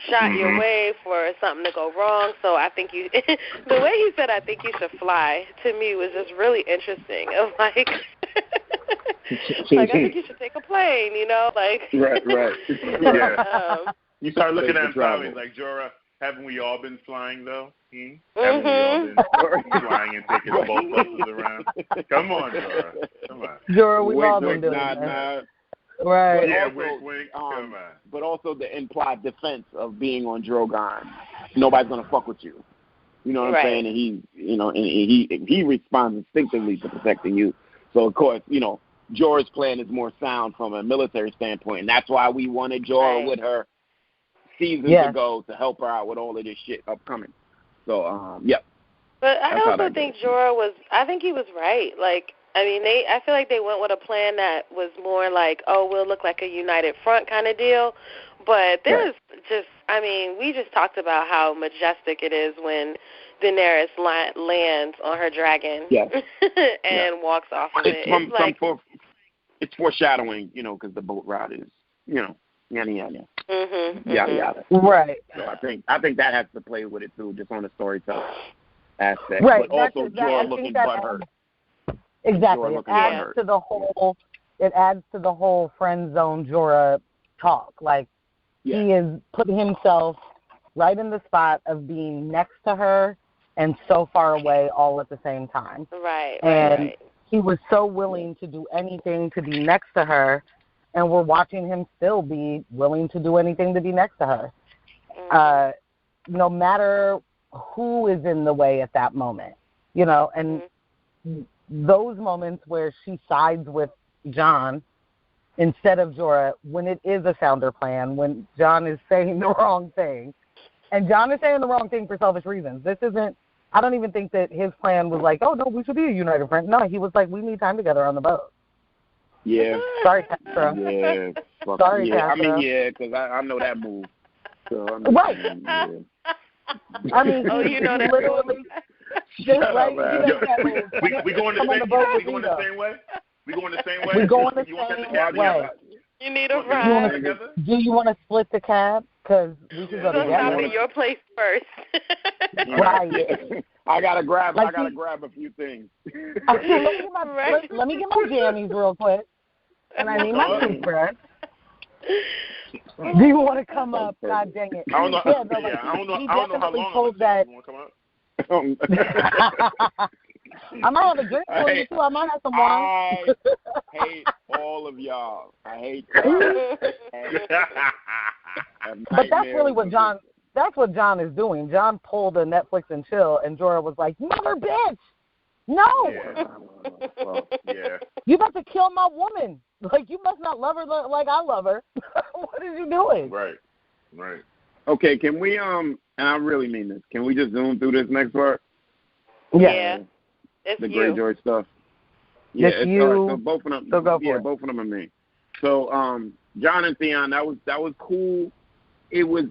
S3: shot your way for something to go wrong. So I think the way he said, I think you should fly, to me was just really interesting. Of I think you should take a plane,
S2: Right.
S5: Yeah. You start looking at him like, Jorah, haven't we all been flying, though? Haven't we all been flying and taking both buses around? Come on, Jorah. Come on.
S4: Jorah, we've all been doing that. Right.
S5: Yeah, wink. Come on.
S2: But also the implied defense of being on Drogon. Nobody's going to fuck with you. You know what I'm saying? And he responds instinctively to protecting you. So, of course, Jorah's plan is more sound from a military standpoint. And that's why we wanted Jorah with her seasons ago to help her out with all of this shit upcoming. So,
S3: But I also think Jorah I think he was right. I feel like they went with a plan that was more like, we'll look like a united front kind of deal. But there's we just talked about how majestic it is when Daenerys lands on her dragon and walks off of it.
S2: It's foreshadowing, because the boat ride is, yada yada. Yada yada.
S4: Right.
S2: So I think that has to play with it too, just on the storytelling aspect.
S4: Right.
S2: But also Jorah looking butthurt.
S4: Exactly. It adds to the whole friend zone Jorah talk. He is putting himself right in the spot of being next to her and so far away all at the same time.
S3: Right.
S4: And he was so willing to do anything to be next to her. And we're watching him still be willing to do anything to be next to her, no matter who is in the way at that moment, and those moments where she sides with Jon instead of Jorah, when it is a sounder plan, when Jon is saying the wrong thing, and Jon is saying the wrong thing for selfish reasons. I don't even think that his plan was like, oh, no, we should be a united front. No, he was like, we need time together on the boat.
S2: Yeah.
S4: Sorry, Castro.
S2: Yeah.
S4: Sorry,
S2: yeah.
S4: Castro.
S2: I mean, because I know that move. So,
S4: right.
S3: You know that
S4: literally. Just like
S5: we going the same way? We going the same way?
S4: We're going the same way.
S3: You need a ride.
S4: Do you want to split the cab? Because we can go together.
S3: Stop at your place first.
S4: Right.
S2: I gotta grab a few things.
S4: Let me get my jammies real quick, and I need my toothbrush. Do you want to come up? God dang it!
S5: I don't know.
S4: I
S5: don't know how long
S4: that.
S5: You want to come up?
S4: I might have a drink for you too. I might have some wine.
S2: I hate all of y'all. I hate y'all.
S4: But that's really what John. That's what John is doing. John pulled a Netflix and chill, and Jorah was like, "Mother bitch, no!
S5: Yeah. Well, yeah.
S4: You about to kill my woman? Like you must not love her like I love her. What are you doing?"
S5: Right.
S2: Okay, can we and I really mean this. Can we just zoom through this next part?
S3: Yeah. It's
S2: the
S3: you.
S2: Greyjoy stuff. Yeah,
S4: it's you.
S2: All right, so both of them.
S4: So go for it.
S2: Both of them are me. So John and Theon, that was cool. It was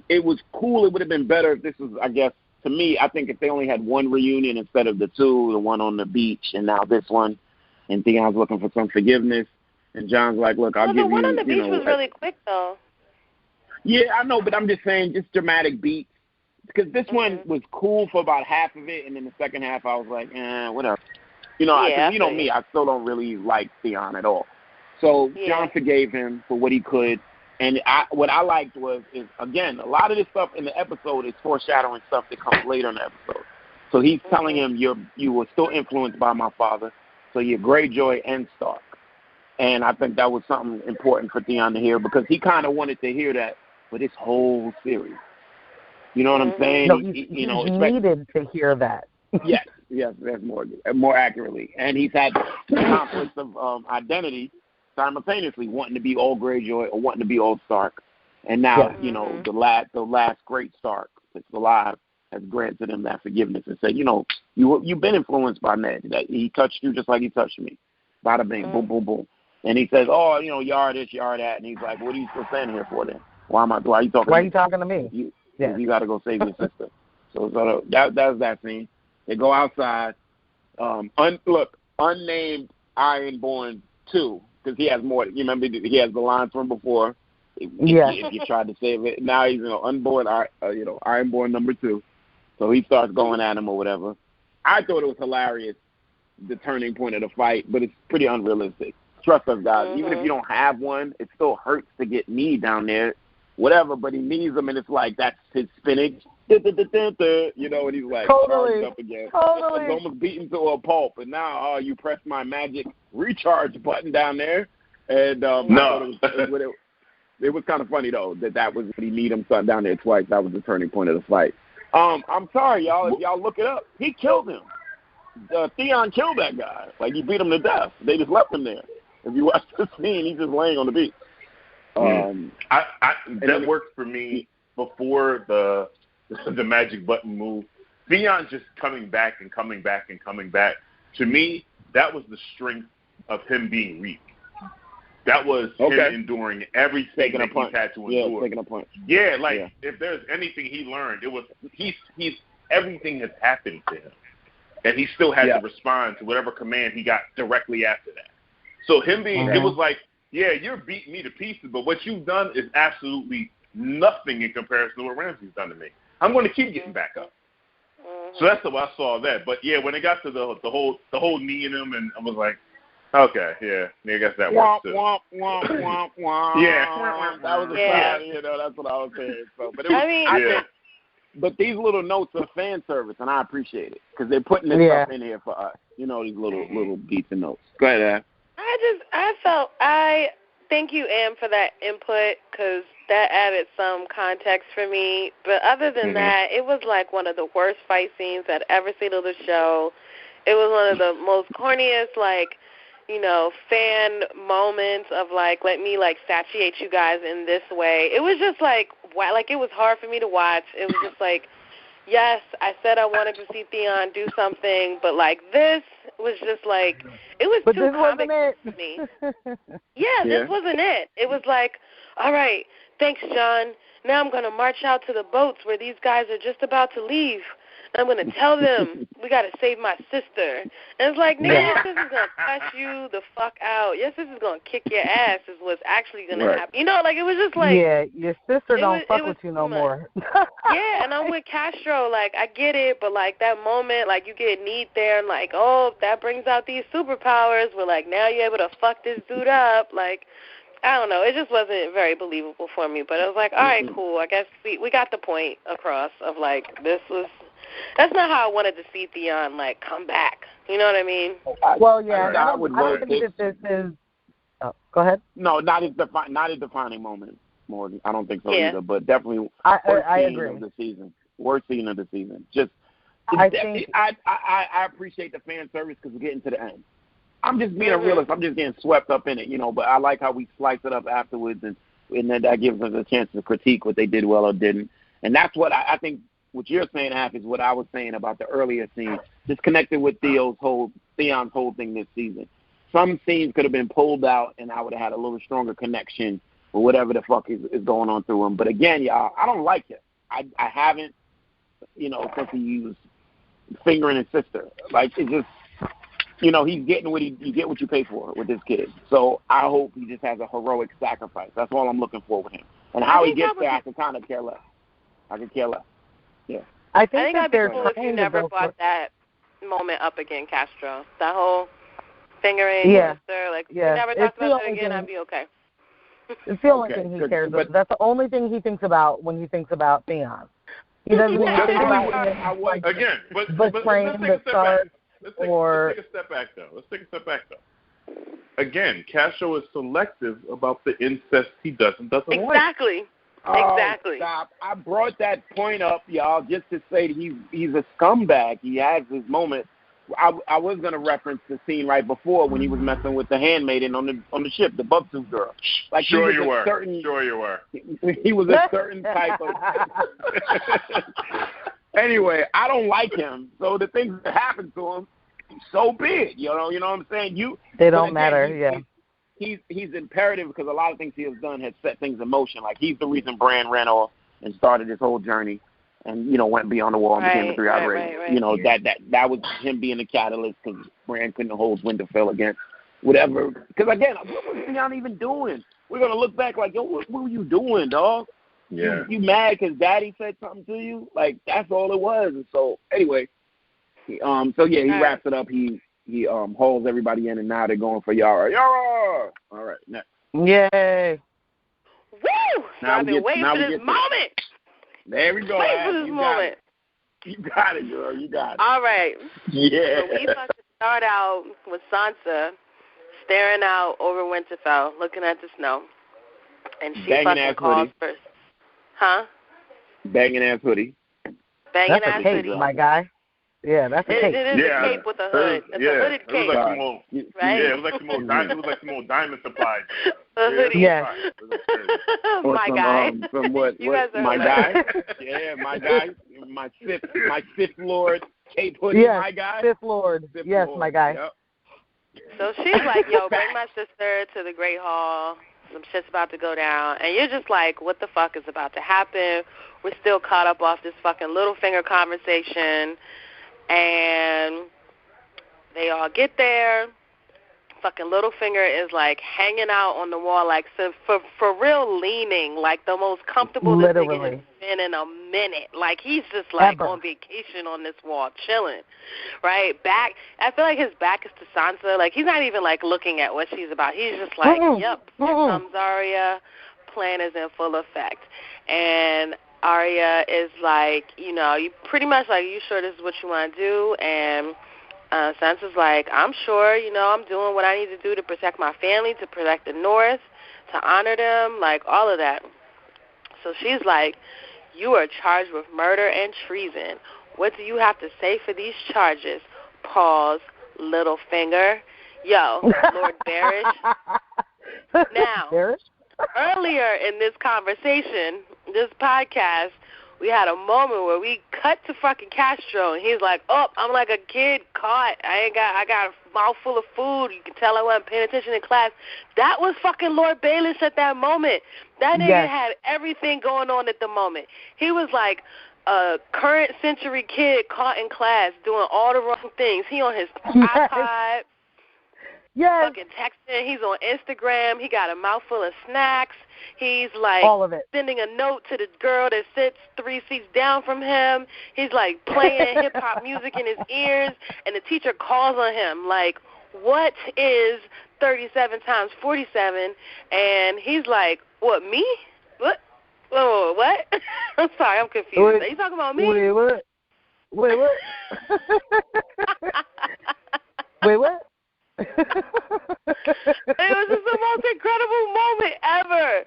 S2: cool. It would have been better if this was, I guess, to me, I think if they only had one reunion instead of the two, the one on the beach and now this one, and Theon's looking for some forgiveness, and John's like, look, I'll give you,
S3: the one on the beach was really quick, though.
S2: Yeah, I know, but I'm just saying, just dramatic beats. Because this one was cool for about half of it, and then the second half I was like, whatever. You know, me, I still don't really like Theon at all. So John forgave him for what he could. And what I liked is, again, a lot of this stuff in the episode is foreshadowing stuff that comes later in the episode. So he's telling him you were still influenced by my father, so you're Greyjoy and Stark. And I think that was something important for Theon to hear because he kind of wanted to hear that for this whole series. You know what I'm saying?
S4: No, he needed to hear that.
S2: Yes, that's more accurately. And he's had conflicts of identity simultaneously, wanting to be all Greyjoy or wanting to be all Stark. And now, the last great Stark that's alive has granted him that forgiveness and said, you've been influenced by Ned. That he touched you just like he touched me. Bada bing, boom, boom, boom. And he says, you are this, you are that. And he's like, what are you still standing here for then? Why are you talking
S4: to me?
S2: You got to go save your sister. So that's that scene. They go outside. Unnamed Ironborn 2, because he has more. You remember he has the lines from before. If you tried to save it, now he's unborn. Ironborn number 2. So he starts going at him or whatever. I thought it was hilarious, the turning point of the fight, but it's pretty unrealistic. Trust us, guys. Even if you don't have one, it still hurts to get me down there. Whatever, but he needs them, and it's like that's his spinach, and he's like charged up again.
S4: Totally.
S2: He's almost beaten to a pulp, and now you press my magic recharge button down there, and it was kind of funny though that was what he need him down there twice. That was the turning point of the fight. I'm sorry, y'all. If y'all look it up, he killed him. Theon killed that guy. Like he beat him to death. They just left him there. If you watch the scene, he's just laying on the beach.
S5: That worked for me before the magic button move. Theon just coming back. To me, that was the strength of him being weak. That was him enduring everything that he's had to endure.
S2: Yeah, taking a punch.
S5: Yeah, if there's anything he learned, it was he's everything has happened to him, and he still had to respond to whatever command he got directly after that. So him being, it was like, yeah, you're beating me to pieces, but what you've done is absolutely nothing in comparison to what Ramsay's done to me. I'm going to keep getting back up. So that's the way I saw that. But yeah, when it got to the whole knee in him, and I was like, okay, I guess that works too. Yeah,
S2: that was a sign. That's what I was saying. So, but it was, but these little notes are fan service, and I appreciate it because they're putting this stuff in here for us. These little beats and notes. Go ahead, Ab.
S3: I thank you, Am, for that input because that added some context for me. But other than that, it was like one of the worst fight scenes I'd ever seen on the show. It was one of the most corniest, fan moments of let me satiate you guys in this way. It was just wow, it was hard for me to watch. It was just yes, I said I wanted to see Theon do something, but this was just it was
S4: but
S3: too comic for me. This wasn't it. It was all right, thanks, John. Now I'm going to march out to the boats where these guys are just about to leave. And I'm going to tell them we got to save my sister. And it's like, nigga, your sister's going to cuss you the fuck out. Your sister's going to kick your ass is what's actually going to happen. You know, like, it was just like.
S4: Yeah, your sister don't fuck with you no more.
S3: Yeah, and I'm with Castro. Like, I get it, but, like, that moment, like, you get neat there and, like, oh, that brings out these superpowers where, like, now you're able to fuck this dude up. Like, I don't know. It just wasn't very believable for me. But I was like, all right, cool. I guess we got the point across of, like, that's not how I wanted to see Theon, like, come back. You know what I mean?
S4: Well, yeah, I don't think that this is go ahead.
S2: No, not a defining moment, Morgan. I don't think so either, but definitely
S4: I agree.
S2: Of the season. Worst scene of the season. Just,
S4: I
S2: appreciate the fan service because we're getting to the end. I'm just being a realist. I'm just getting swept up in it, you know. But I like how we slice it up afterwards, and then that gives us a chance to critique what they did well or didn't. And that's what I think. What you're saying, Half, is what I was saying about the earlier scene, just connected with Theon's whole thing this season. Some scenes could have been pulled out, and I would have had a little stronger connection with whatever the fuck is going on through him. But again, y'all, I don't like it. I haven't, you know, since he was fingering his sister. Like, it just. You know, he's getting what you get what you pay for with this kid. So I hope he just has a heroic sacrifice. That's all I'm looking for with him. And how he gets there, I can kind of care less. Yeah.
S3: I think I'd be cool if you never brought that moment up again, Castro. That whole fingering sister, like, if you never talked about it again, I'd be okay.
S4: It's the only thing he cares about. That's the only thing he thinks about when he thinks about Theon. He doesn't even think about
S5: again, but
S4: let's
S5: take a step back though. Again, Castro is selective about the incest he doesn't like.
S3: Exactly.
S2: Stop. I brought that point up, y'all, just to say that he's a scumbag. He has his moment. I was going to reference the scene right before when he was messing with the handmaiden on the ship, the Bubtooth girl. Like,
S5: Sure you were.
S2: He was a certain type of. Anyway, I don't like him. So the things that happen to him, so big. You know what I'm saying?
S4: They don't matter.
S2: He's imperative because a lot of things he has done has set things in motion. Like, he's the reason Bran ran off and started this whole journey, and went beyond the wall and became a three-eyed raven.
S3: Right.
S2: You know, that was him being the catalyst because Bran couldn't hold Winterfell against whatever. Because again, what was Theon even doing? We're gonna look back like, yo, what were you doing, dog?
S5: Yeah.
S2: You mad because Daddy said something to you? Like, that's all it was. And so anyway, he wraps it up. He hauls everybody in, and now they're going for Yara. Yara! All right, next.
S4: Yay!
S3: Woo! I've been waiting for this moment.
S2: There we go.
S3: Waiting for this moment.
S2: You got it, girl. You got it.
S3: All right.
S2: Yeah.
S3: So we about to start out with Sansa staring out over Winterfell, looking at the snow. And she fucking calls first. Huh?
S2: Banging ass hoodie.
S3: Banging
S4: ass
S3: hoodie.
S4: That's a cape, my guy. Yeah, that's a cape.
S3: It is a cape with a hood. It's a hooded cape.
S5: Right? Yeah, it was like some old diamond supply.
S3: A hoodie.
S4: Yeah.
S3: My guy.
S2: From what? My guy? Yeah, my guy. My fifth lord cape hoodie,
S4: yes,
S2: my guy.
S4: Fifth Lord. Yes, Lord. My guy.
S2: Yep.
S3: So she's like, yo, bring my sister to the Great Hall. Some shit's about to go down. And you're just like, what the fuck is about to happen? We're still caught up off this fucking Littlefinger conversation. And they all get there. Fucking Littlefinger is like hanging out on the wall, like for real leaning, like the most comfortable this nigga has been in a minute. Like he's just like on vacation on this wall, chilling. Right? I feel like his back is to Sansa. Like he's not even like looking at what she's about. He's just like, yep, here comes Arya. Plan is in full effect. And Arya is like, you pretty much like, you sure this is what you want to do? And Sansa's like, I'm sure, I'm doing what I need to do to protect my family, to protect the North, to honor them, like all of that. So she's like, you are charged with murder and treason. What do you have to say for these charges? Pause, Littlefinger. Yo, Lord Barrish. Now, earlier in this conversation, this podcast, we had a moment where we cut to fucking Castro, and he's like, oh, I'm like a kid caught. I got a mouthful of food. You can tell I wasn't paying attention in class. That was fucking Lord Baelish at that moment. That nigga had everything going on at the moment. He was like, a current century kid caught in class doing all the wrong things. He on his iPod.
S4: Yes.
S3: Fucking texting. He's on Instagram. He got a mouthful of snacks. He's like
S4: all of it.
S3: Sending a note to the girl that sits 3 seats down from him. He's like playing hip hop music in his ears, and the teacher calls on him like, "What is 37 times 47?" And he's like, "What, me? What? Oh, what?" I'm sorry, I'm confused. Are you talking about me?
S4: Wait, what? Wait, what? Wait, what?
S3: It was just the most incredible moment ever.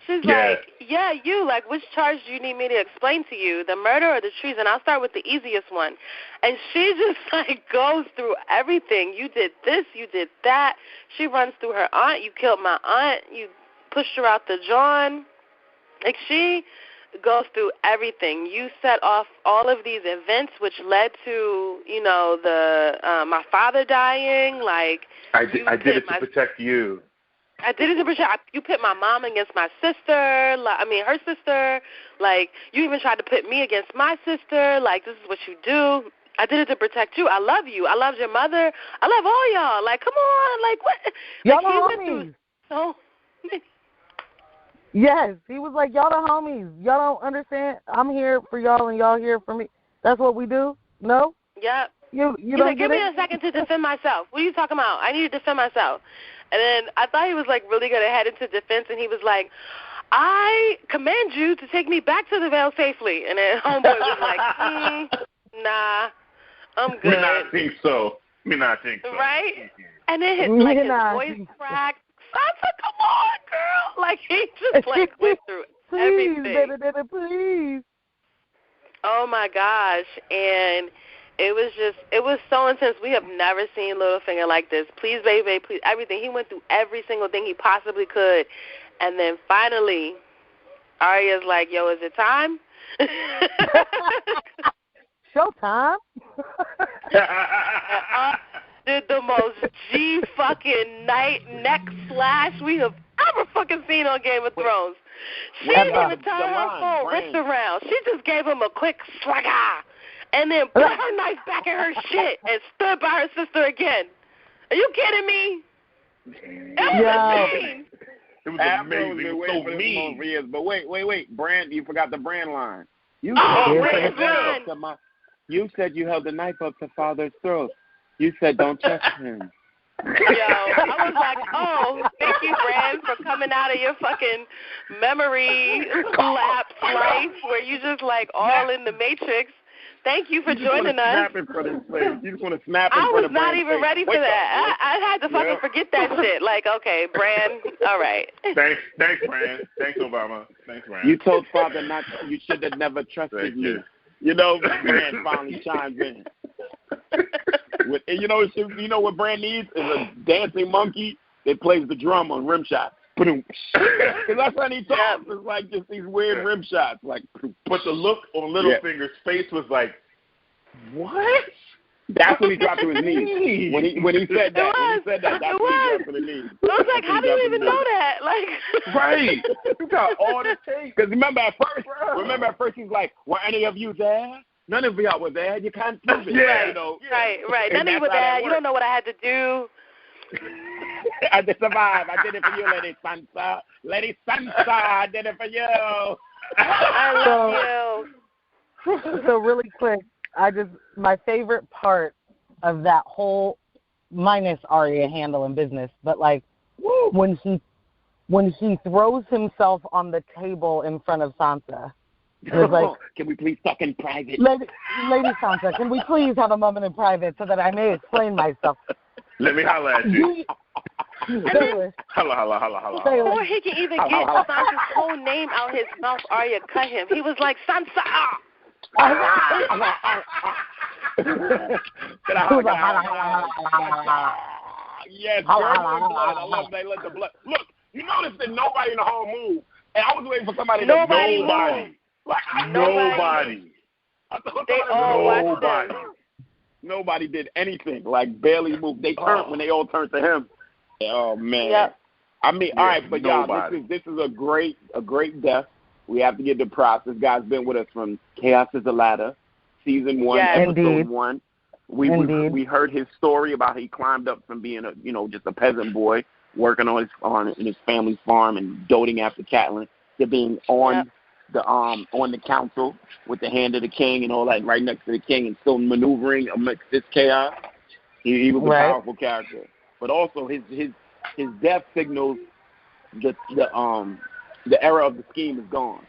S3: She's like, yeah, you, like, which charge do you need me to explain to you, the murder or the treason? I'll start with the easiest one. And she just, like, goes through everything. You did this, you did that. She runs through her aunt. You killed my aunt. You pushed her out the John. Like, she goes through everything. You set off all of these events, which led to, you know, the my father dying. Like,
S5: I did it to protect you.
S3: I did it to protect. You put my mom against my sister. Her sister. Like, you even tried to put me against my sister. Like, this is what you do. I did it to protect you. I love you. I loved your mother. I love all y'all. Like, come on. Like, what?
S4: Y'all
S3: like,
S4: the
S3: he
S4: homies.
S3: went through so many.
S4: Yes, he was like, y'all the homies. Y'all don't understand. I'm here for y'all and y'all here for me. That's what we do? No?
S3: Yep.
S4: You
S3: He's
S4: don't
S3: like, give
S4: get
S3: me
S4: it?
S3: a second to defend myself. What are you talking about? I need to defend myself. And then I thought he was, like, really going to head into defense, and he was like, I command you to take me back to the Veil safely. And then homeboy was like, nah, I'm good.
S5: Me not think so.
S3: Right? And then his voice cracked. Sansa, come on, girl. Like, he just, like, went through everything.
S4: Please.
S3: Oh, my gosh. And it was so intense. We have never seen Littlefinger like this. Please, baby, please, everything. He went through every single thing he possibly could. And then finally, Arya's like, yo, is it time?
S4: Showtime.
S3: Did the most G-fucking neck slash we have ever fucking seen on Game of Thrones. She didn't even turn her full wrist around. She just gave him a quick slugga and then put her knife back in her shit and stood by her sister again. Are you kidding me? It was insane.
S5: It was amazing. So mean.
S2: But wait. Brand, you forgot the Brand line. You said you held the knife up to Father's throat. You said don't touch him.
S3: Yo, I was like, oh, thank you, Brand, for coming out of your fucking memory lapse life where you just, like, all in the Matrix. Thank you for joining us.
S2: You just want to snap
S3: I was not even ready for that. I had to fucking forget that shit. Like, okay, Brand, all right.
S5: Thanks, Brand. Thanks, Obama. Thanks, Brand.
S2: You told Father you should have never trusted me. You know, Brand finally chimed in. You know what Brand needs is a dancing monkey that plays the drum on rim shots. Because that's how he talks. It's like just these weird rim shots. Like,
S5: but the look on Littlefinger's face was like, what?
S2: That's when he dropped to his knees. When he said that, that's when he dropped to the knees.
S3: I was like, how do you even know that? Like,
S2: right? You got all the tape. Because remember at first he was like, were any of you there? None of y'all were there. You can't prove it.
S3: Yeah.
S2: You know?
S3: Right. None of you were there. You don't know what I had to do.
S2: I did survive. I did it for you, Lady Sansa. Lady Sansa, I did it for you.
S3: I love you.
S4: So really quick, my favorite part of that whole, minus Arya handling business, but like when he throws himself on the table in front of Sansa. It was like,
S2: can we please talk in private?
S4: Lady Sansa, can we please have a moment in private so that I may explain myself?
S5: Let me holler at you. Holla.
S3: Before he can even get Sansa's whole name out his mouth, Arya cut him. He was like, Sansa!
S2: Yes, I love they let the blood. Look, you notice that nobody in the hall moved, and I was waiting for somebody to
S3: Nobody.
S5: Nobody.
S3: They all watched them.
S2: Nobody did anything. Like barely moved. They turned when they all turned to him. Oh man.
S3: Yep.
S2: I mean, all right, but y'all, this is a great death. We have to give the props. This guy's been with us from Chaos is a Ladder, season 1, episode 1. We heard his story about how he climbed up from being just a peasant boy working on his family's farm and doting after Catelyn to being on the council with the hand of the king and all that, right next to the king, and still maneuvering amidst this chaos. He was a powerful character, but also his death signals the era of the scheme is gone.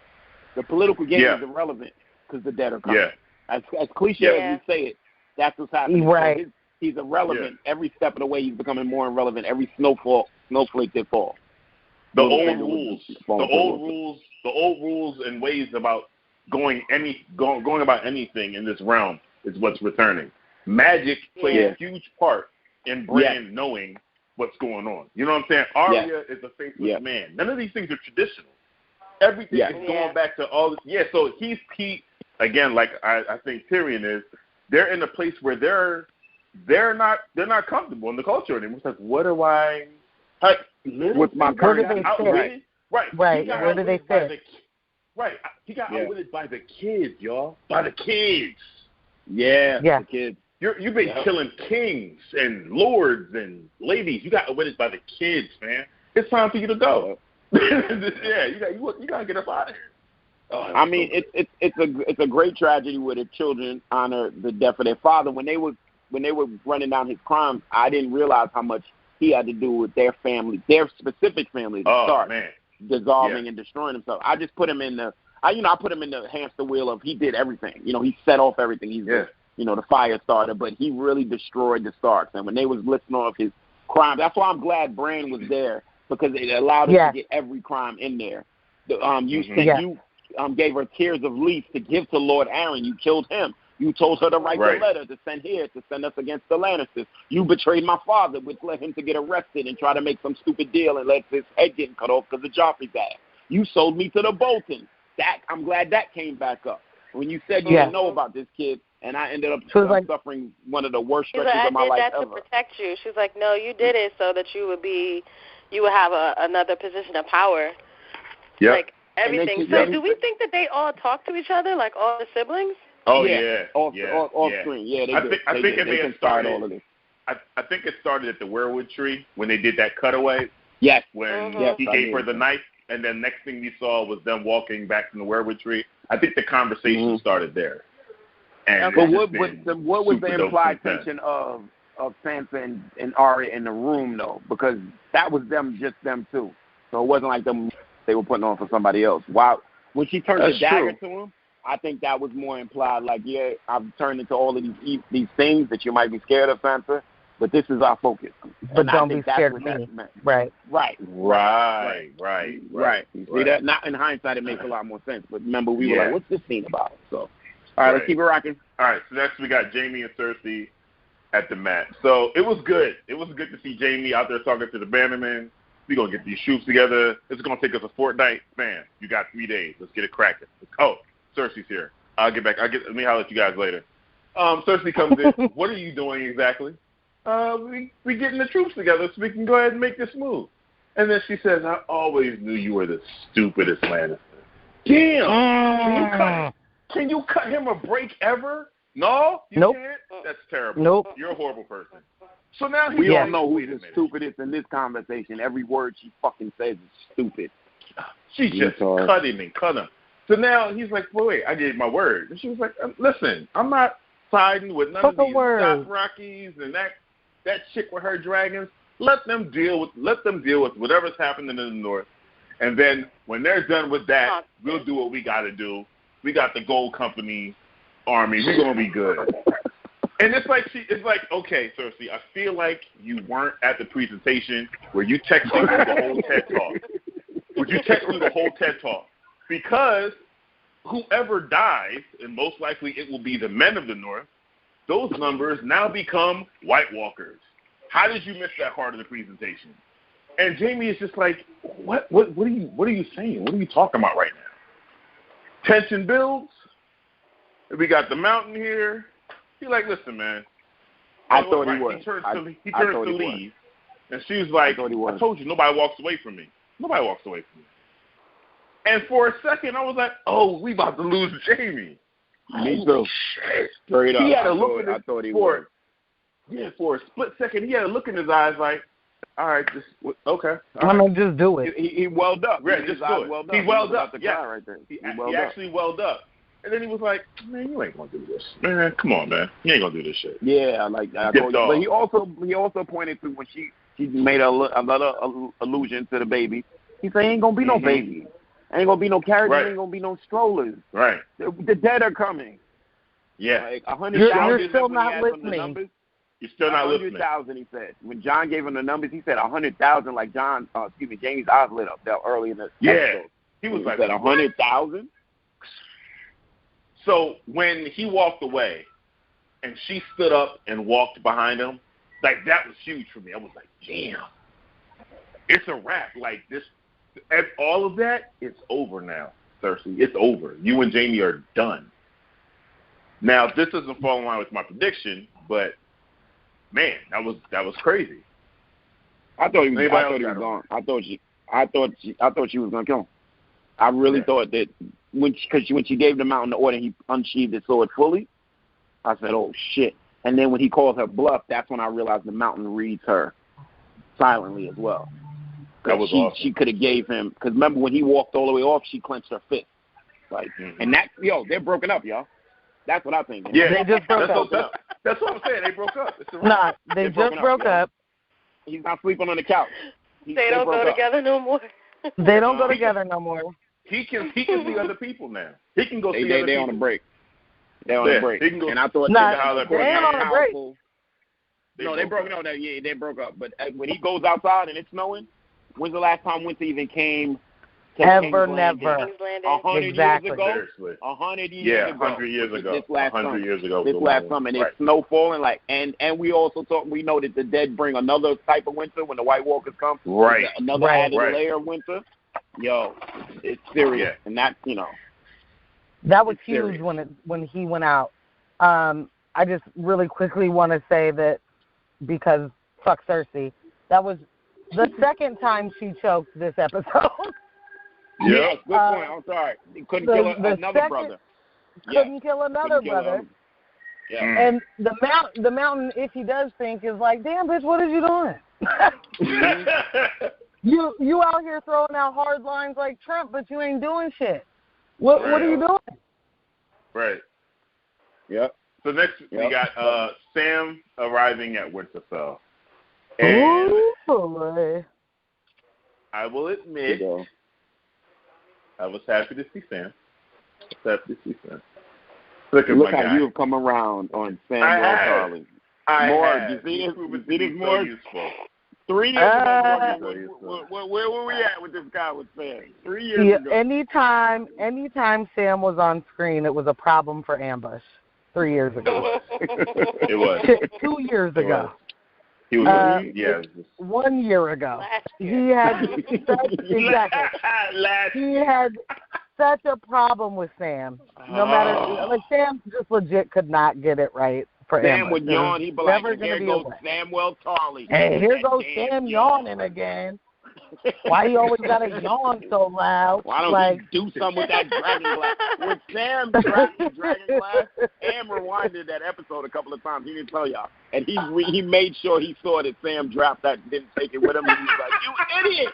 S2: The political game is irrelevant because the dead are coming. As cliche as we say it, that's what's happening.
S4: Right.
S2: So he's irrelevant every step of the way. He's becoming more irrelevant every snowflake that falls.
S5: The old rules and ways about going about anything in this realm is what's returning. Magic plays a huge part in Bran knowing what's going on. You know what I'm saying? Arya is a faceless man. None of these things are traditional. Everything is going back to all this. Yeah, so he's again, like I think Tyrion is. They're in a place where they're not comfortable in the culture anymore. It's like, what do I
S2: with my
S4: current
S5: outwitted? Right.
S4: Where do they fit?
S5: Right. He got outwitted by the kids, y'all. By the kids.
S2: Yeah.
S5: The kids. You've been killing kings and lords and ladies. You got outwitted by the kids, man. It's time for you to go. You gotta get up out of here.
S2: I mean, it's a great tragedy where the children honor the death of their father. When they were running down his crimes, I didn't realize how much he had to do with their family, their specific family, dissolving and destroying himself. I just put him in I put him in the hamster wheel of he did everything. He set off everything. He's the fire starter, but he really destroyed the Starks. And when they was listing off his crimes, that's why I'm glad Bran was there, because it allowed us to get every crime in there. You gave her tears of leaf to give to Lord Aaron. You killed him. You told her to write the letter to send us against the Lannisters. You betrayed my father, which led him to get arrested and try to make some stupid deal and let his head get cut off because of Joffrey's ass. You sold me to the Boltons. I'm glad that came back up. When you said you didn't know about this kid, and I ended up suffering one of the worst stretches of my life ever.
S3: I did that to protect you. She was like, no, you did it so that you would have another position of power.
S5: Yeah.
S3: Like everything. So do we think that they all talk to each other, like all the siblings?
S2: Oh yeah. Off screen. Yeah, they did.
S5: I think it started all of this. I think it started at the werewood tree when they did that cutaway.
S2: Yes.
S5: When he gave her the knife, and then next thing we saw was them walking back from the werewood tree. I think the conversation started there. And
S2: but what was the implied tension of Sansa and Arya in the room though? Because that was just them two. So it wasn't like they were putting on for somebody else. Wow. When she turned the dagger to him, I think that was more implied. Like, I've turned into all of these things that you might be scared of, Sansa, but this is our focus.
S4: But don't be scared of me. Right.
S2: You see that? Not in hindsight, it makes a lot more sense. But remember, we were like, what's this scene about? So, all right, let's keep it rocking.
S5: All right, so next we got Jaime and Cersei at the mat. So it was good. It was good to see Jaime out there talking to the Bannermen. We're going to get these troops together. It's going to take us a fortnight. Bam, you got 3 days. Let's get it cracking. Oh, Cersei's here. I'll get back. Let me holler at you guys later. Cersei comes in. What are you doing exactly? We getting the troops together so we can go ahead and make this move. And then she says, I always knew you were the stupidest Lannister. Damn! Can you cut him a break ever? No? You can't? That's terrible.
S4: Nope.
S5: You're a horrible person. So now
S2: we all know who's the stupidest in this conversation. Every word she fucking says is stupid.
S5: She just cut him and cut him. So now he's like, wait, I gave my word. And she was like, listen, I'm not siding with none of these Dothrakis and that chick with her dragons. Let them deal with whatever's happening in the north. And then when they're done with that, we'll do what we got to do. We got the Gold Company army. We're gonna be good. And it's like, okay, Cersei, I feel like you weren't at the presentation where you texted me the whole TED Talk. Would you text me the whole TED Talk? Because whoever dies, and most likely it will be the men of the North, those numbers now become White Walkers. How did you miss that part of the presentation? And Jaime is just like, what are you saying? What are you talking about right now? Tension builds. We got the mountain here. He's like, listen, man.
S2: I thought he was.
S5: He turns to leave. And she's like, I told you, nobody walks away from me. Nobody walks away from me. And for a second, I was like, "Oh, we about to lose Jamie."
S2: Me too. Straight up.
S5: He had a look in his
S2: I thought he
S5: for,
S2: was.
S5: Yeah, for a split second, he had a look in his eyes like, "All right, just okay."
S4: I'm gonna just do it.
S2: He welled up.
S5: Yeah, just do it.
S2: Welled
S5: he
S2: up.
S5: welled up.
S2: Yeah, right there.
S5: He
S2: welled
S5: actually welled up. And then he was like, "Man, you ain't gonna do this. Man, come on, man. You ain't gonna do this shit."
S2: Yeah, like I told you. But he also pointed to when she made another allusion to the baby. He said, "Ain't gonna be no baby. Ain't gonna be no carriages.
S5: Right.
S2: Ain't gonna be no strollers.
S5: Right.
S2: The dead are coming."
S5: Yeah.
S2: Like 100,000.
S4: You're still not listening.
S5: You're still not listening.
S2: 100,000, he said. When John gave him the numbers, he said 100,000. Like Jamie's eyes lit up that early in the episode.
S5: He was like,
S2: said 100,000.
S5: So when he walked away, and she stood up and walked behind him, like that was huge for me. I was like, damn, it's a wrap. Like this, and all of that, it's over now, Cersei. It's over. You and Jamie are done. Now this doesn't fall in line with my prediction, but man, that was crazy.
S2: I thought he was gone. I thought she was gonna kill him. I really thought that when she gave the mountain the order, he unsheathed his sword fully. I said, "Oh shit!" And then when he called her bluff, that's when I realized the mountain reads her silently as well.
S5: That was awesome.
S2: She could have gave him, because remember when he walked all the way off, she clenched her fist, like, and that they're broken up, y'all. That's what I think.
S5: Yeah,
S4: they just broke up.
S5: That's what I'm saying. They broke up.
S4: Nah, they just broke up.
S2: He's not sleeping on the couch.
S3: They don't go together no more.
S4: They don't go together no more.
S5: He can see other people now. He can go see other people.
S2: They're on a break. They're on a break.
S5: And
S2: I thought
S4: they on a break.
S2: No, they broke. No, they broke up. But when he goes outside and it's snowing, when's the last time winter even came?
S4: Ever, never.
S2: 100
S4: exactly.
S2: years ago.
S5: Seriously.
S2: 100 years ago.
S5: 100 years ago.
S2: This last
S5: 100
S2: summer.
S5: years ago.
S2: This last summer, and it's snow falling. And we also we know that the dead bring another type of winter when the White Walkers come.
S5: Right.
S2: Another added layer of winter. Yo, it's serious, and that
S4: that was huge when he went out. I just really quickly want to say that because fuck Cersei, that was the second time she choked this episode.
S2: Yes, good point. I'm sorry. He couldn't kill another brother.
S4: Couldn't kill another brother.
S2: Yeah.
S4: And the mountain, if he does think, is like, damn, bitch, what are you doing? You out here throwing out hard lines like Trump, but you ain't doing shit. What are you doing?
S5: Right.
S2: Yep.
S5: So next we got Sam arriving at Winterfell. And
S4: ooh, boy.
S5: I will admit, I was happy to see Sam. Look
S2: how you have come around on Samuel Tarly. You see this more?
S5: Useful.
S2: 3 years ago, where were we at with this guy with Sam? 3 years ago.
S4: Anytime Sam was on screen, it was a problem for Ambush. 3 years ago.
S5: It was.
S4: 2 years ago.
S5: He was,
S4: 1 year ago. He had such a problem with Sam. No matter, Sam just legit could not get it right for Sam.
S2: Sam would yawn. He'd be like, "Here goes Samuel Tarly."
S4: Hey, here goes Sam yawning again. Why you always gotta yawn so loud?
S2: Why don't you do something with that dragon glass? When Sam dropped the dragon glass, Sam rewinded that episode a couple of times. He didn't tell y'all, and he made sure he saw that Sam dropped that, didn't take it with him. And he was like, "You idiot!"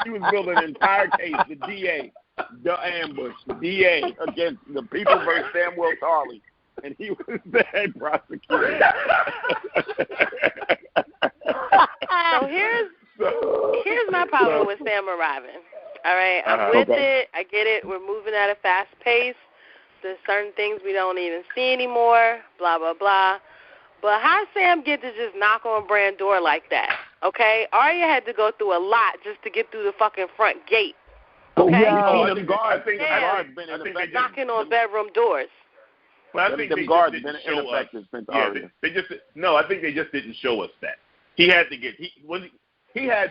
S2: He was building an entire case. The DA, the ambush, the DA against the people versus Samuel Tarly, and he was the head prosecutor.
S3: So here's my problem with Sam arriving. All right, I'm with it. I get it. We're moving at a fast pace. There's certain things we don't even see anymore. Blah blah blah. But how Sam get to just knock on Bran's door like that? Okay, Arya had to go through a lot just to get through the fucking front gate. Okay,
S2: I think guards been ineffective.
S3: Knocking on bedroom doors.
S5: Well, I think
S2: them guards been ineffective since Arya.
S5: I think they just didn't show us that. He had to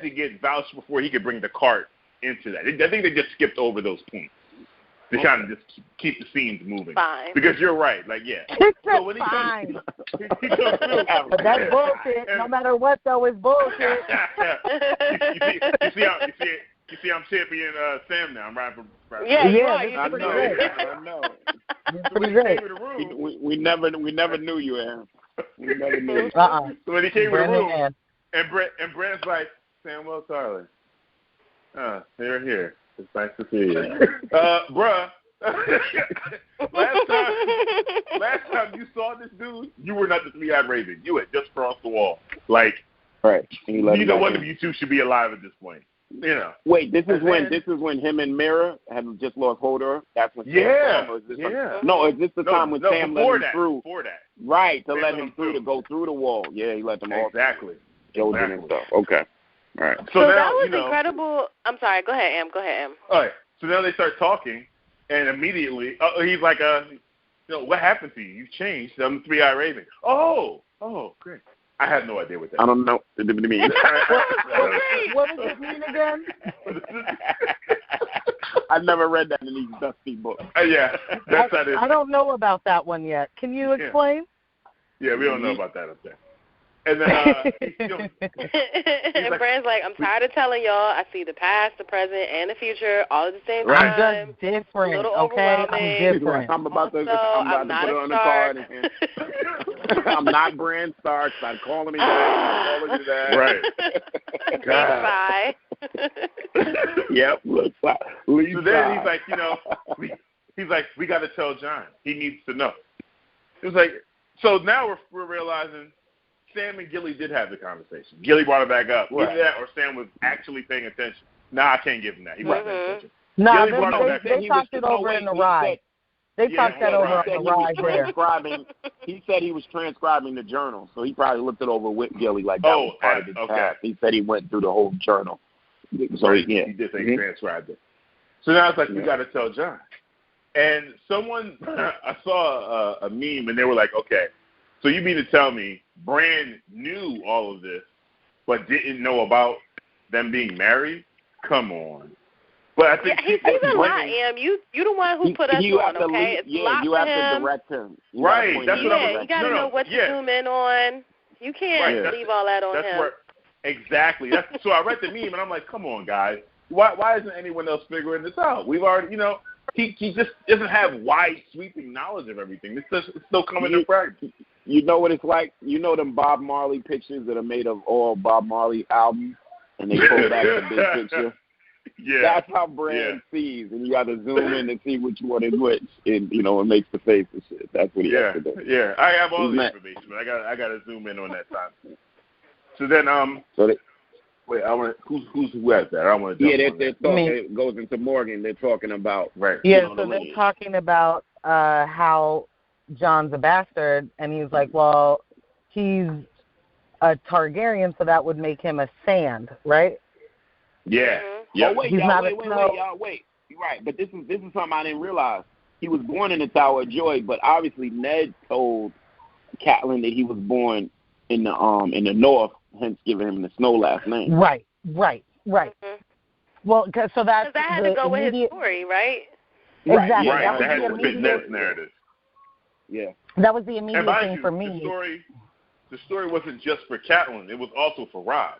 S5: get vouched before he could bring the cart into that. I think they just skipped over those points to kind of just keep the scenes moving.
S3: Fine.
S5: Because you're right,
S4: So when fine. But that's bullshit. No matter what, though, it's bullshit.
S5: You see, I'm championing Sam now. I'm riding for.
S3: Yeah, you are.
S2: I know.
S4: So when he came
S5: in the room,
S2: we never knew you, Aaron. We never knew you.
S5: So when he came in the room,
S4: man.
S5: and Brent's like, Samuel Tarlin. They're here. It's nice to see you. Bruh, last time you saw this dude, you were not the three-eyed raven. You had just crossed the wall. Like,
S2: right.
S5: Neither one of you two should be alive at this point. You know.
S2: Wait, this is when him and Mira had just lost hold of her. That's when. No, is this the time when Sam let him through?
S5: Before that.
S2: Right, to let him through to go through the wall. Yeah, he let them all.
S5: Exactly.
S2: Jojen and stuff. Okay. All right.
S3: So
S5: now,
S3: that was incredible. I'm sorry. Go ahead, Am.
S5: All right. So now they start talking, and immediately he's like, what happened to you? You changed. I'm the three-eyed raven. Oh, great. I had no idea what that.
S2: I don't know what it means.
S4: What does it mean again?
S2: I never read that in these dusty books.
S5: Yeah, that's how it is.
S4: I don't know about that one yet. Can you explain?
S5: Yeah, we don't know about that up there. And then
S3: and Brand's like, I'm tired of telling y'all. I see the past, the present, and the future all at the same
S4: I'm
S3: time.
S4: just different.
S3: A little
S4: okay,
S3: overwhelming.
S4: I'm different.
S2: I'm about to put it on the card. I'm not Brand Stark. I'm calling me that. I'm calling you that.
S5: Right.
S3: Bye.
S2: Yep.
S5: So then he's like, we got to tell John. He needs to know. It was like, so now we're realizing Sam and Gilly did have the conversation. Gilly brought it back up. Either that or Sam was actually paying attention. Nah, I can't give him that. He wasn't paying attention.
S4: No,
S5: they
S4: talked it over in the ride. They talked that over on the ride there.
S2: He said he was transcribing the journal, so he probably looked it over with Gilly like that was part of his task. He said he went through the whole journal. So
S5: he did say he transcribed it. So now it's like, we got to tell John. And I saw a meme, and they were like, okay, so you mean to tell me Brand knew all of this but didn't know about them being married? Come on. But I think
S3: he's a lot, Am. You the one who put us on, okay? It's a lot
S2: you
S3: for
S2: have
S3: him.
S2: to direct him.
S5: Right. That's what I'm
S3: you got to know what to zoom in on. You can't leave all that on him.
S5: Exactly. So I read the meme, and I'm like, come on, guys. Why isn't anyone else figuring this out? We've already, he just doesn't have wide, sweeping knowledge of everything. It's still coming to practice.
S2: You know what it's like? You know them Bob Marley pictures that are made of all Bob Marley albums, and they pull back the big picture?
S5: Yeah.
S2: That's how Brand sees, and you got to zoom in and see which one is which, and it makes the face and shit. That's what he has to do.
S5: Yeah, I have all the information, but I got to zoom in on that time. So then, wait, I want who has that? I want to.
S2: Yeah, they're talking. It goes into Morgan. They're talking about
S4: Yeah, so they're talking about how John's a bastard, and he's like, well, he's a Targaryen, so that would make him a Sand, right?
S5: Yeah.
S2: Yeah. Oh, wait, y'all, wait. You're right, but this is something I didn't realize. He was born in the Tower of Joy, but obviously Ned told Catelyn that he was born in the north, hence giving him the Snow last name.
S4: Right. Mm-hmm. Well, so that
S3: had to go with his story, right?
S4: Exactly.
S5: Right. That had to fit Ned's narrative.
S2: Yeah.
S4: That was the immediate thing for me.
S5: The story wasn't just for Catelyn; it was also for Rob.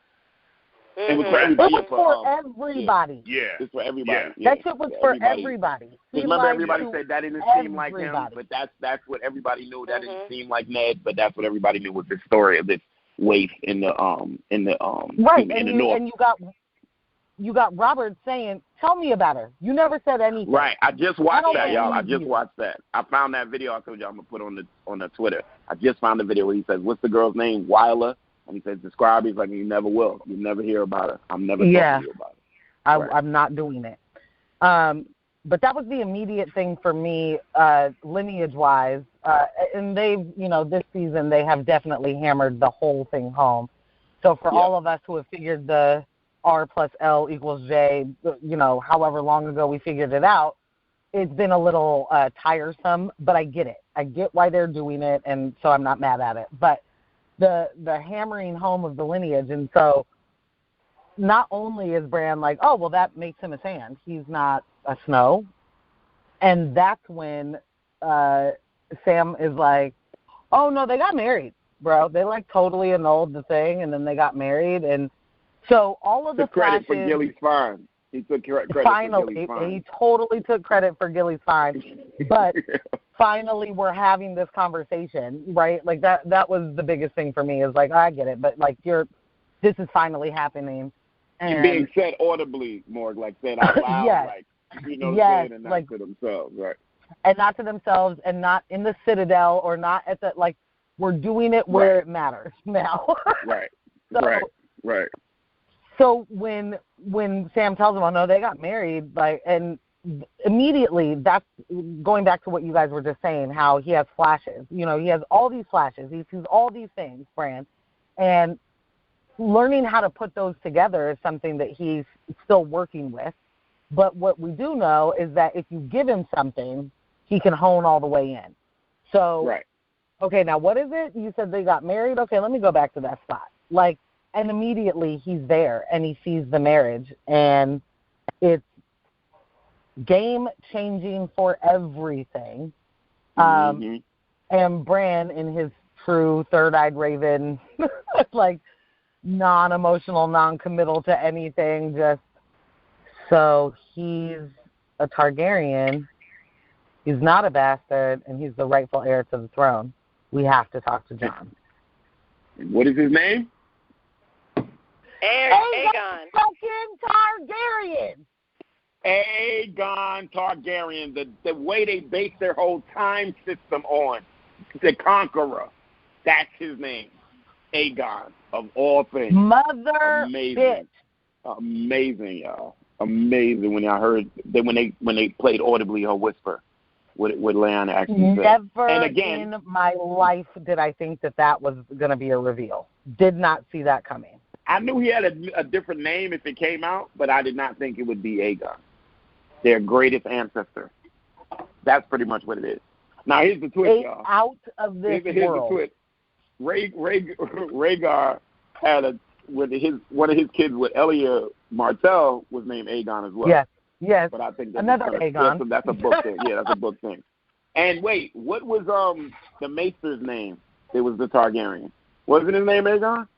S2: It was for everybody.
S4: It was for everybody.
S5: Yeah.
S2: It's for everybody.
S5: Yeah.
S4: That shit was for everybody.
S2: Remember, everybody said that didn't seem like him, but that's what everybody knew. That didn't seem like Ned, but that's what everybody knew was the story of this waif in the
S4: right.
S2: in the north.
S4: And you got Robert saying, "Tell me about her." You never said anything.
S2: Right. I just watched that, y'all. I just watched that. I found that video. I told you I'm gonna put on the Twitter. I just found the video where he says, "What's the girl's name?" Wyla. And he says, describe her. He's like, you never will. You never hear about her. I'm never talking to you about it.
S4: I'm not doing it. But that was the immediate thing for me, lineage-wise. And they've, this season, they have definitely hammered the whole thing home. So for all of us who have figured the R plus L equals J, however long ago we figured it out, it's been a little tiresome, but I get it. I get why they're doing it, and so I'm not mad at it. But the hammering home of the lineage, and so not only is Bran like, oh, well, that makes him a Sand. He's not a Snow. And that's when Sam is like, oh, no, they got married, bro. They, totally annulled the thing, and then they got married. And so all of the
S2: credit
S4: flashes,
S2: for Gilly's farm. He took credit
S4: finally,
S2: for Gilly's fine.
S4: he totally took credit for Gilly's fine. But finally, we're having this conversation, right? Like that was the biggest thing for me. Is like, I get it, but like this is finally happening. And
S2: being said audibly, more like said out loud,
S4: yes,
S2: like, you know,
S4: yes,
S2: and not
S4: like,
S2: to themselves, right?
S4: And not to themselves, and not in the Citadel, or not at the, like, we're doing it where it matters now.
S2: Right.
S4: So,
S2: Right.
S4: So when Sam tells them, oh no, they got married, like, and immediately that's going back to what you guys were just saying, how he has flashes. You know, he has all these flashes. He sees all these things, Fran, and learning how to put those together is something that he's still working with. But what we do know is that if you give him something, he can hone all the way in. So, okay, now what is it? You said they got married? Okay, let me go back to that spot. Like, and immediately he's there and he sees the marriage, and it's game-changing for everything. And Bran, in his true third-eyed raven, like, non-emotional, non-committal to anything, just, so he's a Targaryen, he's not a bastard, and he's the rightful heir to the throne. We have to talk to Jon.
S2: What is his name?
S3: Aegon.
S4: Fucking Targaryen.
S2: Aegon Targaryen. The way they base their whole time system on, the Conqueror. That's his name. Aegon, of all things.
S4: Amazing. Bitch.
S2: Amazing, y'all. Amazing when I heard that when they played audibly her whisper, what Leanna actually said.
S4: Never
S2: and again,
S4: in my life did I think that was going to be a reveal. Did not see that coming.
S2: I knew he had a different name if it came out, but I did not think it would be Aegon, their greatest ancestor. That's pretty much what it is. Now here's the twist, y'all.
S4: Out of this world.
S2: Here's the twist. Rhaegar had one of his kids with Elia Martell was named Aegon as well.
S4: Yes.
S2: But I think that's
S4: another Aegon.
S2: That's a book thing. Yeah, that's a book thing. And wait, what was the Maester's name? It was the Targaryen. Wasn't his name Aegon?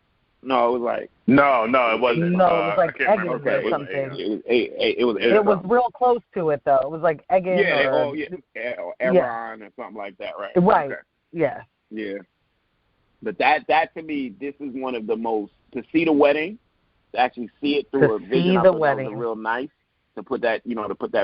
S2: No, it was like
S5: no, it wasn't.
S4: No, it was like Egan
S2: or
S4: something.
S2: It
S4: was real close to it though. It was like Egan or
S2: Aaron or something like that, right?
S4: Right.
S2: Okay.
S4: Yeah.
S2: Yeah. But that to me, this is one of the most, to see the wedding, to actually see it through a vision.
S4: I thought was
S2: real nice to put that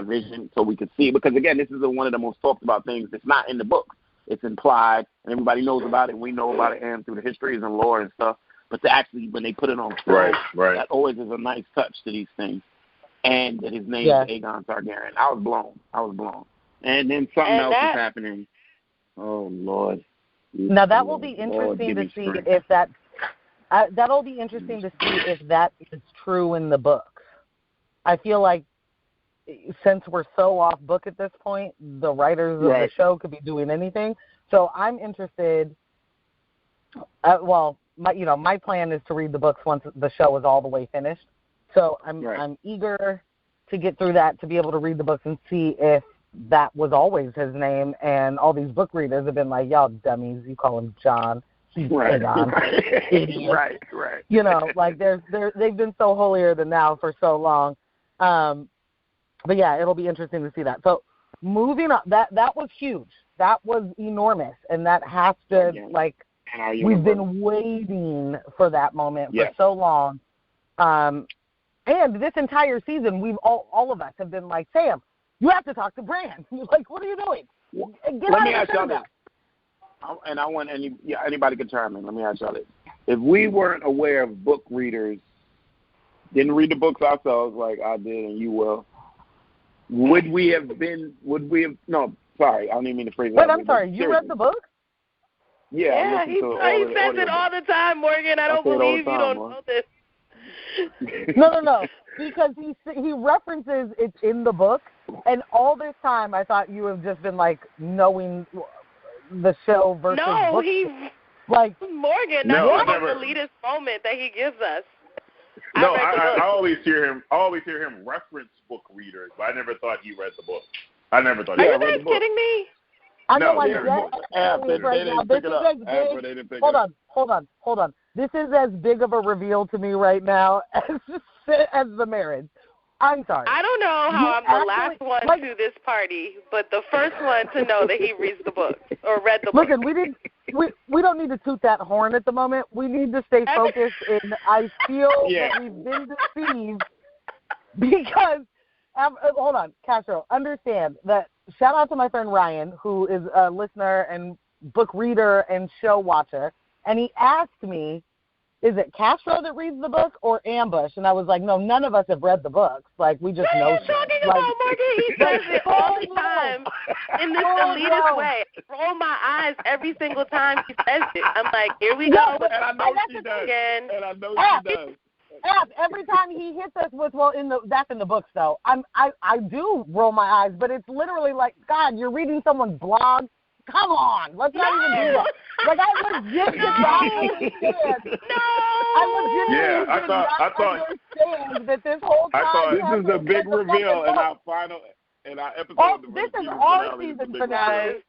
S2: vision so we could see it, because again, this is one of the most talked about things. It's not in the book. It's implied, and everybody knows about it. We know about it, and through the histories and lore and stuff. But to actually, when they put it on film, that always is a nice touch to these things. And that his name is Aegon Targaryen. I was blown. And then something else is happening. Oh, Lord.
S4: Now, that will be interesting to see if that that'll be interesting to see if that is true in the books. I feel like since we're so off book at this point, the writers of the show could be doing anything. So I'm interested. My plan is to read the books once the show is all the way finished. So I'm eager to get through that, to be able to read the books and see if that was always his name. And all these book readers have been like, y'all dummies, you call him John. He's Aegon.
S2: Right.
S4: You know, like they've been so holier than thou for so long. But yeah, it'll be interesting to see that. So moving on, that was huge. That was enormous, and that has to we've been waiting for that moment for so long. And this entire season, we've all of us have been like, Sam, you have to talk to Bran. Like, what are you doing?
S2: Let me ask y'all this. And I want anybody can chime in. Let me ask y'all this. If we weren't aware of book readers, didn't read the books ourselves like I did and you will, would we have, no, sorry, I don't even mean to phrase it.
S4: Wait, I'm sorry, you read the book?
S2: Yeah,
S3: he says it all the time, Morgan. I don't believe you don't know this.
S4: No, because he references it's in the book, and all this time I thought you have just been like knowing the show versus book.
S3: Morgan. That's the elitist moment that he gives us.
S5: No, I always hear him reference book readers, but I never thought he read the book. I never thought.
S3: Are you guys kidding me?
S4: I know I get right now. Hold on. This is as big of a reveal to me right now as the marriage. I'm sorry.
S3: I don't know how I'm the last one to this party, but the first one to know that he reads the book or read the book.
S4: Listen, we don't need to toot that horn at the moment. We need to stay focused, and I feel that we've been deceived because, hold on, Castro, understand that, shout out to my friend Ryan, who is a listener and book reader and show watcher, and he asked me, is it Castro that reads the book or Ambush? And I was like, no, none of us have read the books. Like, we just know shit.
S3: What are you talking about, Margaret? He says it all the time in this elitist way. I roll my eyes every single time he says it. I'm like, here we go.
S2: And I know she does.
S3: Again.
S2: And I know she does.
S4: Every time he hits us with, that's in the books, though. I do roll my eyes, but it's literally like, God, you're reading someone's blog. Come on, let's not even do that. Like, I legit not understand.
S5: I thought
S4: understand that this whole time.
S5: I thought
S2: this is a big reveal in our episode.
S4: Oh, this is our season finale.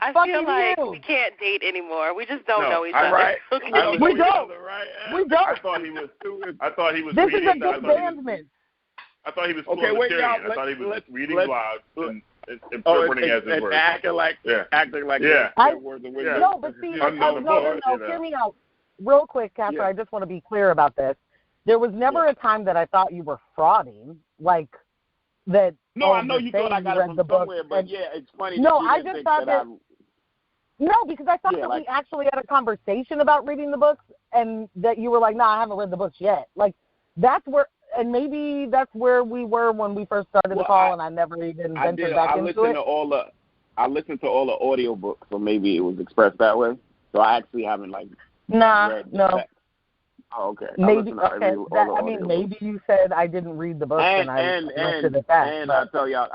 S3: I feel like we can't date anymore. We just don't know each other.
S2: Right.
S4: We don't. We don't.
S5: I thought he was.
S4: This
S5: reading,
S4: is a disbandment.
S5: I thought he was Florida. I thought he was reading blogs and interpreting as his words.
S2: Acting like words and wisdom.
S4: No, but see, no. Hear me out. Real quick, Catherine, I just want to be clear about this. There was never a time that I thought you were frauding, like that.
S2: No, I know you thought I got it from somewhere, but it's funny.
S4: No, I just thought that. No, because I thought that we actually had a conversation about reading the books, and that you were like, "No, I haven't read the books yet." Like that's where. And maybe that's where we were when we first started the call, and I never even ventured back into it.
S2: I listened to all the audio books, so maybe it was expressed that way. So I actually haven't read
S4: no.
S2: Text. Oh, okay.
S4: Maybe maybe you said I didn't read the book, and I left it at that.
S2: And I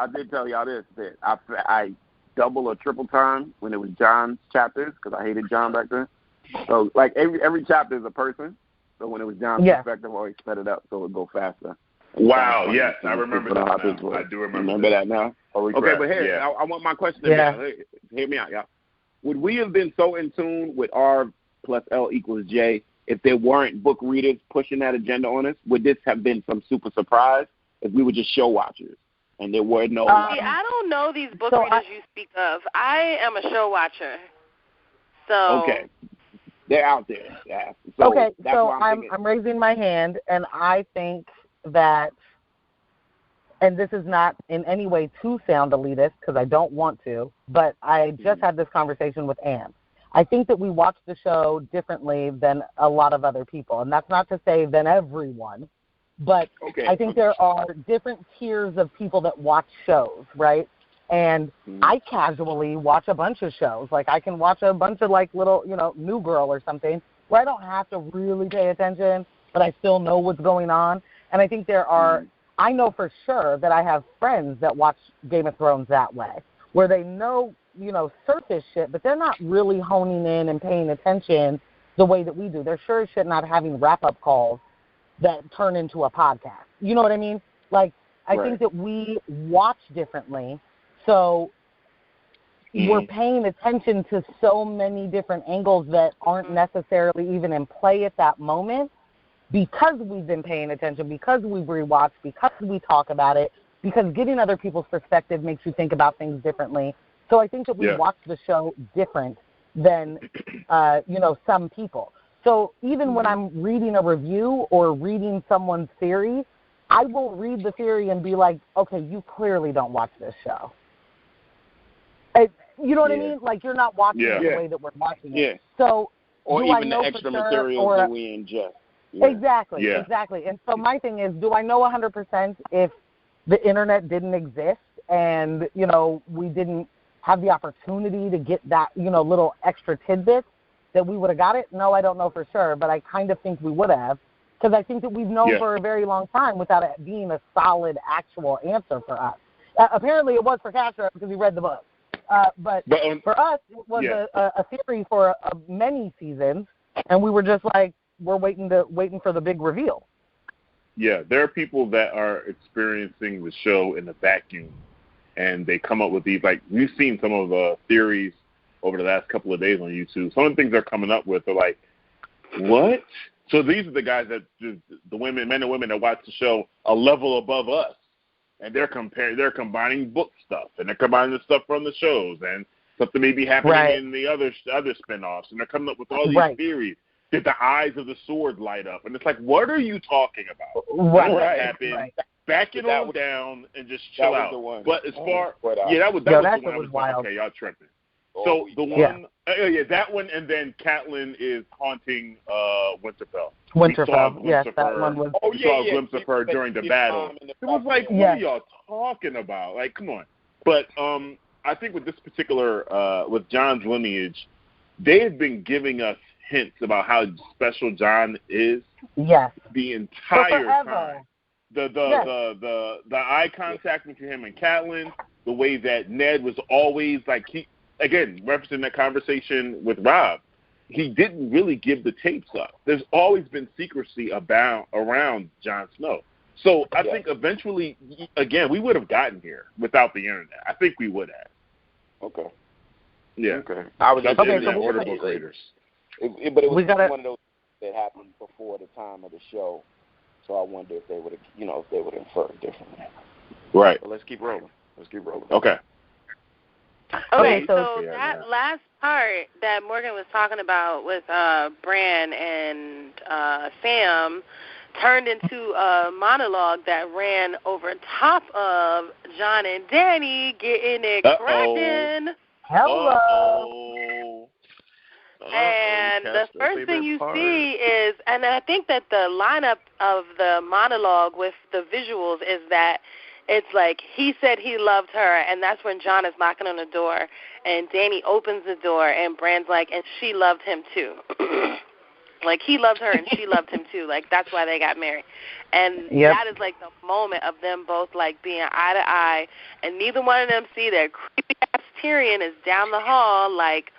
S2: did tell y'all this, that I double or triple time when it was John's chapters because I hated John back then. So like every chapter is a person. So when it was John's perspective, I always sped it up so it would go faster.
S5: Wow, yes, I remember that now. I do remember
S2: that now. Okay, but here, I want my question now. Hear me out, y'all. Would we have been so in tune with R plus L equals J if there weren't book readers pushing that agenda on us? Would this have been some super surprise if we were just show watchers and there were no...
S3: I don't know these book readers you speak of. I am a show watcher. So...
S2: Okay. They're out there. Yeah. So
S4: I'm raising my hand, and I think that, and this is not in any way to sound elitist because I don't want to, but I just had this conversation with Ann. I think that we watch the show differently than a lot of other people, and that's not to say than everyone, but I think there are different tiers of people that watch shows, right? And I casually watch a bunch of shows. Like I can watch a bunch of like little, New Girl or something where I don't have to really pay attention, but I still know what's going on. And I think there are, I know for sure that I have friends that watch Game of Thrones that way, where they know, surface shit, but they're not really honing in and paying attention the way that we do. They're sure as shit not having wrap-up calls that turn into a podcast. You know what I mean? Like, I think that we watch differently. So we're paying attention to so many different angles that aren't necessarily even in play at that moment because we've been paying attention, because we've rewatched, because we talk about it, because getting other people's perspective makes you think about things differently. So I think that we watch the show different than, some people. So even when I'm reading a review or reading someone's theory, I will read the theory and be like, okay, you clearly don't watch this show. You know what I mean? Like you're not watching it the way that we're watching it. Yeah. So
S2: or even the extra materials that we ingest. Yeah.
S4: Exactly. And so my thing is, do I know 100% if the internet didn't exist and, we didn't have the opportunity to get that, little extra tidbits that we would have got it? No, I don't know for sure, but I kind of think we would have because I think that we've known for a very long time without it being a solid actual answer for us. Apparently it was for Castro because he read the book. But for us, it was a theory for many seasons, and we were just like, we're waiting for the big reveal.
S5: Yeah, there are people that are experiencing the show in a vacuum, and they come up with these, like, we've seen some of the theories over the last couple of days on YouTube. Some of the things they're coming up with are like, what? So these are the guys that the men and women that watch the show a level above us, and they're combining book stuff, and they're combining the stuff from the shows, and something may be happening in the other spinoffs, and they're coming up with all these theories. Did the eyes of the sword light up? And it's like, what are you talking about? What happened? Back it all down and just chill out. But as far, that was the one I was like, okay, y'all tripping. So the one, that one, and then Catelyn is haunting Winterfell.
S4: Yes, that one was.
S5: We saw a glimpse of her during the battle. It was like, what are y'all talking about? Like, come on. But I think with this particular, with Jon's lineage, they had been giving us hints about how special Jon is.
S4: Yes.
S5: The entire time. The eye contact between him and Catelyn, the way that Ned was always like again, referencing that conversation with Rob, he didn't really give the tapes up. There's always been secrecy around Jon Snow. So I think eventually, again, we would have gotten here without the internet. I think we would have.
S2: Okay.
S5: Yeah.
S2: Okay. I was just
S5: order book readers.
S2: But it was one of those that happened before the time of the show. So I wonder if they would have, infer it differently.
S5: Right.
S2: But let's keep rolling.
S5: Okay.
S3: Okay, so that last part that Morgan was talking about with Bran and Sam turned into a monologue that ran over top of Jon and Dany getting it cracking.
S4: Hello.
S3: And the first thing you see is, and I think that the lineup of the monologue with the visuals is that it's like he said he loved her, and that's when Jon is knocking on the door, and Dany opens the door, and Bran's like, and she loved him too. Like, he loved her, and she loved him too. Like, that's why they got married. And that is, like, the moment of them both, like, being eye to eye, and neither one of them see that creepy-ass Tyrion is down the hall, like,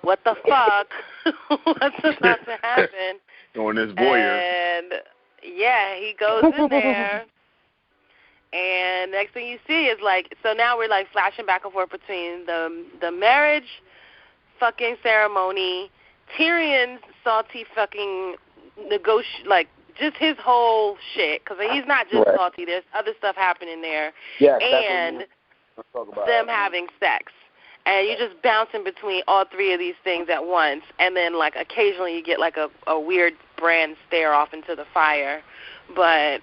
S3: what the fuck? What's about to happen?
S5: Doing this voyeur.
S3: And, he goes in there. And next thing you see is, like, so now we're, like, flashing back and forth between the marriage fucking ceremony, Tyrion's salty fucking like, just his whole shit, because he's not just salty. There's other stuff happening there. And them having sex. And you're just bouncing between all three of these things at once. And then, like, occasionally you get, like, a weird Bran stare off into the fire. But,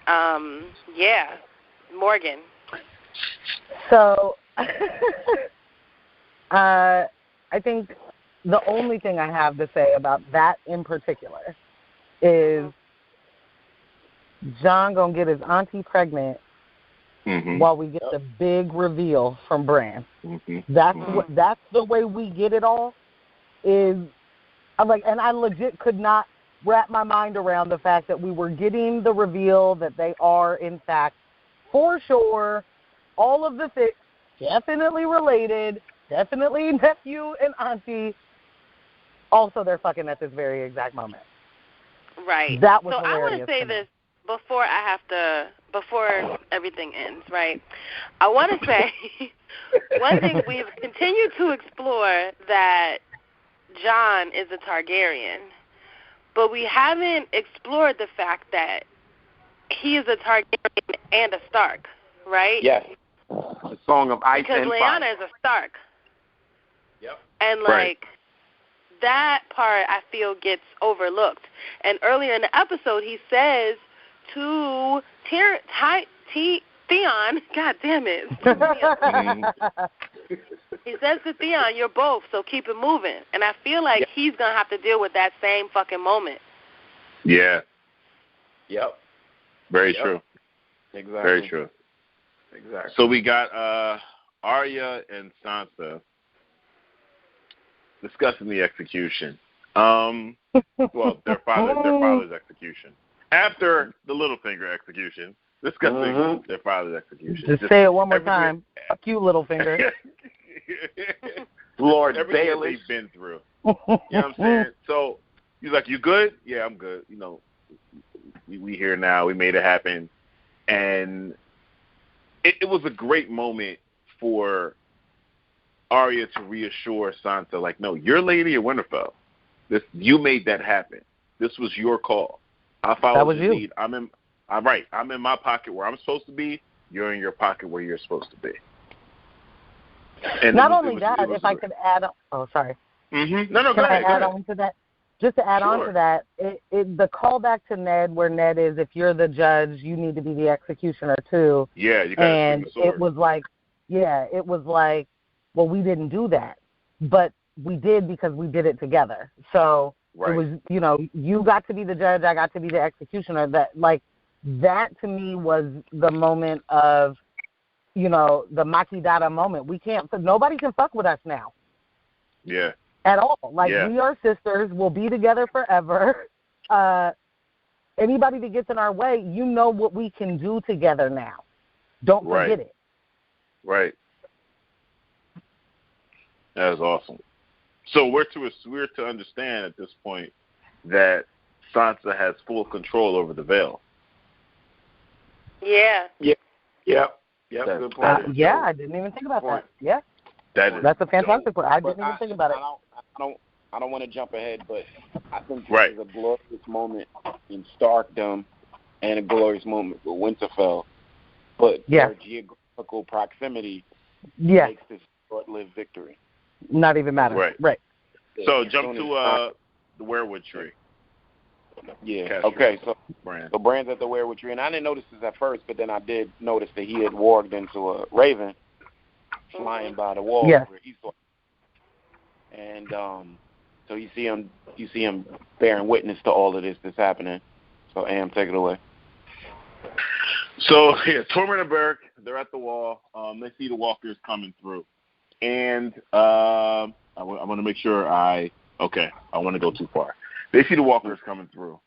S3: Morgan.
S4: So, I think the only thing I have to say about that in particular is Jon gonna get his auntie pregnant while we get the big reveal from Bran. That's the way we get it all. I'm like, and I legit could not wrap my mind around the fact that we were getting the reveal that they are, in fact, for sure, all of the things, definitely related, definitely nephew and auntie. Also, they're fucking at this very exact moment.
S3: Right.
S4: That was
S3: so
S4: hilarious.
S3: I want to say this before everything ends, right? I want to say one thing, we've continued to explore that Jon is a Targaryen, but we haven't explored the fact that he is a Targaryen and a Stark, right?
S2: Yes. A Song of Ice and Fire.
S3: Because Lyanna is a Stark.
S2: Yep.
S3: And, like, that part I feel gets overlooked. And earlier in the episode, he says to Theon, God damn it. He says to Theon, you're both, so keep it moving. And I feel like he's going to have to deal with that same fucking moment.
S5: Yeah.
S2: Yep.
S5: Very true.
S2: Exactly.
S5: Very true.
S2: Exactly.
S5: So we got Arya and Sansa discussing the execution. Well, their father's execution. After the Littlefinger execution, discussing their father's execution.
S4: Just say it one more time. Fuck you, Littlefinger.
S2: Lord
S5: everything they've been through. You know what I'm saying? So he's like, you good? Yeah, I'm good. You know, we here now. We made it happen. And it was a great moment for Arya to reassure Sansa, like, no, you're Lady of Winterfell. You made that happen. This was your call. I follow
S4: that was
S5: your
S4: you.
S5: lead. I'm in my pocket where I'm supposed to be. You're in your pocket where you're supposed to be. And
S4: Not only that, if I could add, sorry.
S5: Mm-hmm. No,
S4: Can
S5: go ahead.
S4: I add on to that? Just to add on to that, the callback to Ned, where Ned is, if you're the judge, you need to be the executioner too.
S5: Yeah, you got to swing the sword.
S4: It was like, well, we didn't do that, but we did because we did it together. So It was, you got to be the judge, I got to be the executioner. That to me was the moment of, the Makidata moment. Nobody can fuck with us now.
S5: Yeah.
S4: At all. We are sisters. We'll be together forever. Anybody that gets in our way, you know what we can do together now. Don't forget it.
S5: Right. That is awesome. So we're to understand at this point that Sansa has full control over the veil.
S3: Yeah.
S2: Yep. Good point.
S4: I didn't even think about that. Yeah. That's a fantastic point. I didn't even think about it.
S2: I don't want to jump ahead, but I think this is a glorious moment in Starkdom and a glorious moment for Winterfell. But their geographical proximity makes this short-lived victory.
S4: Not even matter. Right.
S5: So jump to the weirwood tree.
S2: Yeah. Okay. So Bran's at the weirwood tree, and I didn't notice this at first, but then I did notice that he had warged into a raven flying by the wall where he saw. And so you see him bearing witness to all of this that's happening. So Am, take it away.
S5: So Tormund and Beric, they're at the wall. They see the walkers coming through, and I want to make sure I want to go too far. They see the walkers coming through.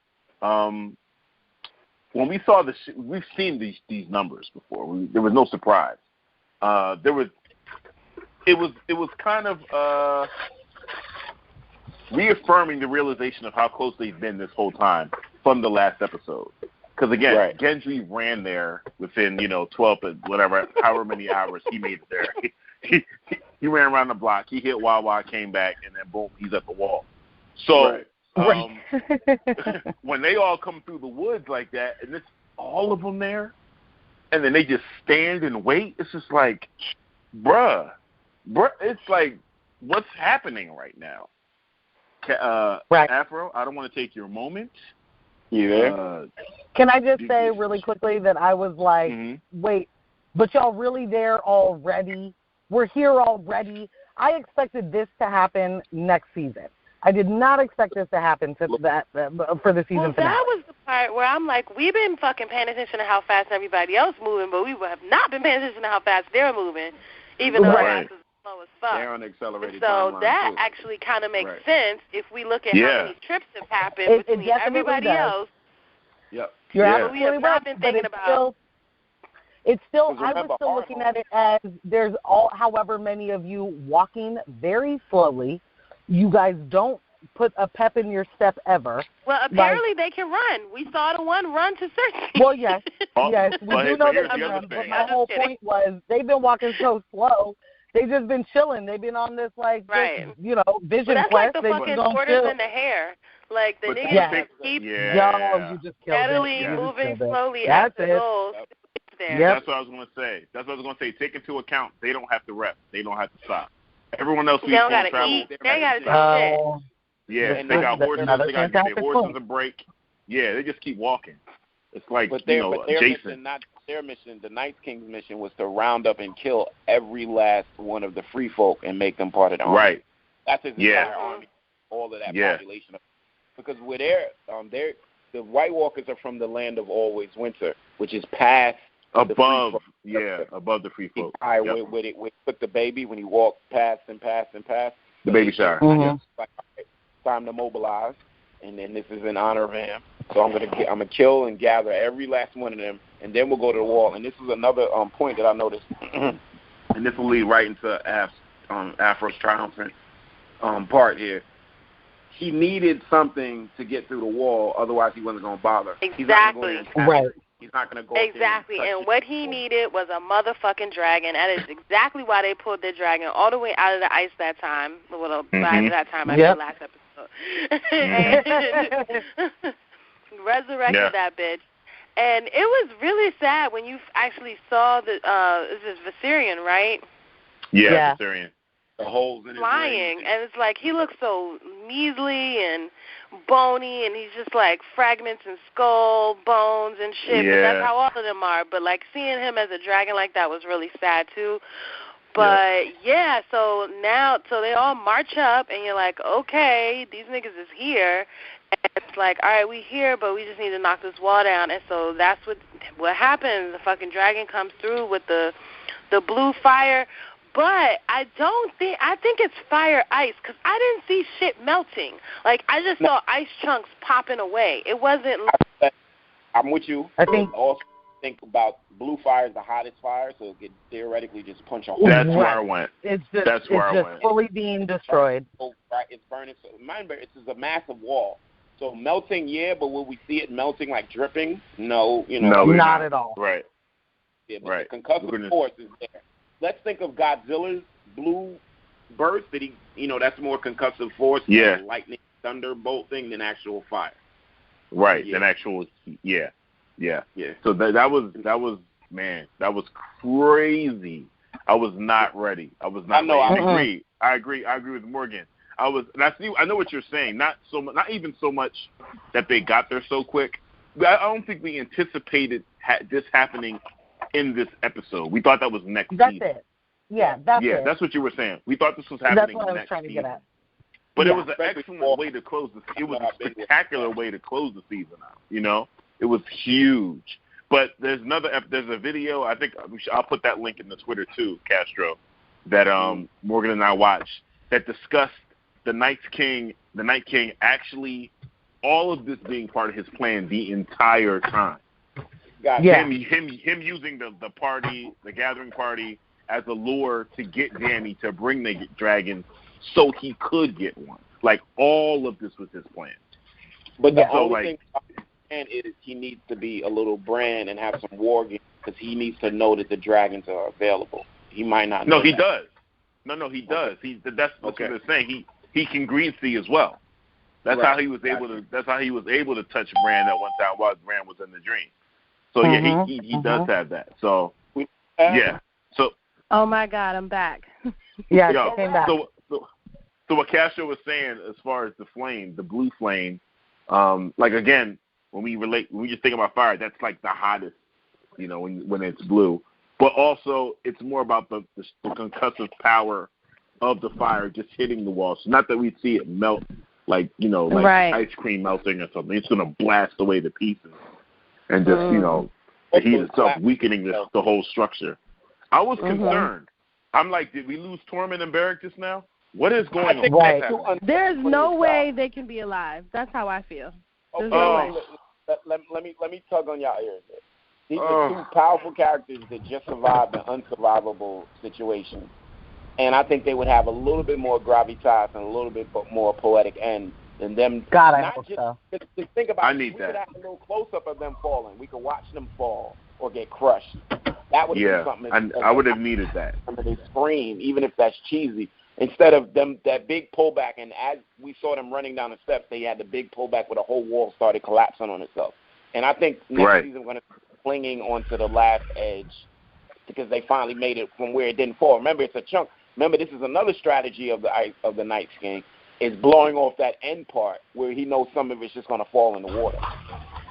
S5: When we saw we've seen these numbers before. There was no surprise. It was kind of reaffirming the realization of how close they've been this whole time from the last episode. Because again, Gendry ran there within 12 whatever, however many hours he made it there. He ran around the block. He hit Wawa, came back, and then boom, he's at the wall. So when they all come through the woods like that, and it's all of them there, and then they just stand and wait, it's just like, bruh, it's like, what's happening right now? Afro, I don't want to take your moment.
S2: Yeah.
S4: Can I just say really quickly that I was like, wait, but y'all really there already? We're here already? I expected this to happen next season. I did not expect this to happen for the season finale.
S3: That was the part where I'm like, we've been fucking paying attention to how fast everybody else moving, but we have not been paying attention to how fast they're moving, even though fast is slow as fuck.
S2: They're on accelerated
S3: so that actually kind of makes sense if we look at how many trips have happened between everybody else.
S2: Yep.
S4: You're absolutely
S3: we have not been thinking about.
S4: It's still, I was still looking at it as there's however many of you walking very slowly. You guys don't put a pep in your step ever.
S3: Well, apparently they can run. We saw the one run to Cersei.
S4: Well, yes, we do know they can run. But my whole point was they've been walking so slow. They've just been chilling. They've been on this vision
S3: that's
S4: quest.
S3: Like the fucking tortoise and the hare. Like the niggas keep steadily moving slowly at the goal.
S5: That's what I was going to say. Take into account they don't have to rest. They don't have to stop. Everyone else
S3: they don't got to eat. They got to do shit.
S5: Yeah, they got horses. They got to give their horses a break. Yeah, they just keep walking. It's like,
S2: their
S5: Jason.
S2: Mission, not their mission, the Night King's mission was to round up and kill every last one of the free folk and make them part of the army.
S5: Right.
S2: That's his entire army, all of that population. Because with the White Walkers are from the land of always winter, which is past
S5: above the free folk.
S2: When he took the baby, when he walked past and past and past.
S5: The baby shower.
S2: Time to mobilize, and then this is in honor of him. So I'm gonna kill and gather every last one of them, and then we'll go to the wall. And this is another point that I noticed, and this will lead right into Afro's triumphant part here. He needed something to get through the wall, otherwise he wasn't gonna bother.
S3: Exactly.
S2: He's not going to go
S3: Exactly, and what he needed was a motherfucking dragon. That is exactly why they pulled their dragon all the way out of the ice that time. Well, by that time, after the last episode. resurrected that bitch. And it was really sad when you actually saw the this is Viserion, right?
S5: Yeah, Viserion.
S2: The holes in his
S3: flying,
S2: ring.
S3: and it's like he looks so measly and bony, and he's just like fragments and skull bones and shit.
S5: Yeah.
S3: But that's how all of them are. But like seeing him as a dragon like that was really sad too. But so they all march up, and you're like, okay, these niggas is here. And it's like, all right, we here, but we just need to knock this wall down. And so that's what happens. The fucking dragon comes through with the blue fire. But I think it's fire ice, because I didn't see shit melting. Like, I just saw ice chunks popping away. It wasn't like...
S2: I'm with you.
S4: I think...
S2: Also think about blue fire is the hottest fire, so it could theoretically just punch a hole.
S5: That's where I went.
S4: It's just fully being destroyed.
S2: It's burning. So remember, it's just a massive wall. So melting, but will we see it melting, like dripping? No,
S4: No, not at all.
S5: Right.
S2: Yeah, but the concussive force is there. Let's think of Godzilla's blue burst. That that's more concussive force, lightning, thunderbolt thing than actual fire.
S5: Right, than actual, yeah. So that was man, that was crazy. I was not ready. I was not ready. I agree with Morgan. I know what you're saying. Not even so much that they got there so quick. I don't think we anticipated this happening in this episode. We thought that was next season.
S4: That's it. Yeah, that's it.
S5: That's what you were saying. We thought this was happening next season. That's
S4: what I was trying to get at.
S5: But it was an excellent way to close the season. It was a spectacular way to close the season out, It was huge. But there's a video, I think I'll put that link in the Twitter too, Castro, that Morgan and I watched, that discussed the Night King actually, all of this being part of his plan the entire time. Him using the party, the gathering party, as a lure to get Danny to bring the dragon so he could get one. Like, all of this was his plan.
S2: But the only thing is he needs to be a little brand and have some war games, because he needs to know that the dragons are available. He might not know.
S5: No, he does. No, he does. That's what they're saying. He can green see as well. That's how he was able to. That's how he was able to touch Bran at one time while Bran was in the dream. So he does have that. So So.
S3: Oh my God, I'm back.
S4: I came back.
S5: So what Castro was saying, as far as the flame, the blue flame, like again, when we just think about fire, that's like the hottest, when it's blue. But also, it's more about the concussive power of the fire just hitting the wall. So not that we see it melt like ice cream melting or something. It's gonna blast away to pieces, and just the heat itself weakening the whole structure. I was concerned. I'm like, did we lose Tormund and Beric just now? What is going on?
S4: Right.
S3: There's no way they can be alive. That's how I feel. There's no way.
S2: Let me tug on y'all ears. These are two powerful characters that just survived an unsurvivable situation. And I think they would have a little bit more gravitas and a little bit more poetic end than them.
S4: God, I hope so.
S2: Just think about
S5: I
S2: it.
S5: need
S2: We
S5: that.
S2: could have a little close-up of them falling. We could watch them fall or get crushed. That would be something.
S5: I would have needed that.
S2: They scream, even if that's cheesy. Instead of them, that big pullback, and as we saw them running down the steps, they had the big pullback where the whole wall started collapsing on itself. And I think next season we're going to be clinging onto the last edge because they finally made it from where it didn't fall. Remember, it's a chunk. Remember, this is another strategy of the Night King, is blowing off that end part where he knows some of it's just going to fall in the water.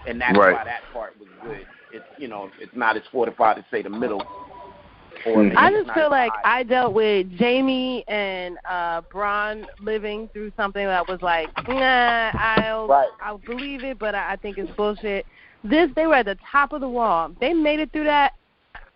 S2: And that's why that part was good. It's it's not as fortified as, say, the middle.
S3: I just feel like I dealt with Jamie and Bronn living through something that was like, I'll believe it, but I think it's bullshit. They were at the top of the wall. They made it through that.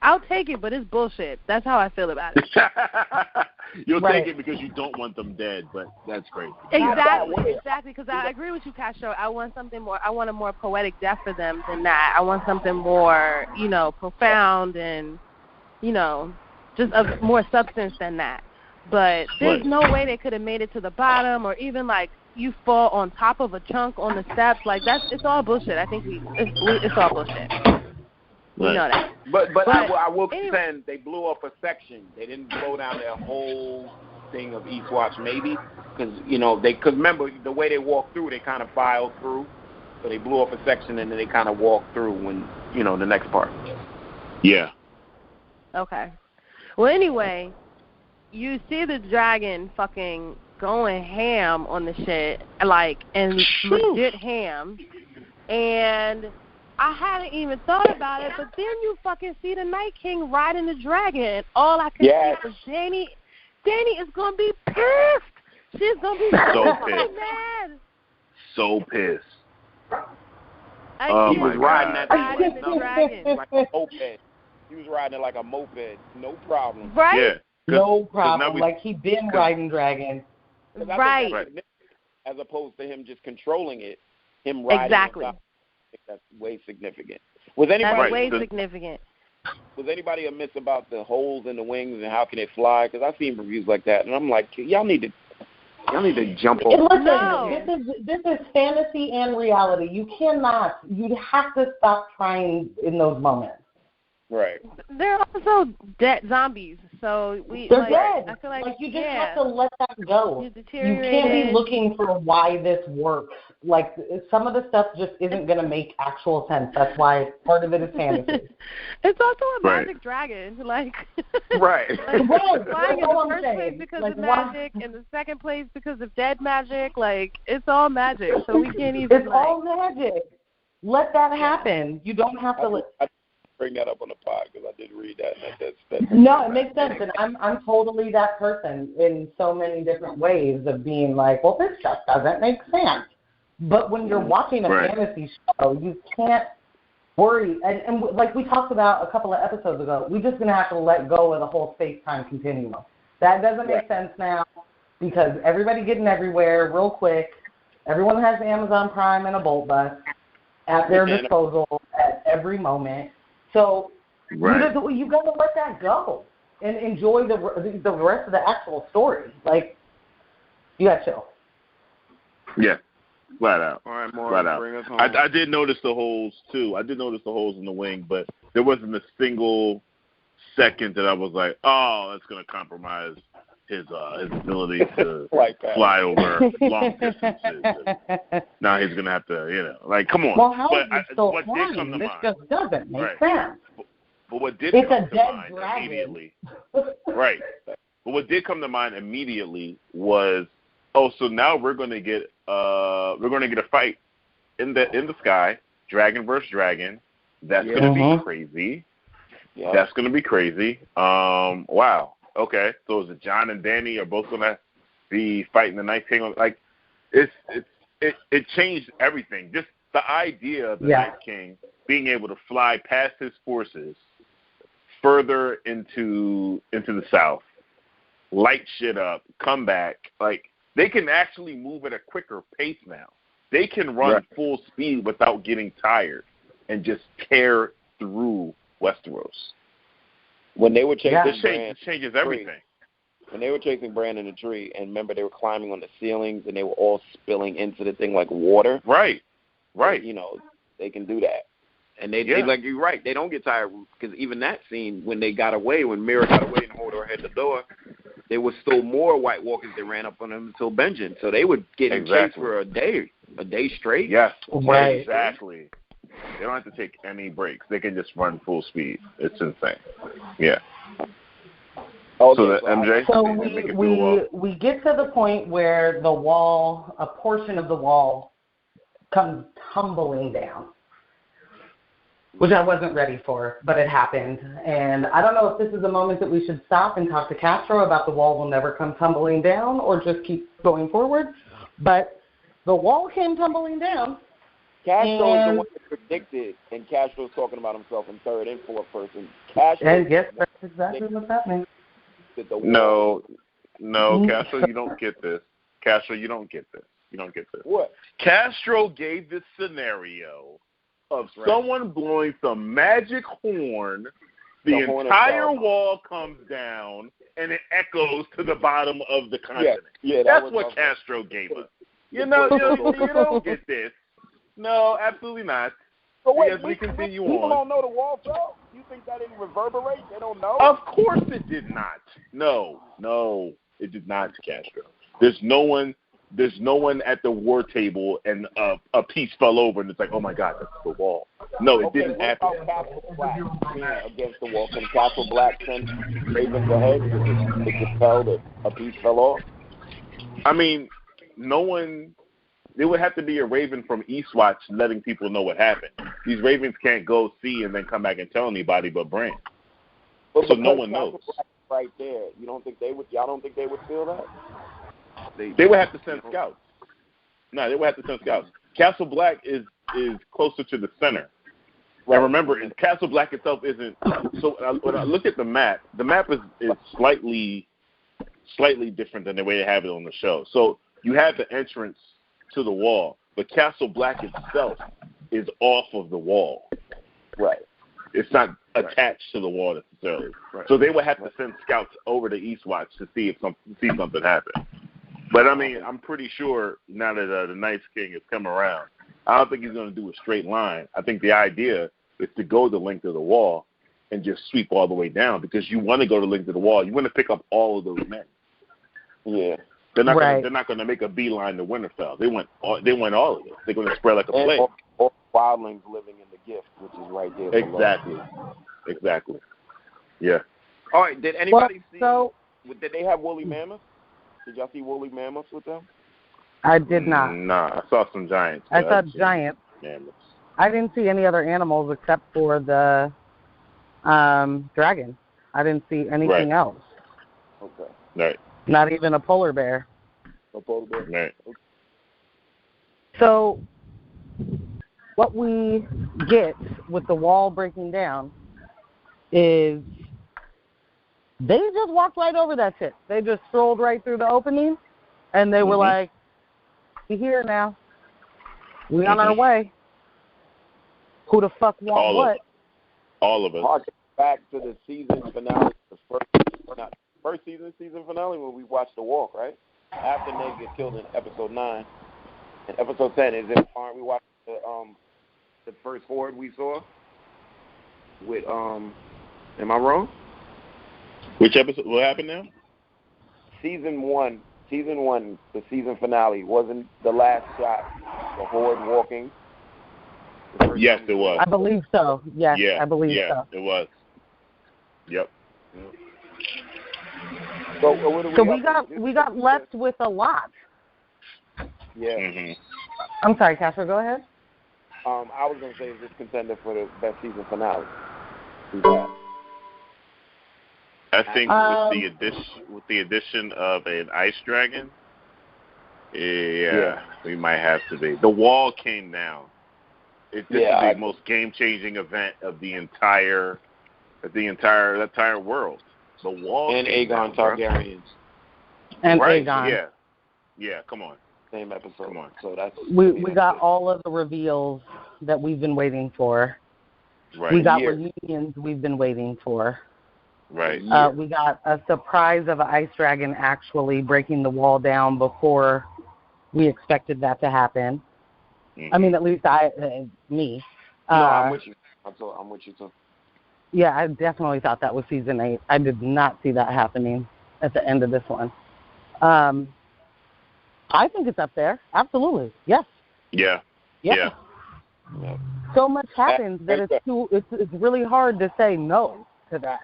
S3: I'll take it, but it's bullshit. That's how I feel about it.
S5: You'll take it because you don't want them dead, but that's crazy.
S3: Exactly, because I agree with you, Castro. I want something more. I want a more poetic death for them than that. I want something more, profound and, just of more substance than that. But there's no way they could have made it to the bottom, or even like you fall on top of a chunk on the steps. Like it's all bullshit. I think it's all bullshit. We know that.
S2: But I will contend they blew up a section. They didn't blow down their whole thing of Eastwatch, maybe, because remember the way they walked through, they kind of filed through. So they blew off a section and then they kind of walked through when, the next part.
S1: Yeah.
S6: Okay. Well, anyway, you see the dragon fucking going ham on the shit, and legit ham. And I hadn't even thought about it, but then you fucking see the Night King riding the dragon, and all I could see was Danny. Danny is going to be pissed. She's going to be so
S1: pissed.
S6: Mad.
S1: So pissed.
S2: He was riding that thing like a moped. He was riding it like a moped. No problem.
S6: Right?
S1: Yeah.
S4: No problem. Like he'd been riding dragon.
S6: Right.
S2: As opposed to him just controlling it, him riding.
S6: Exactly.
S2: I think that's way significant. Was anybody
S6: significant.
S2: Was anybody amiss about the holes in the wings and how can it fly? Because I've seen reviews like that, and I'm like, y'all need to jump over.
S4: Listen,
S6: No.
S4: This is fantasy and reality. You have to stop trying in those moments.
S2: Right.
S6: They're also dead zombies, so
S4: they're dead.
S6: I feel like
S4: you just have to let that go.
S6: You
S4: can't be looking for why this works. Like some of the stuff just isn't going to make actual sense. That's why part of it is fantasy.
S6: It's also a magic dragon,
S2: right.
S6: Flying in the first place because of magic, and the second place because of dead magic. Like it's all magic, so we can't even.
S4: It's all magic. Let that happen. You don't have to let.
S2: Bring that up on the pod because I did read that. That's
S4: no, it makes sense, and I'm totally that person in so many different ways of being like, well, this just doesn't make sense. But when you're watching a fantasy show, you can't worry. And like we talked about a couple of episodes ago, we're just gonna have to let go of the whole space-time continuum. That doesn't make sense now because everybody getting everywhere real quick. Everyone has Amazon Prime and a Bolt Bus at their disposal at every moment. So you got to let that go and enjoy the rest of the actual story. Like, you got to chill.
S1: Yeah, flat out.
S2: All right, Maura,
S1: flat out.
S2: bring us home.
S1: I did notice the holes, too. I did notice the holes in the wing, but there wasn't a single second that I was like, oh, that's going to compromise his ability to fly over long distances. Now he's going to have to, come on.
S4: Well, how
S1: but
S4: is it still
S1: what
S4: flying?
S1: did come to
S4: this
S1: mind?
S4: just doesn't make sense.
S1: But what did
S4: it's
S1: come
S4: a
S1: to
S4: dead
S1: mind
S4: dragon.
S1: immediately? Right. But what did come to mind immediately was, so now we're going to get a fight in the sky, dragon versus dragon. That's going to be crazy. Yeah. That's going to be crazy. Wow. Okay, so is it John and Danny are both gonna be fighting the Night King? Like, it changed everything. Just the idea of the Night King being able to fly past his forces further into the south, light shit up, come back. Like they can actually move at a quicker pace now. They can run full speed without getting tired and just tear through Westeros.
S2: When they were chasing
S1: this changes everything.
S2: When they were chasing Bran in the tree, and remember they were climbing on the ceilings, and they were all spilling into the thing like water.
S1: Right.
S2: They can do that, and they like you're right. They don't get tired because even that scene when they got away, when Mira got away and Hodor had the door, there was still more White Walkers that ran up on them until Benjen. So they would get in chase for a day straight.
S1: Yes,
S4: right.
S1: Exactly. They don't have to take any breaks. They can just run full speed. It's insane. Yeah.
S2: Okay,
S1: MJ?
S4: So we get to the point where a portion of the wall comes tumbling down, which I wasn't ready for, but it happened. And I don't know if this is a moment that we should stop and talk to Castro about the wall will never come tumbling down or just keep going forward. But the wall came tumbling down.
S2: Castro is the one that predicted, and Castro's talking about himself in third and fourth person.
S4: And yes, that's exactly what's happening.
S1: No, Castro, you don't get this. Castro, you don't get this.
S2: What?
S1: Castro gave this scenario of someone blowing some magic horn, the entire wall comes down, and it echoes to the bottom of the continent.
S2: Yeah,
S1: that's what Castro gave us. You don't get this. No, absolutely not.
S2: So wait,
S1: we continue
S2: people
S1: on.
S2: Don't know the wall fell? You think that didn't reverberate? They don't know?
S1: Of course it did not. No, it did not, Castro. There's no one
S5: there's no one at the war table and a piece fell over and it's like, oh my God, that's the wall. No, it didn't happen.
S2: Castle Black against the wall. Can Castle Black send Ravens ahead? It could tell that a piece fell off.
S5: I mean, no one. There would have to be a Raven from Eastwatch letting people know what happened. These Ravens can't go see and then come back and tell anybody but Brand. So no one knows.
S2: Right there, you don't think they would? Y'all don't think they would feel that?
S5: They would have to send scouts. No, they would have to send scouts. Castle Black is closer to the center. Right. And remember, Castle Black itself isn't. So when I look at the map is slightly different than the way they have it on the show. So you have the entrance to the wall, but Castle Black itself is off of the wall.
S2: Right.
S5: It's not attached to the wall necessarily. Right. So they would have to send scouts over to Eastwatch to see something happen. But I mean, I'm pretty sure now that the Night's King has come around, I don't think he's going to do a straight line. I think the idea is to go the length of the wall and just sweep all the way down, because you want to go the length of the wall. You want to pick up all of those men.
S2: Yeah.
S5: They're not going to make a beeline to Winterfell. They want all of it. They're going to spread like a plague.
S2: Or wildlings living in the gift, which is right there.
S5: Exactly. Yeah.
S2: All right. Did anybody see? Did they have woolly mammoths? Did y'all see woolly mammoths with them?
S4: I did not.
S5: Nah, I saw some giants.
S4: I saw giants.
S5: Mammoths.
S4: I didn't see any other animals except for the dragon. I didn't see anything else.
S2: Okay.
S5: Right.
S4: Not even a polar bear.
S2: A polar bear.
S5: Right.
S2: Okay.
S4: So what we get with the wall breaking down is they just walked right over that shit. They just strolled right through the opening, and they were like, "We here now. We on our way. Who the fuck want what?"
S5: All of us.
S2: Harken back to the season finale, first season finale when we watched The Walk, right? After Ned gets killed in episode 9, and episode 10 is in. Aren't we watching the first horde we saw with Am I wrong?
S5: Which episode? What happened now?
S2: Season 1, the season finale, wasn't the last shot the horde walking?
S5: Yes, it was.
S4: I believe so. Yes,
S5: yeah,
S4: I believe
S5: so. It was. Yep.
S2: So
S4: we got left with a lot.
S2: Yeah.
S5: Mm-hmm.
S4: I'm sorry, Castro, go ahead.
S2: I was going to say, is this contender for the best season finale?
S5: I think with the addition of an ice dragon, we might have to be. The wall came down. This is the most game-changing event of the entire world. The wall
S2: and Aegon Targaryens.
S4: And
S5: right?
S4: Aegon.
S5: Yeah. Come on.
S2: Same episode.
S5: Come on.
S2: So that's
S4: we got all of the reveals that we've been waiting for.
S5: Right.
S4: We got reunions we've been waiting for.
S5: Right.
S4: We got a surprise of an ice dragon actually breaking the wall down before we expected that to happen.
S5: Mm-hmm.
S4: I mean, at least me.
S2: No, I'm with you. I'm with you too.
S4: Yeah, I definitely thought that was season 8. I did not see that happening at the end of this one. I think it's up there. Absolutely. Yes.
S5: Yeah.
S4: So much happens that it's really hard to say no to that.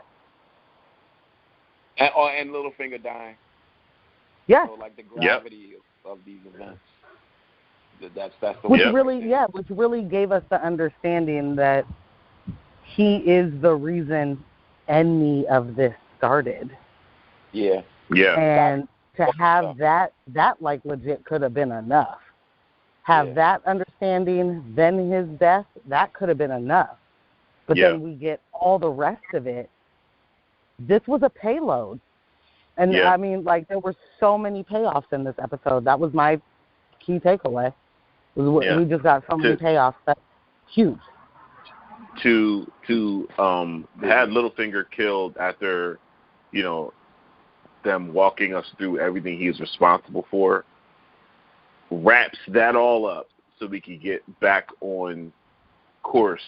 S2: And Littlefinger dying.
S4: Yeah.
S2: So like the gravity of these events. That's the
S4: which really gave us the understanding that he is the reason any of this started.
S2: Yeah.
S4: And to have that like legit could have been enough. Have that understanding, then his death, that could have been enough. But then we get all the rest of it. This was a payload. And I mean, like, there were so many payoffs in this episode. That was my key takeaway. We just got so many payoffs. That's huge.
S5: To have Littlefinger killed after, them walking us through everything he's responsible for, wraps that all up so we can get back on course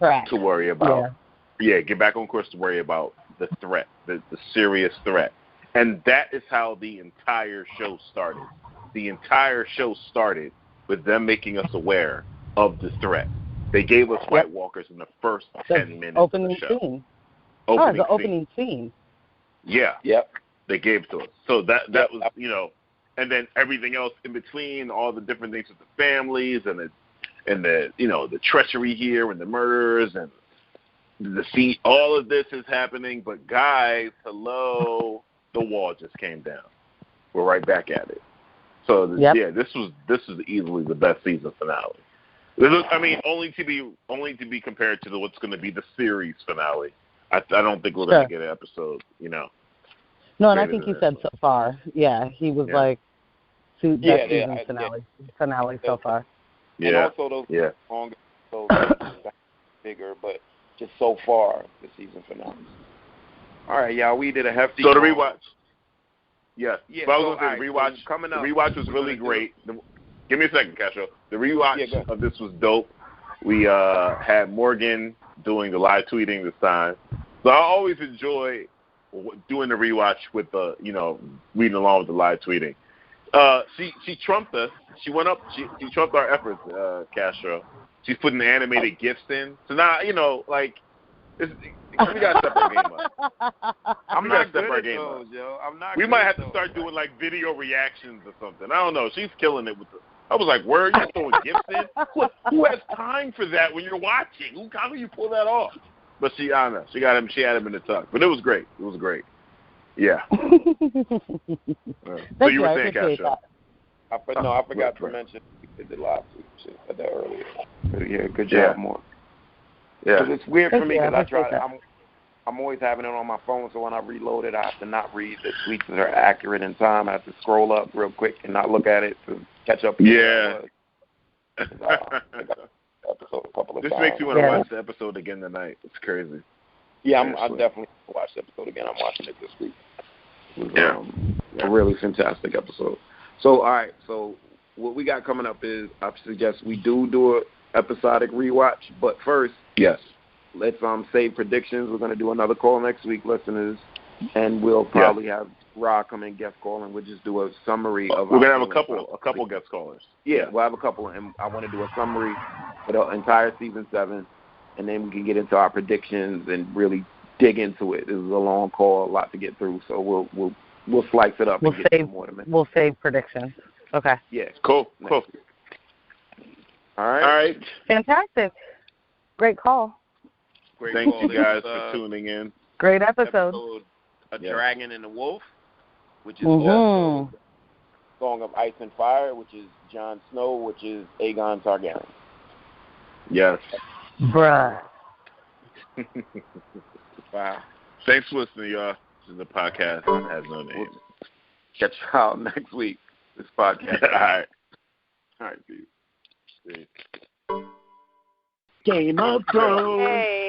S5: to worry about. Get back on course to worry about the threat, the serious threat. And that is how the entire show started. the entire show started with them making us aware of the threat. They gave us White Walkers in the first 10 minutes of the show.
S4: Scene.
S5: The
S4: opening scene.
S5: Yeah.
S2: Yep.
S5: They gave it to us. So that was, you know, and then everything else in between, all the different things with the families and the you know, the treachery here and the murders and the scene. All of this is happening, but guys, hello, the wall just came down. We're right back at it. So this was easily the best season finale. I mean, only to be compared to what's going to be the series finale. I don't think we're going to get an episode, you know.
S4: No, and I think he said so far. Yeah, he was like, season finale so far.
S2: Yeah. And also those longer episodes bigger, but just so far the season finale. All right, y'all, we did a hefty.
S5: So the rewatch. Yeah. But I was
S2: so,
S5: going to say the rewatch.
S2: Coming up,
S5: the rewatch was really great. Give me a second, Castro. The rewatch of this was dope. We had Morgan doing the live tweeting this time. So I always enjoy doing the rewatch with the, you know, reading along with the live tweeting. She trumped us. She went up. She trumped our efforts, Castro. She's putting the animated GIFs in. So now, you know, like, we got to step our game up.
S2: I'm not good at those, yo. I'm not.
S5: We might have to start doing like video reactions or something. I don't know. She's killing it with the. I was like, where are you throwing GIFs in? Who has time for that when you're watching? How do you pull that off? But I don't know. She had him in the tuck. But it was great. It was great. Yeah. So you were saying, Castro.
S2: I forgot to mention we did the live tweet. She said that earlier. Yeah, good job, more. Yeah. Because it's weird for me because I'm always having it on my phone, so when I reload it, I have to not read the tweets that are accurate in time. I have to scroll up real quick and not look at it to catch up.
S5: Yeah.
S2: Episode a couple of
S5: this
S2: times.
S5: makes you want to watch the episode again tonight. It's crazy.
S2: Yeah, I definitely watch the episode again. I'm watching it this week. It was a really fantastic episode. So, all right. So, what we got coming up is I suggest we do an episodic rewatch. But first, let's save predictions. We're going to do another call next week, listeners, and we'll probably have Ra come in guest call, and we'll just do a summary of.
S5: We're going to have a couple guest callers.
S2: Yeah, we'll have a couple, and I want to do a summary for the entire season 7, and then we can get into our predictions and really dig into it. This is a long call, a lot to get through, so we'll slice it up.
S4: We'll save predictions. Okay.
S2: Yeah.
S5: Cool.
S2: All right.
S4: Fantastic. Great call.
S5: Thank you guys for tuning in.
S4: Great episode.
S2: A Dragon and the Wolf, which is also Song of Ice and Fire, which is Jon Snow, which is Aegon Targaryen.
S5: Yes.
S4: Bruh.
S2: Wow.
S5: Thanks for listening, y'all. This is the podcast that has no name.
S2: Catch y'all next week. This podcast.
S5: All right, peace.
S2: Game of Thrones.
S3: Hey.